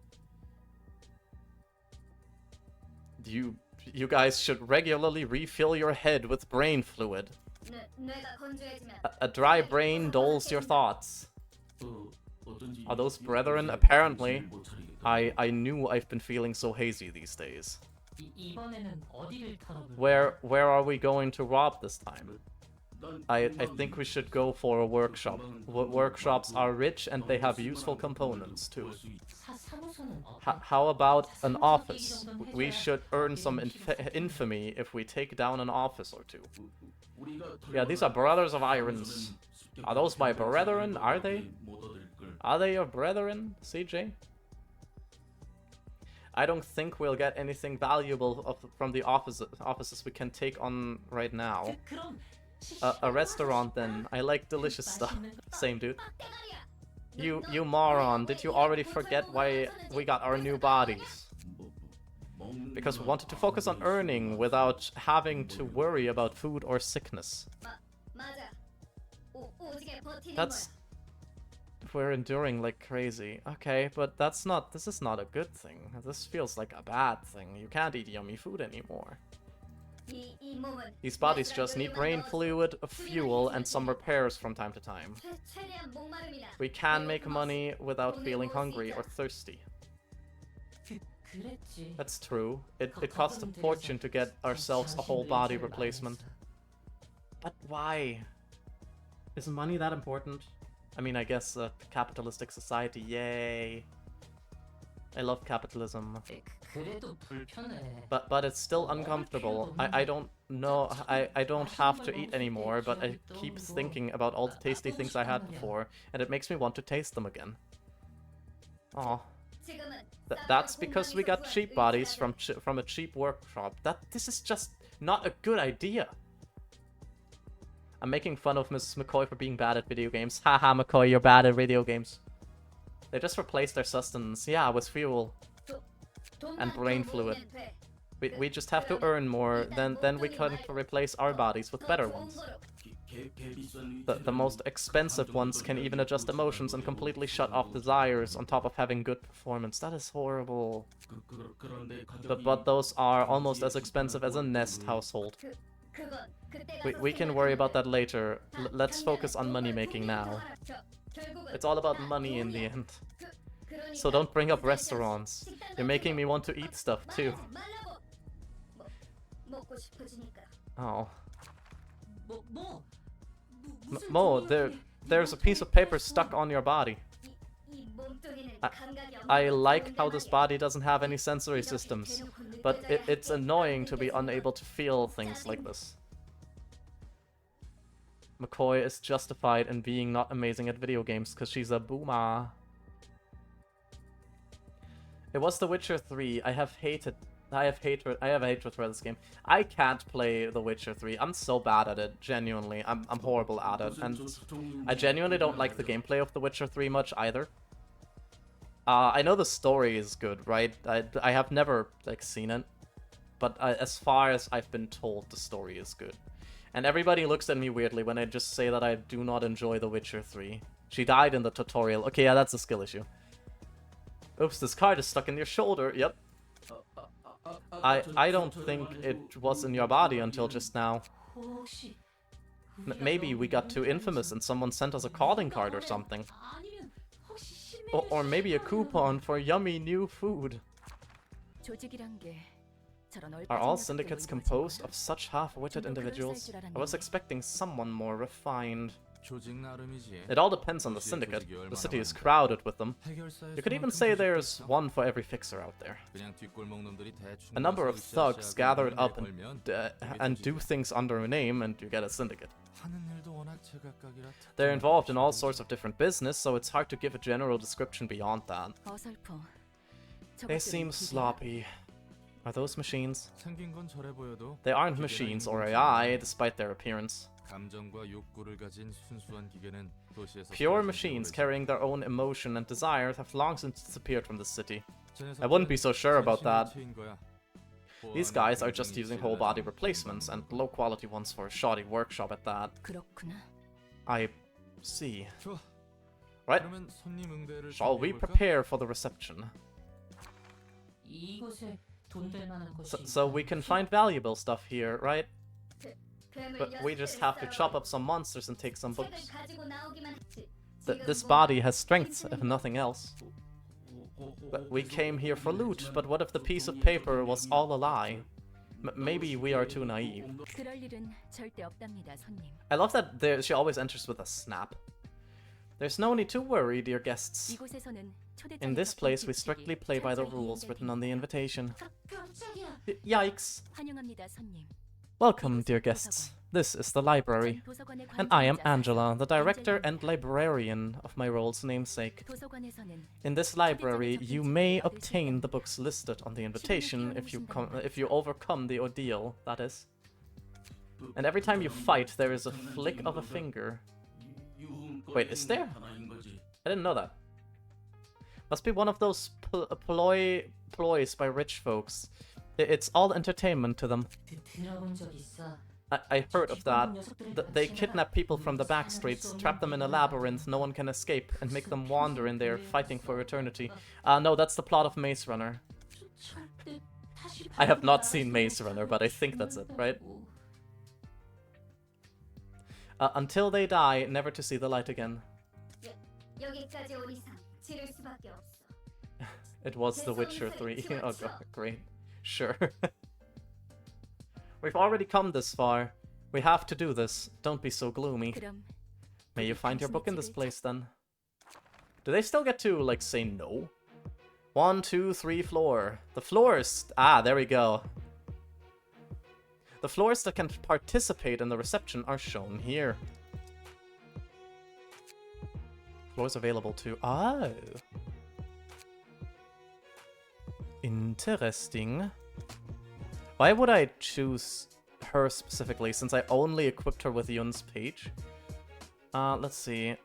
You guys should regularly refill your head with brain fluid. A dry brain dulls your thoughts. Are those brethren? Apparently. I knew I've been feeling so hazy these days. Where are we going to rob this time? I think we should go for a workshop. Workshops are rich and they have useful components too. How about an office? We should earn some infamy if we take down an office or two. Yeah, these are brothers of irons. Are those my brethren? Are they? Are they your brethren, CJ? I don't think we'll get anything valuable from the offices we can take on right now. A restaurant then. I like delicious stuff. Same dude. You moron, did you already forget why we got our new bodies? Because we wanted to focus on earning without having to worry about food or sickness. That's... We're enduring like crazy. Okay, but this is not a good thing. This feels like a bad thing. You can't eat yummy food anymore. These bodies just need brain fluid, fuel, and some repairs from time to time. We can make money without feeling hungry or thirsty. That's true. It costs a fortune to get ourselves a whole body replacement. But why? Is money that important? I mean, I guess a capitalistic society, yay. I love capitalism. But it's still uncomfortable. I don't know, I don't have to eat anymore, but I keep thinking about all the tasty things I had before, and it makes me want to taste them again. Aw. That's because we got cheap bodies from a cheap workshop. This is just not a good idea. I'm making fun of Mrs. McCoy for being bad at video games. Haha, McCoy, you're bad at video games. They just replaced their sustenance, yeah, with fuel. And brain fluid. We just have to earn more, then we can replace our bodies with better ones. The most expensive ones can even adjust emotions and completely shut off desires on top of having good performance. That is horrible. But those are almost as expensive as a Nest household. We can worry about that later. Let's focus on money making now. It's all about money in the end. So don't bring up restaurants. You're making me want to eat stuff too. Oh. Mo, there's a piece of paper stuck on your body. I like how this body doesn't have any sensory systems, but it's annoying to be unable to feel things like this. McCoy is justified in being not amazing at video games because she's a boomer. It was The Witcher 3. I have hatred for this game. I can't play The Witcher 3. I'm so bad at it, genuinely. I'm horrible at it, and I genuinely don't like the gameplay of The Witcher 3 much either. I know the story is good, right? I have never seen it, but as far as I've been told, the story is good. And everybody looks at me weirdly when I just say that I do not enjoy The Witcher 3. She died in the tutorial. Okay, yeah, that's a skill issue. Oops, this card is stuck in your shoulder. Yep. I don't think it was in your body until just now. Maybe we got too infamous and someone sent us a calling card or something. Or maybe a coupon for yummy new food. Are all syndicates composed of such half-witted individuals? I was expecting someone more refined. It all depends on the syndicate. The city is crowded with them. You could even say there's one for every fixer out there. A number of thugs gathered up and do things under a name, and you get a syndicate. They're involved in all sorts of different business, so it's hard to give a general description beyond that. They seem sloppy. Are those machines? They aren't machines or AI, despite their appearance. Pure machines carrying their own emotion and desires have long since disappeared from the city. I wouldn't be so sure about that. These guys are just using whole body replacements, and low quality ones for a shoddy workshop at that. I see. Right. Shall we prepare for the reception? So we can find valuable stuff here, right? But we just have to chop up some monsters and take some books. This body has strength, if nothing else. But we came here for loot, but what if the piece of paper was all a lie? Maybe we are too naive. I love that she always enters with a snap. There's no need to worry, dear guests. In this place, we strictly play by the rules written on the invitation. Yikes. Welcome, dear guests. This is the library. 도서관의 And I am 관장이자 Angela, the director 경제력이 and librarian of my role's namesake. 도서관에서는 In this library, you may obtain the books listed on the invitation if you overcome the ordeal, that is. And every time you fight, there is a flick of a finger. Wait, is there? I didn't know that. Must be one of those ploys by rich folks. It's all entertainment to them. I heard of that. They kidnap people from the back streets, trap them in a labyrinth no one can escape, and make them wander in there fighting for eternity. No, that's the plot of Maze Runner. I have not seen Maze Runner, but I think that's it, right? Until they die, never to see the light again. It was The Witcher 3. Oh god, great. Sure. We've already come this far. We have to do this. Don't be so gloomy. 그럼 May you find your book in this place then. Do they still get to, like, say no? 1, 2, 3 floor. The floors... Ah, there we go. The floors that can participate in the reception are shown here. Floors available to... Oh. Interesting. Why would I choose her specifically, since I only equipped her with Yun's page? Let's see.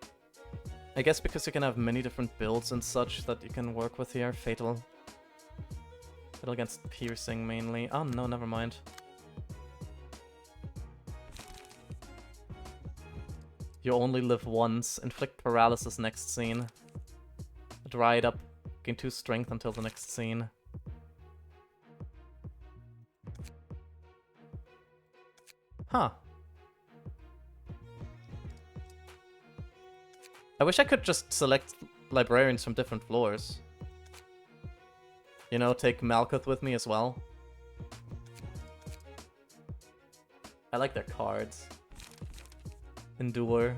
I guess because you can have many different builds and such that you can work with here. Fatal. Fatal against piercing mainly. Oh no, never mind. You only live once. Inflict paralysis next scene. Dry it up. Gain 2 strength until the next scene. Huh. I wish I could just select librarians from different floors. You know, take Malkuth with me as well. I like their cards. Endure.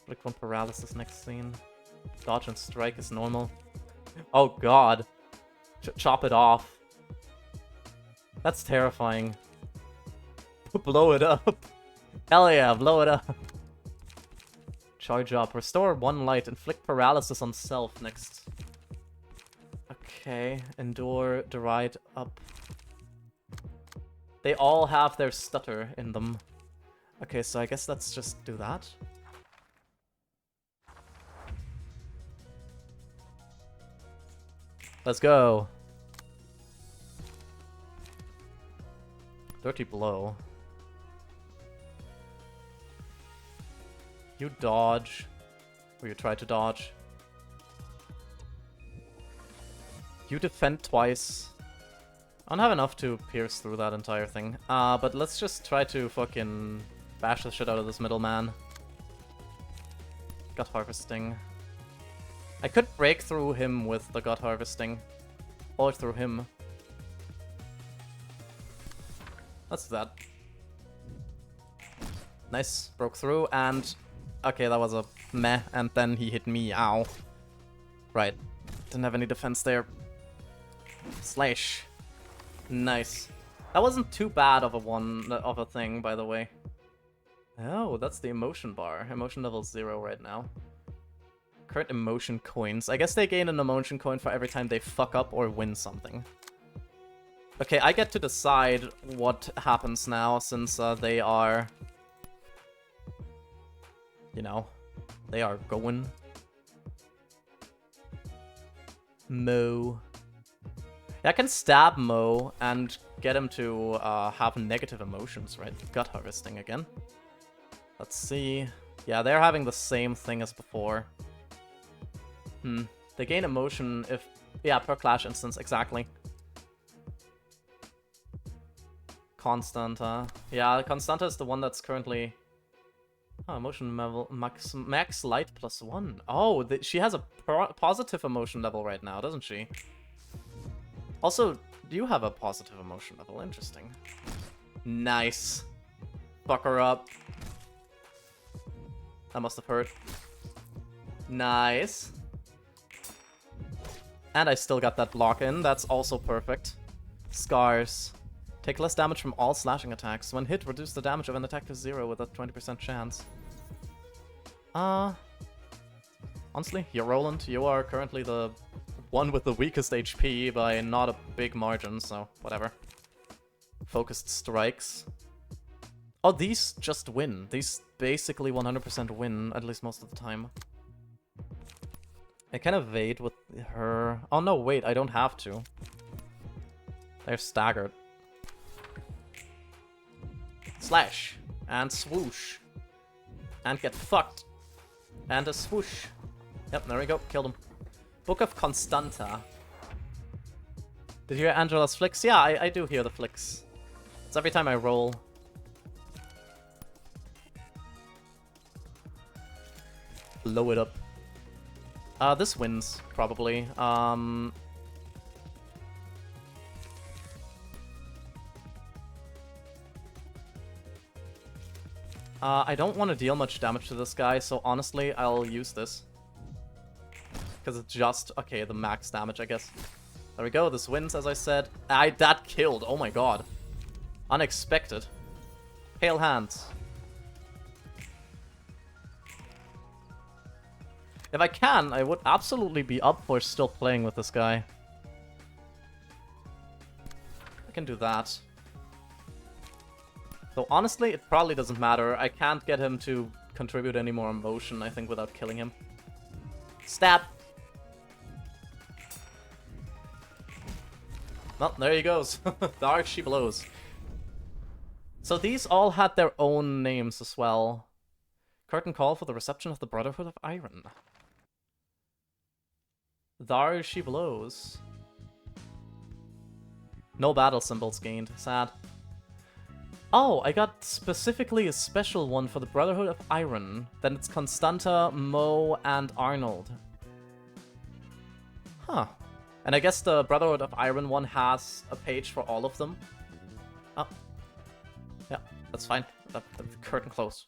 Click one paralysis next scene. Dodge and strike is normal. Oh god. Chop it off. That's terrifying. Blow it up. Hell yeah, blow it up. Charge up. Restore 1 light. Inflict paralysis on self next. Okay. Endure. Deride up. They all have their stutter in them. Okay, so I guess let's just do that. Let's go. Dirty blow. You dodge. Or you try to dodge. You defend twice. I don't have enough to pierce through that entire thing. But let's just try to fucking bash the shit out of this middleman. Gut harvesting. I could break through him with the gut harvesting. Or through him. Let's do that. Nice. Broke through and... Okay, that was a meh. And then he hit me. Ow. Right. Didn't have any defense there. Slash. Nice. That wasn't too bad of a thing, by the way. Oh, that's the emotion bar. Emotion level 0 right now. Current emotion coins. I guess they gain an emotion coin for every time they fuck up or win something. Okay, I get to decide what happens now, since they are... You know, they are going. Mo. Yeah, I can stab Mo and get him to have negative emotions, right? Gut harvesting again. Let's see. Yeah, they're having the same thing as before. They gain emotion if... Yeah, per clash instance, exactly. Constanta. Yeah, Constanta is the one that's currently... Oh, emotion level max light +1. Oh, she has a positive emotion level right now, doesn't she? Also, you have a positive emotion level. Interesting. Nice. Fuck her up. That must have hurt. Nice. And I still got that block in. That's also perfect. Scars. Take less damage from all slashing attacks. When hit, reduce the damage of an attack to 0 with a 20% chance. Honestly, you're Roland. You are currently the one with the weakest HP by not a big margin, so whatever. Focused strikes. Oh, these just win. These basically 100% win, at least most of the time. I can evade with her. Oh no, wait, I don't have to. They're staggered. Slash. And swoosh. And get fucked. And a swoosh. Yep, there we go. Killed him. Book of Constanta. Did you hear Angela's flicks? Yeah, I do hear the flicks. It's every time I roll. Blow it up. This wins, probably. I don't want to deal much damage to this guy, so honestly, I'll use this. Because it's just, okay, the max damage, I guess. There we go, this wins, as I said. That killed, oh my god. Unexpected. Pale hands. If I can, I would absolutely be up for still playing with this guy. I can do that. Though honestly, it probably doesn't matter. I can't get him to contribute any more emotion, I think, without killing him. Stab! Well, there he goes. Dark she blows. So these all had their own names as well. Curtain call for the reception of the Brotherhood of Iron. There she blows. No battle symbols gained. Sad. Oh, I got specifically a special one for the Brotherhood of Iron. Then it's Constanta, Mo, and Arnold. Huh. And I guess the Brotherhood of Iron one has a page for all of them. Oh. Yeah, that's fine. The curtain closed.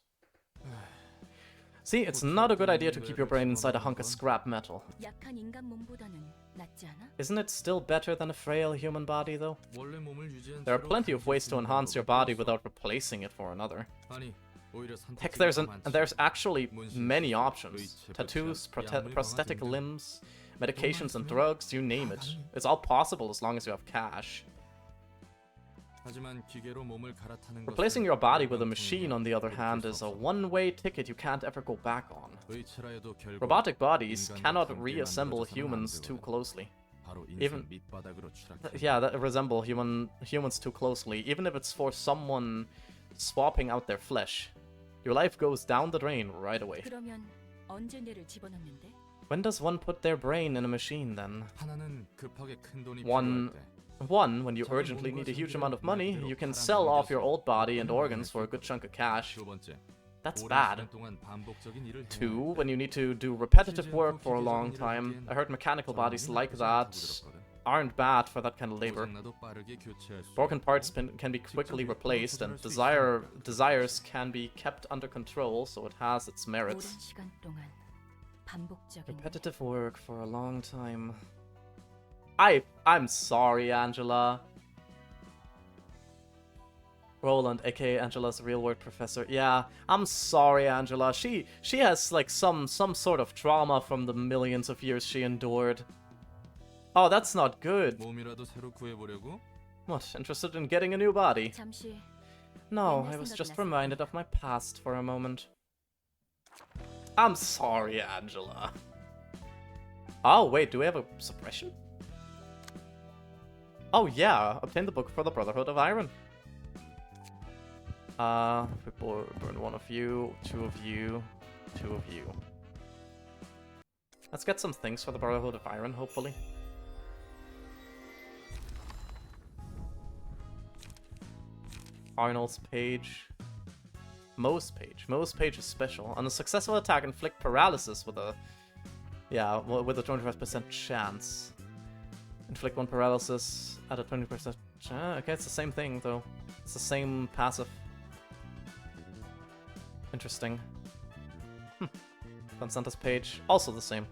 See, it's not a good idea to keep your brain inside a hunk of scrap metal. 약한 인간 몸보다는 낫지 않아? Isn't it still better than a frail human body, though? There are plenty of ways to enhance your body without replacing it for another. Heck, there's actually many options. Tattoos, prosthetic limbs, medications and drugs, you name it. It's all possible as long as you have cash. Replacing your body with a machine, on the other hand, is a one-way ticket you can't ever go back on. Robotic bodies cannot reassemble humans too closely. That resemble humans too closely, even if it's for someone swapping out their flesh. Your life goes down the drain right away. 그러면 언제 뇌를 집어넣는데? When does one put their brain in a machine, then? One, when you urgently need a huge amount of money, you can sell off your old body and organs for a good chunk of cash. That's bad. Two, when you need to do repetitive work for a long time. I heard mechanical bodies like that aren't bad for that kind of labor. Broken parts can be quickly replaced, and desires can be kept under control, so it has its merits. 오랜 시간 동안 반복적인 Repetitive work for a long time. I'm sorry, Angela. Roland, aka Angela's real world professor. Yeah, I'm sorry, Angela. She has like some sort of trauma from the millions of years she endured. Oh, that's not good. What, interested in getting a new body? 잠시 No, I was just reminded of my past for a moment. I'm sorry, Angela. Oh, wait, do we have a suppression? Oh yeah, obtain the book for the Brotherhood of Iron. We burn one of you, two of you, two of you. Let's get some things for the Brotherhood of Iron, hopefully. Arnold's page. Mo's page. Mo's page is special. On a successful attack, inflict paralysis with a... Yeah, with a 25% chance. Inflict one paralysis at a 20% chance. Okay, it's the same thing, though. It's the same passive. Interesting. Constanta's page, also the same.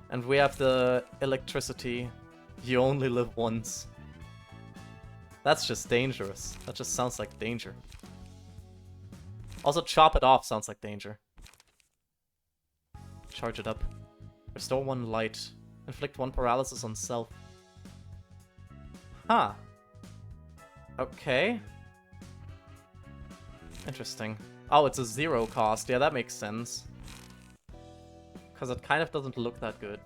And we have the electricity. You only live once. That's just dangerous. That just sounds like danger. Also, chop it off sounds like danger. Charge it up. Restore 1 light. Inflict 1 paralysis on self. Huh. Okay. Interesting. Oh, it's a 0 cost. Yeah, that makes sense. Because it kind of doesn't look that good.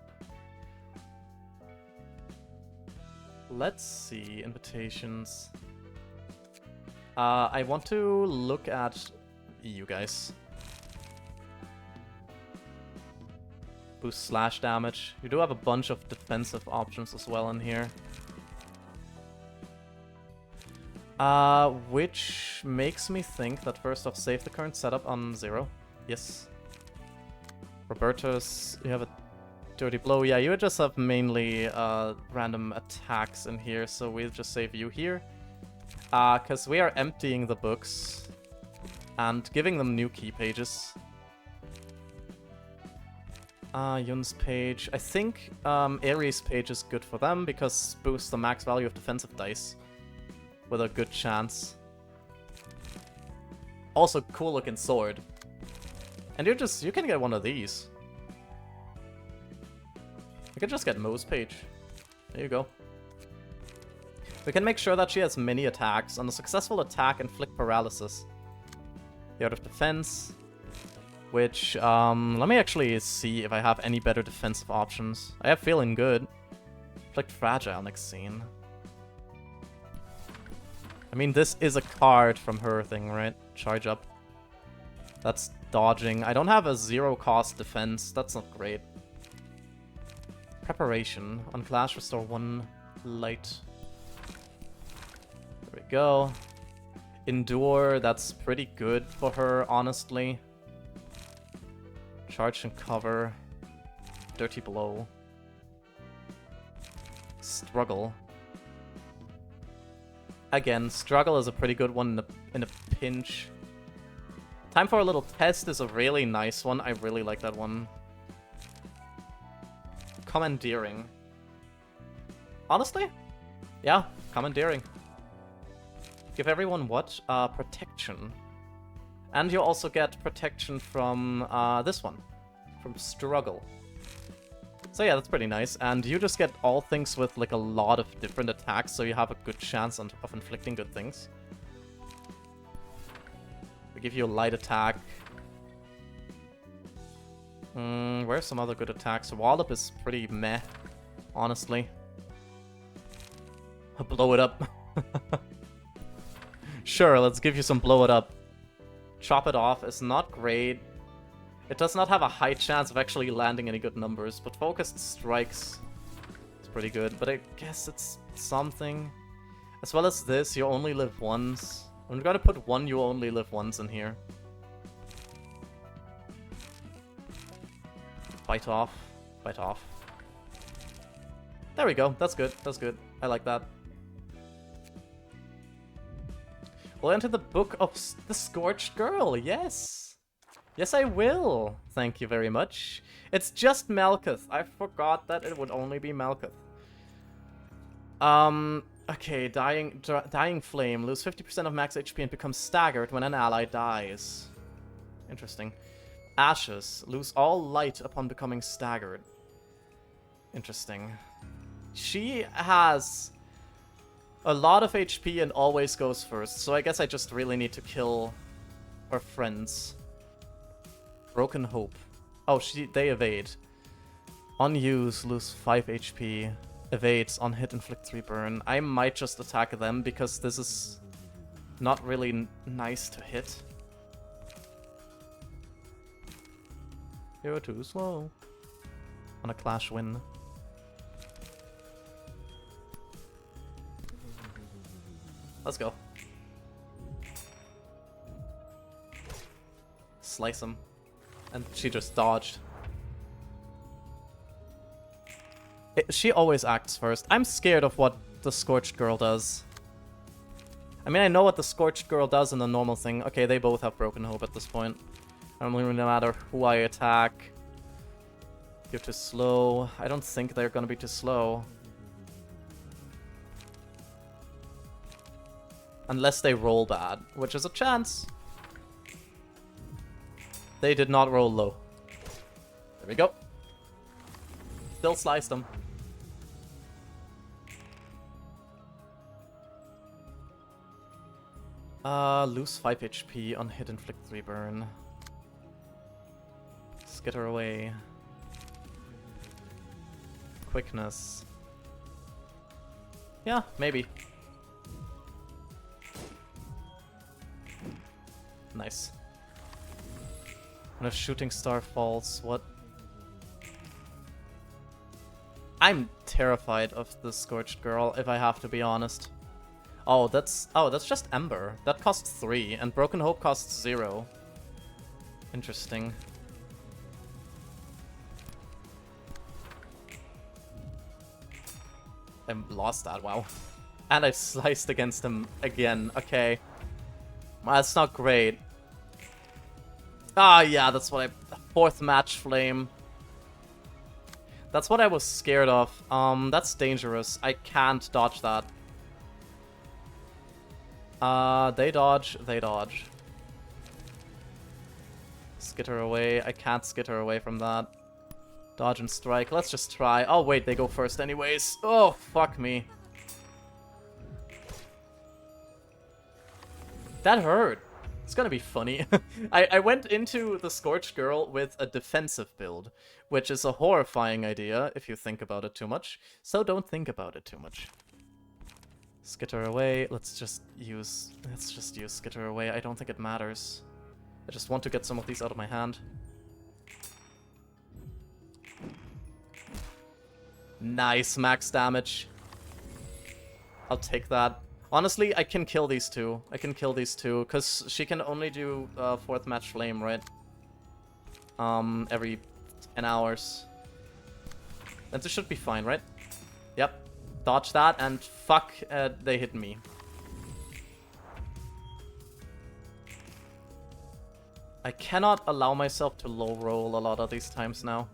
Let's see. Invitations. I want to look at you guys. Boost slash damage. You do have a bunch of defensive options as well in here. Which makes me think that first off, save the current setup on 0. Yes. Roberto's, you have a dirty blow. Yeah, you just have mainly random attacks in here, so we'll just save you here. Because we are emptying the books and giving them new key pages. Yun's page. I think Ares' page is good for them because boosts the max value of defensive dice with a good chance. Also, cool looking sword. And you can get one of these. You can just get Mo's page. There you go. We can make sure that she has many attacks. On a successful attack, inflict paralysis. The Art of Defense. Which, let me actually see if I have any better defensive options. I have feeling good. Inflict fragile next scene. I mean, this is a card from her thing, right? Charge up. That's dodging. I don't have a 0 cost defense. That's not great. Preparation. On clash, restore 1 light. There we go. Endure. That's pretty good for her, honestly. Charge and cover. Dirty blow. Struggle. Again, struggle is a pretty good one in a pinch. Time for a little test is a really nice one. I really like that one. Commandeering. Honestly? Yeah, commandeering. Give everyone what? Protection. And you also get protection from this one. From struggle. So yeah, that's pretty nice. And you just get all things with like a lot of different attacks, so you have a good chance of inflicting good things. We give you a light attack. Where's some other good attacks? Wallop is pretty meh, honestly. Blow it up. Sure, let's give you some blow it up. Chop it off is not great. It does not have a high chance of actually landing any good numbers, but focused strikes is pretty good. But I guess it's something. As well as this, you only live once. I'm gonna put 1 you only live once in here. Bite off. Bite off. There we go. That's good. That's good. I like that. We'll enter the Book of the Scorched Girl. Yes. Yes, I will. Thank you very much. It's just Malkuth. I forgot that it would only be Malkuth. Okay, Dying Flame. Lose 50% of max HP and become staggered when an ally dies. Interesting. Ashes. Lose all light upon becoming staggered. Interesting. She has a lot of HP and always goes first, so I guess I just really need to kill her friends. Broken Hope. Oh, they evade. On use, lose 5 HP. Evades, on hit, inflict 3 burn. I might just attack them because this is not really nice to hit. You're too slow. On a clash win. Let's go. Slice him. And she just dodged. She always acts first. I'm scared of what the Scorched Girl does. I mean, I know what the Scorched Girl does in the normal thing. Okay, they both have Broken Hope at this point. I don't really matter who I attack. You're too slow. I don't think they're gonna be too slow. Unless they roll bad, which is a chance. They did not roll low. There we go. Still sliced them. Lose 5 HP on hit, inflict 3 burn. Skitter away. Quickness. Yeah, maybe. Nice. When a shooting star falls, what? I'm terrified of the Scorched Girl, if I have to be honest. Oh, that's just Ember. That costs 3, and Broken Hope costs 0. Interesting. I lost that, wow. And I sliced against him again, okay. Well, that's not great. Ah, yeah, that's what I... 4th match flame. That's what I was scared of. That's dangerous. I can't dodge that. They dodge, they dodge. Skitter away. I can't skitter away from that. Dodge and strike. Let's just try. Oh, wait, they go first anyways. Oh, fuck me. That hurt. It's gonna be funny. I went into the Scorched Girl with a defensive build, which is a horrifying idea if you think about it too much. So don't think about it too much. Skitter away. Let's just use Skitter away. I don't think it matters. I just want to get some of these out of my hand. Nice max damage. I'll take that. Honestly, I can kill these two. I can kill these two, because she can only do 4th match flame, right? Every 10 hours. And this should be fine, right? Yep. Dodge that, and fuck, they hit me. I cannot allow myself to low roll a lot of these times now.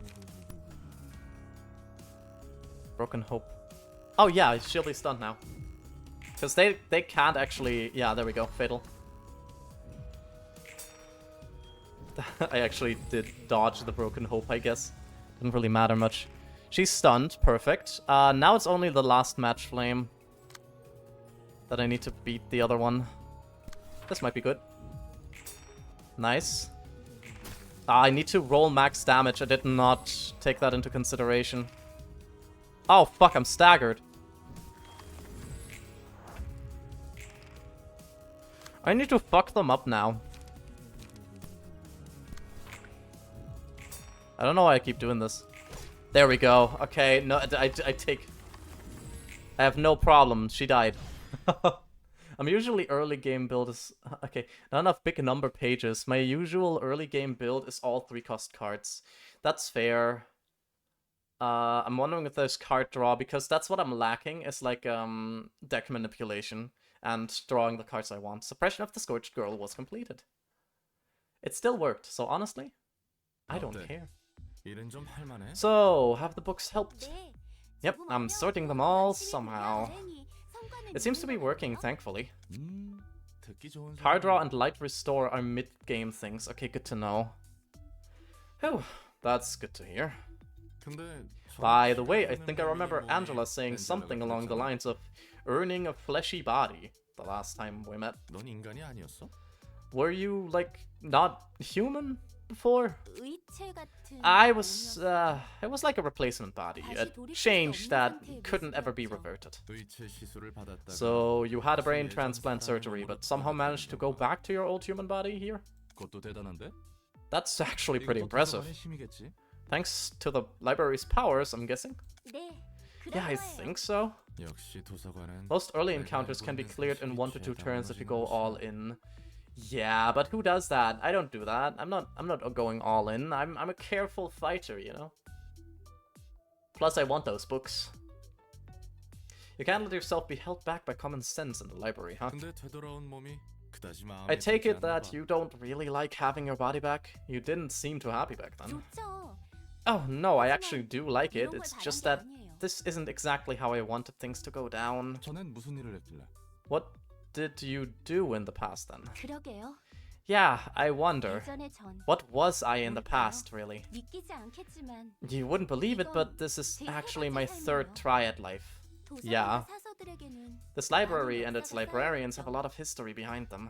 Broken Hope. Oh yeah, she'll be stunned now. Because they can't actually... Yeah, there we go. Fatal. I actually did dodge the Broken Hope, I guess. Didn't really matter much. She's stunned. Perfect. Now it's only the last match flame that I need to beat the other one. This might be good. Nice. I need to roll max damage. I did not take that into consideration. Oh, fuck. I'm staggered. I need to fuck them up now. I don't know why I keep doing this. There we go. Okay, no, I take... I have no problem. She died. I'm usually early game build is... Okay, not enough big number pages. My usual early game build is all 3-cost cards. That's fair. I'm wondering if there's card draw, because that's what I'm lacking, is like deck manipulation. And drawing the cards I want. Suppression of the Scorched Girl was completed. It still worked, so honestly, I don't care. So, have the books helped? Yep, I'm sorting them all somehow. It seems to be working, thankfully. Card draw and light restore are mid-game things. Okay, good to know. Oh, that's good to hear. By the way, I think I remember Angela saying something along the lines of earning a fleshy body the last time we met. Were you, like, not human before? I was like a replacement body, a change that couldn't ever be reverted. So you had a brain transplant surgery, but somehow managed to go back to your old human body here? That's actually pretty impressive. Thanks to the library's powers, I'm guessing? Yeah, I think so. Most early encounters can be cleared in 1 to 2 turns if you go all in. Yeah, but who does that? I don't do that. I'm not going all in. I'm a careful fighter, you know? Plus, I want those books. You can't let yourself be held back by common sense in the library, huh? I take it that you don't really like having your body back? You didn't seem too happy back then. Oh, no, I actually do like it. It's just that this isn't exactly how I wanted things to go down. What did you do in the past then? 그러게요. Yeah, I wonder. 예전의 전 What was I in the past, really? 믿기지 않겠지만 You wouldn't believe it, but this is actually my third try at life. Yeah. 도서관의 사서들에게는 This library and its librarians have a lot of history behind them.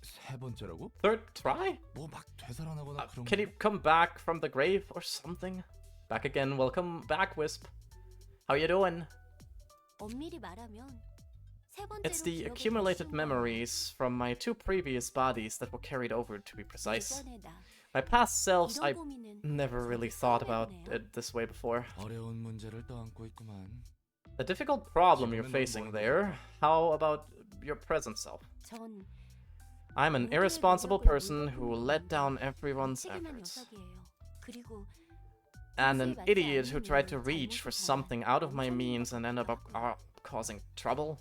세 번째라고? Third try? 뭐 막 되살아나거나 그런 Can you come back from the grave or something? Back again, welcome back, Wisp. How you doing? 엄밀히 말하면 세 번째로 It's the 기억을 accumulated 다시 memories from my two previous bodies that were carried over, to be precise. 예전의 나 My past selves, I 이런 고민은 never really thought about it this way before. 어려운 문제를 떠안고 있구만. A difficult problem you're facing there. How about your present self? 전 I'm an irresponsible person who let down everyone's 책임한 efforts. 녀석이에요. 그리고 And an idiot who tried to reach for something out of my means and ended up causing trouble.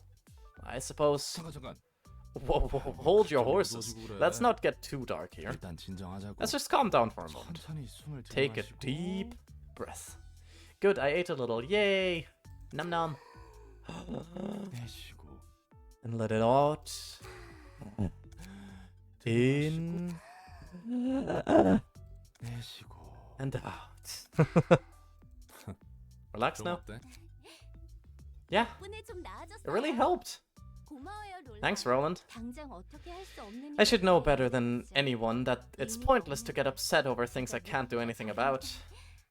I suppose. 잠깐. Whoa, hold your horses. Let's not get too dark here. 일단 진정하자고. Let's just calm down for a moment. 천천히 숨을 Take a 들이마시고. deep breath. Good, I ate a little. Yay! Num num. 내쉬고. And let it out. In 내쉬고. and out. Relax 좀 now. 어때? Yeah, 덕분에 좀 나아졌어요. it really helped. 고마워요, 롤라. Thanks, Roland. 당장 어떻게 할 수 없는 I should know 일이었어요. better than anyone that it's pointless to get upset over things I can't do anything about.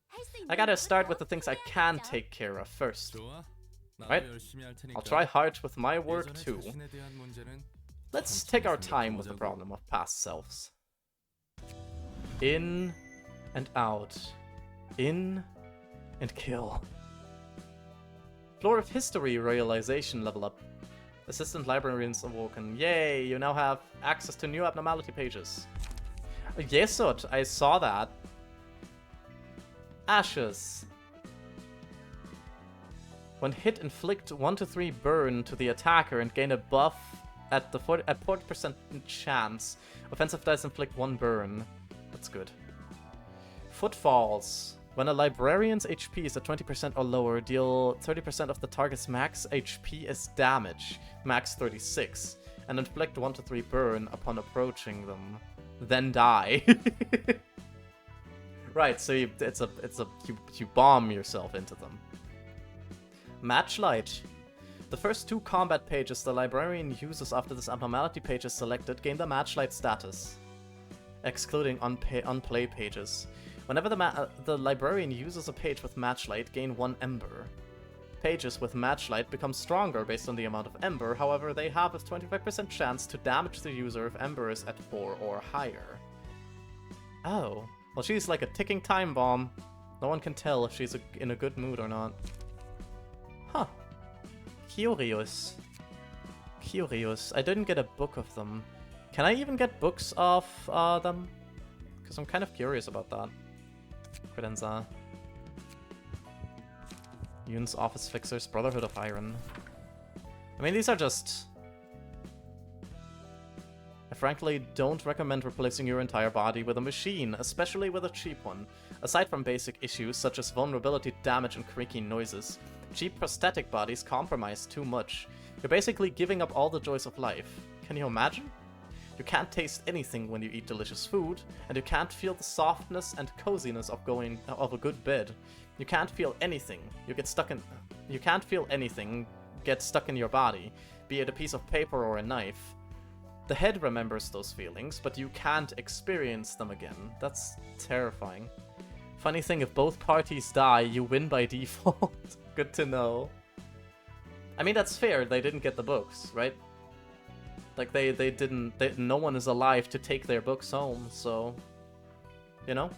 할수 있는 I gotta 것부터 start with the things I can 해야죠. take care of first. 좋아. 나도 Right. 열심히 할 테니까. I'll try hard with my work 예전의 too. 자신에 대한 문제는 Let's 천천히 take our time with the 생각해보자고. problem of past selves. In and out. In and kill. Floor of History realization level up. Assistant librarians awoken. Yay, you now have access to new abnormality pages. Yesod, I saw that. Ashes. When hit, inflict 1 to 3 burn to the attacker and gain a buff at 40% chance. Offensive dice inflict 1 burn. That's good. Footfalls. When a librarian's HP is at 20% or lower, deal 30% of the target's max HP as damage, max 36, and inflict 1 to 3 burn upon approaching them. Then die. Right, so you bomb yourself into them. Matchlight. The first 2 combat pages the librarian uses after this abnormality page is selected gain the matchlight status, excluding unplay pages. Whenever the librarian uses a page with matchlight, gain 1 ember. Pages with matchlight become stronger based on the amount of ember, however they have a 25% chance to damage the user if ember is at 4 or higher. Oh, well she's like a ticking time bomb. No one can tell if she's in a good mood or not. Huh. Curious. Curious. I didn't get a book of them. Can I even get books of them? Because I'm kind of curious about that. Credenza. Yoon's Office Fixers, Brotherhood of Iron. I mean, these are just... I frankly don't recommend replacing your entire body with a machine, especially with a cheap one. Aside from basic issues such as vulnerability, damage, and creaky noises, cheap prosthetic bodies compromise too much. You're basically giving up all the joys of life. Can you imagine? You can't taste anything when you eat delicious food, and you can't feel the softness and coziness of a good bed. You can't feel anything. You can't feel anything get stuck in your body, be it a piece of paper or a knife. The head remembers those feelings, but you can't experience them again. That's terrifying. Funny thing, if both parties die, you win by default. Good to know. I mean, that's fair. They didn't get the books, right? Like, no one is alive to take their books home, so... You know?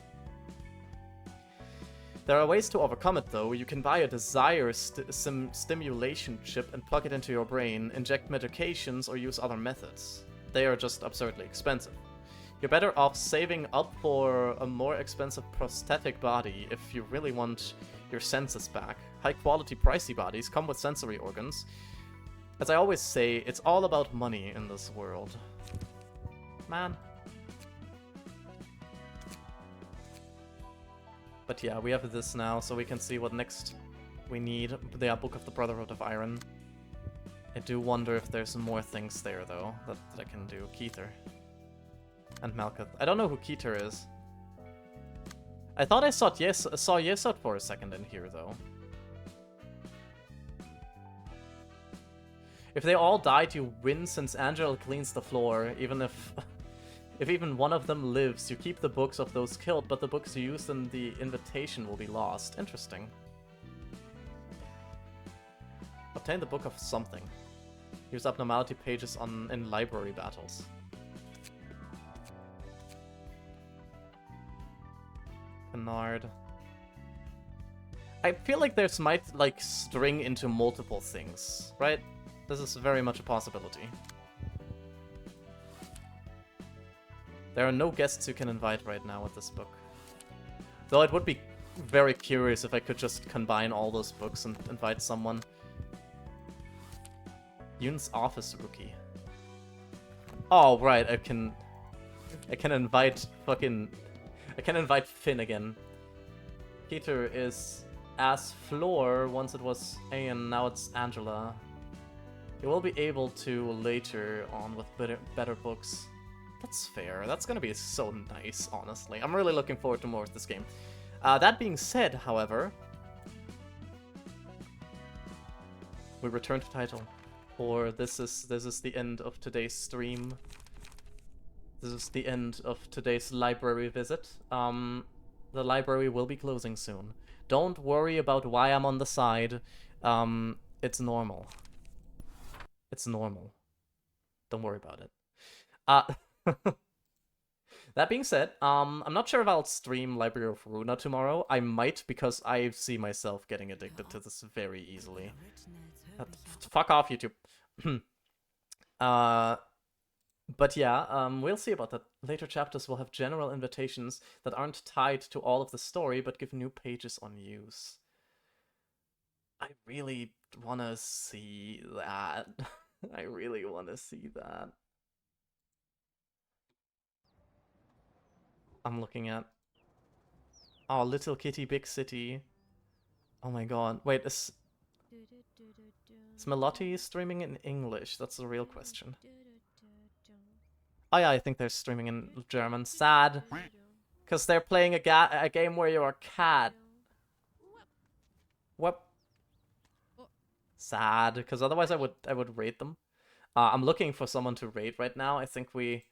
There are ways to overcome it, though. You can buy a desire stimulation chip and plug it into your brain, inject medications, or use other methods. They are just absurdly expensive. You're better off saving up for a more expensive prosthetic body if you really want your senses back. High-quality, pricey bodies come with sensory organs. As I always say, it's all about money in this world. Man. But yeah, we have this now, so we can see what next we need. The Book of the Brotherhood of Iron. I do wonder if there's more things there, though, that I can do. Keter. And Malkuth. I don't know who Keter is. I thought I saw Yesod for a second in here, though. If they all died, you win since Angela cleans the floor. Even if... if even one of them lives, you keep the books of those killed, but the books you used in the invitation will be lost. Interesting. Obtain the book of something. Use abnormality pages in library battles. Canard. I feel like there's might like string into multiple things, right? This is very much a possibility. There are no guests you can invite right now with this book. Though it would be very curious if I could just combine all those books and invite someone. Yoon's office rookie. Oh, right, I can invite fucking... I can invite Finn again. Peter is as Floor, once it was Ayan, now it's Angela. You will be able to later on with better books. That's fair. That's gonna be so nice, honestly. I'm really looking forward to more of this game. That being said, however... we return to title. Or this is the end of today's stream. This is the end of today's library visit. The library will be closing soon. Don't worry about why I'm on the side. It's normal. It's normal. Don't worry about it. That being said, I'm not sure if I'll stream Library of Runa tomorrow. I might, because I see myself getting addicted to this very easily. Fuck off, YouTube. But yeah, we'll see about that. Later chapters will have general invitations that aren't tied to all of the story, but give new pages on use. I really want to see that. I really want to see that. I'm looking at... oh, Little Kitty, Big City. Oh my god. Wait, is Melotti streaming in English? That's the real question. Oh yeah, I think they're streaming in German. Sad. Because they're playing a game where you're a cat. What? Sad. Because otherwise I would rate them. I'm looking for someone to rate right now. I think we...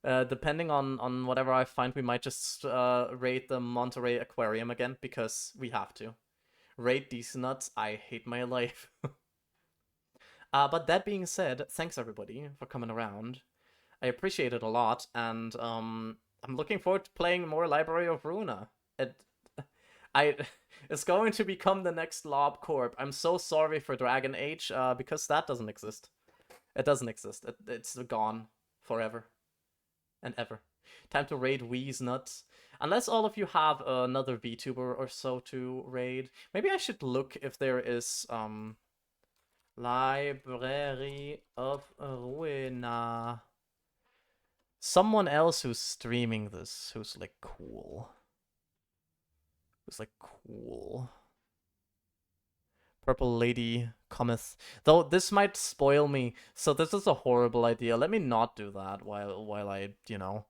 depending on whatever I find, we might just raid the Monterey Aquarium again, because we have to. Raid these nuts, I hate my life. But that being said, thanks everybody for coming around. I appreciate it a lot, and I'm looking forward to playing more Library of Runa. It's going to become the next Lob Corp. I'm so sorry for Dragon Age, because that doesn't exist. It doesn't exist. It's gone forever and ever. Time to raid Wee's nuts. Unless all of you have another VTuber or so to raid. Maybe I should look if there is Library of Ruina. Someone else who's streaming this, who's like cool. Who's like cool. Purple Lady cometh. Though this might spoil me, so this is a horrible idea. Let me not do that while I, you know,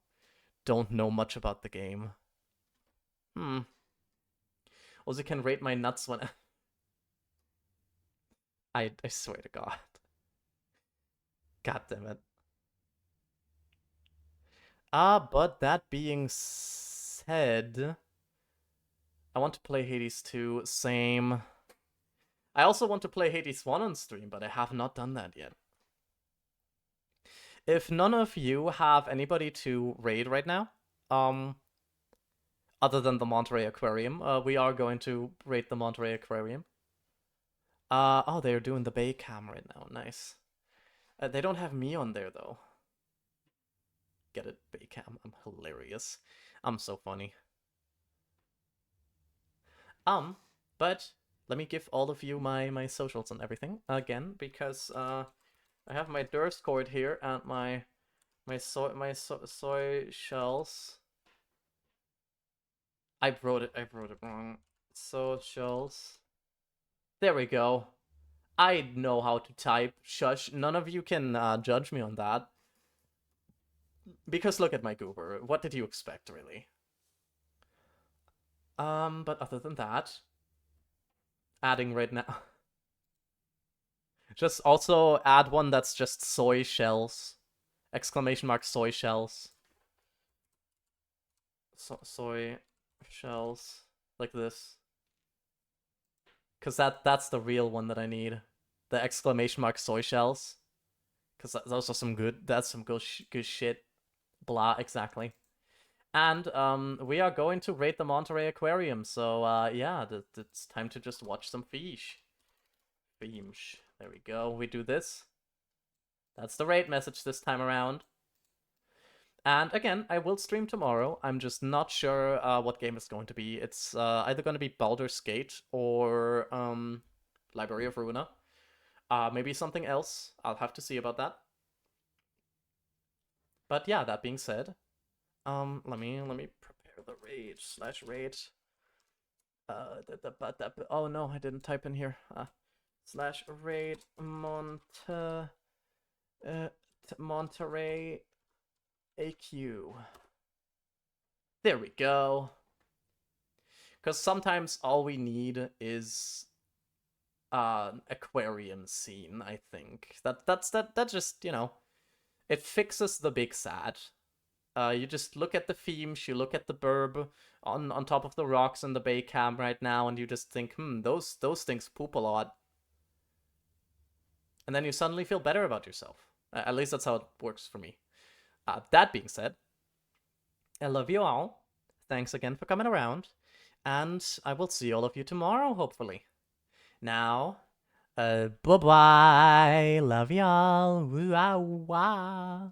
don't know much about the game. Also can rate my nuts when... I swear to God. God damn it. But that being said... I want to play Hades 2, same. I also want to play Hades 1 on stream, but I have not done that yet. If none of you have anybody to raid right now, other than the Monterey Aquarium, we are going to raid the Monterey Aquarium. Oh, they're doing the Bay Cam right now. Nice. They don't have me on there, though. Get it, Bay Cam. I'm hilarious. I'm so funny. But let me give all of you my socials and everything again, because I have my Durstcord here and my soy shells. I wrote it wrong. Socials. There we go. I know how to type. Shush. None of you can judge me on that. Because look at my goober. What did you expect, really? But other than that, adding right now. Just also add one that's just soy shells. Exclamation mark soy shells. Soy shells. Like this. Because that's the real one that I need. The exclamation mark soy shells. Because those are some good, that's some good shit. Blah, exactly. And we are going to raid the Monterey Aquarium. So yeah, it's time to just watch some fish. Fish. There we go. We do this. That's the raid message this time around. And again, I will stream tomorrow. I'm just not sure what game it's going to be. It's either going to be Baldur's Gate or Library of Ruina. Maybe something else. I'll have to see about that. But yeah, that being said, let me prepare the raid / raid. Oh no, I didn't type in here. / raid Monterey AQ. There we go. Because sometimes all we need is aquarium scene, I think. That just, you know, it fixes the big sad. You just look at the themes, you look at the burb on top of the rocks in the bay cam right now, and you just think, those things poop a lot. And then you suddenly feel better about yourself. At least that's how it works for me. That being said, I love you all. Thanks again for coming around. And I will see all of you tomorrow, hopefully. Now, bye-bye. Love y'all. Woo-ah-wah.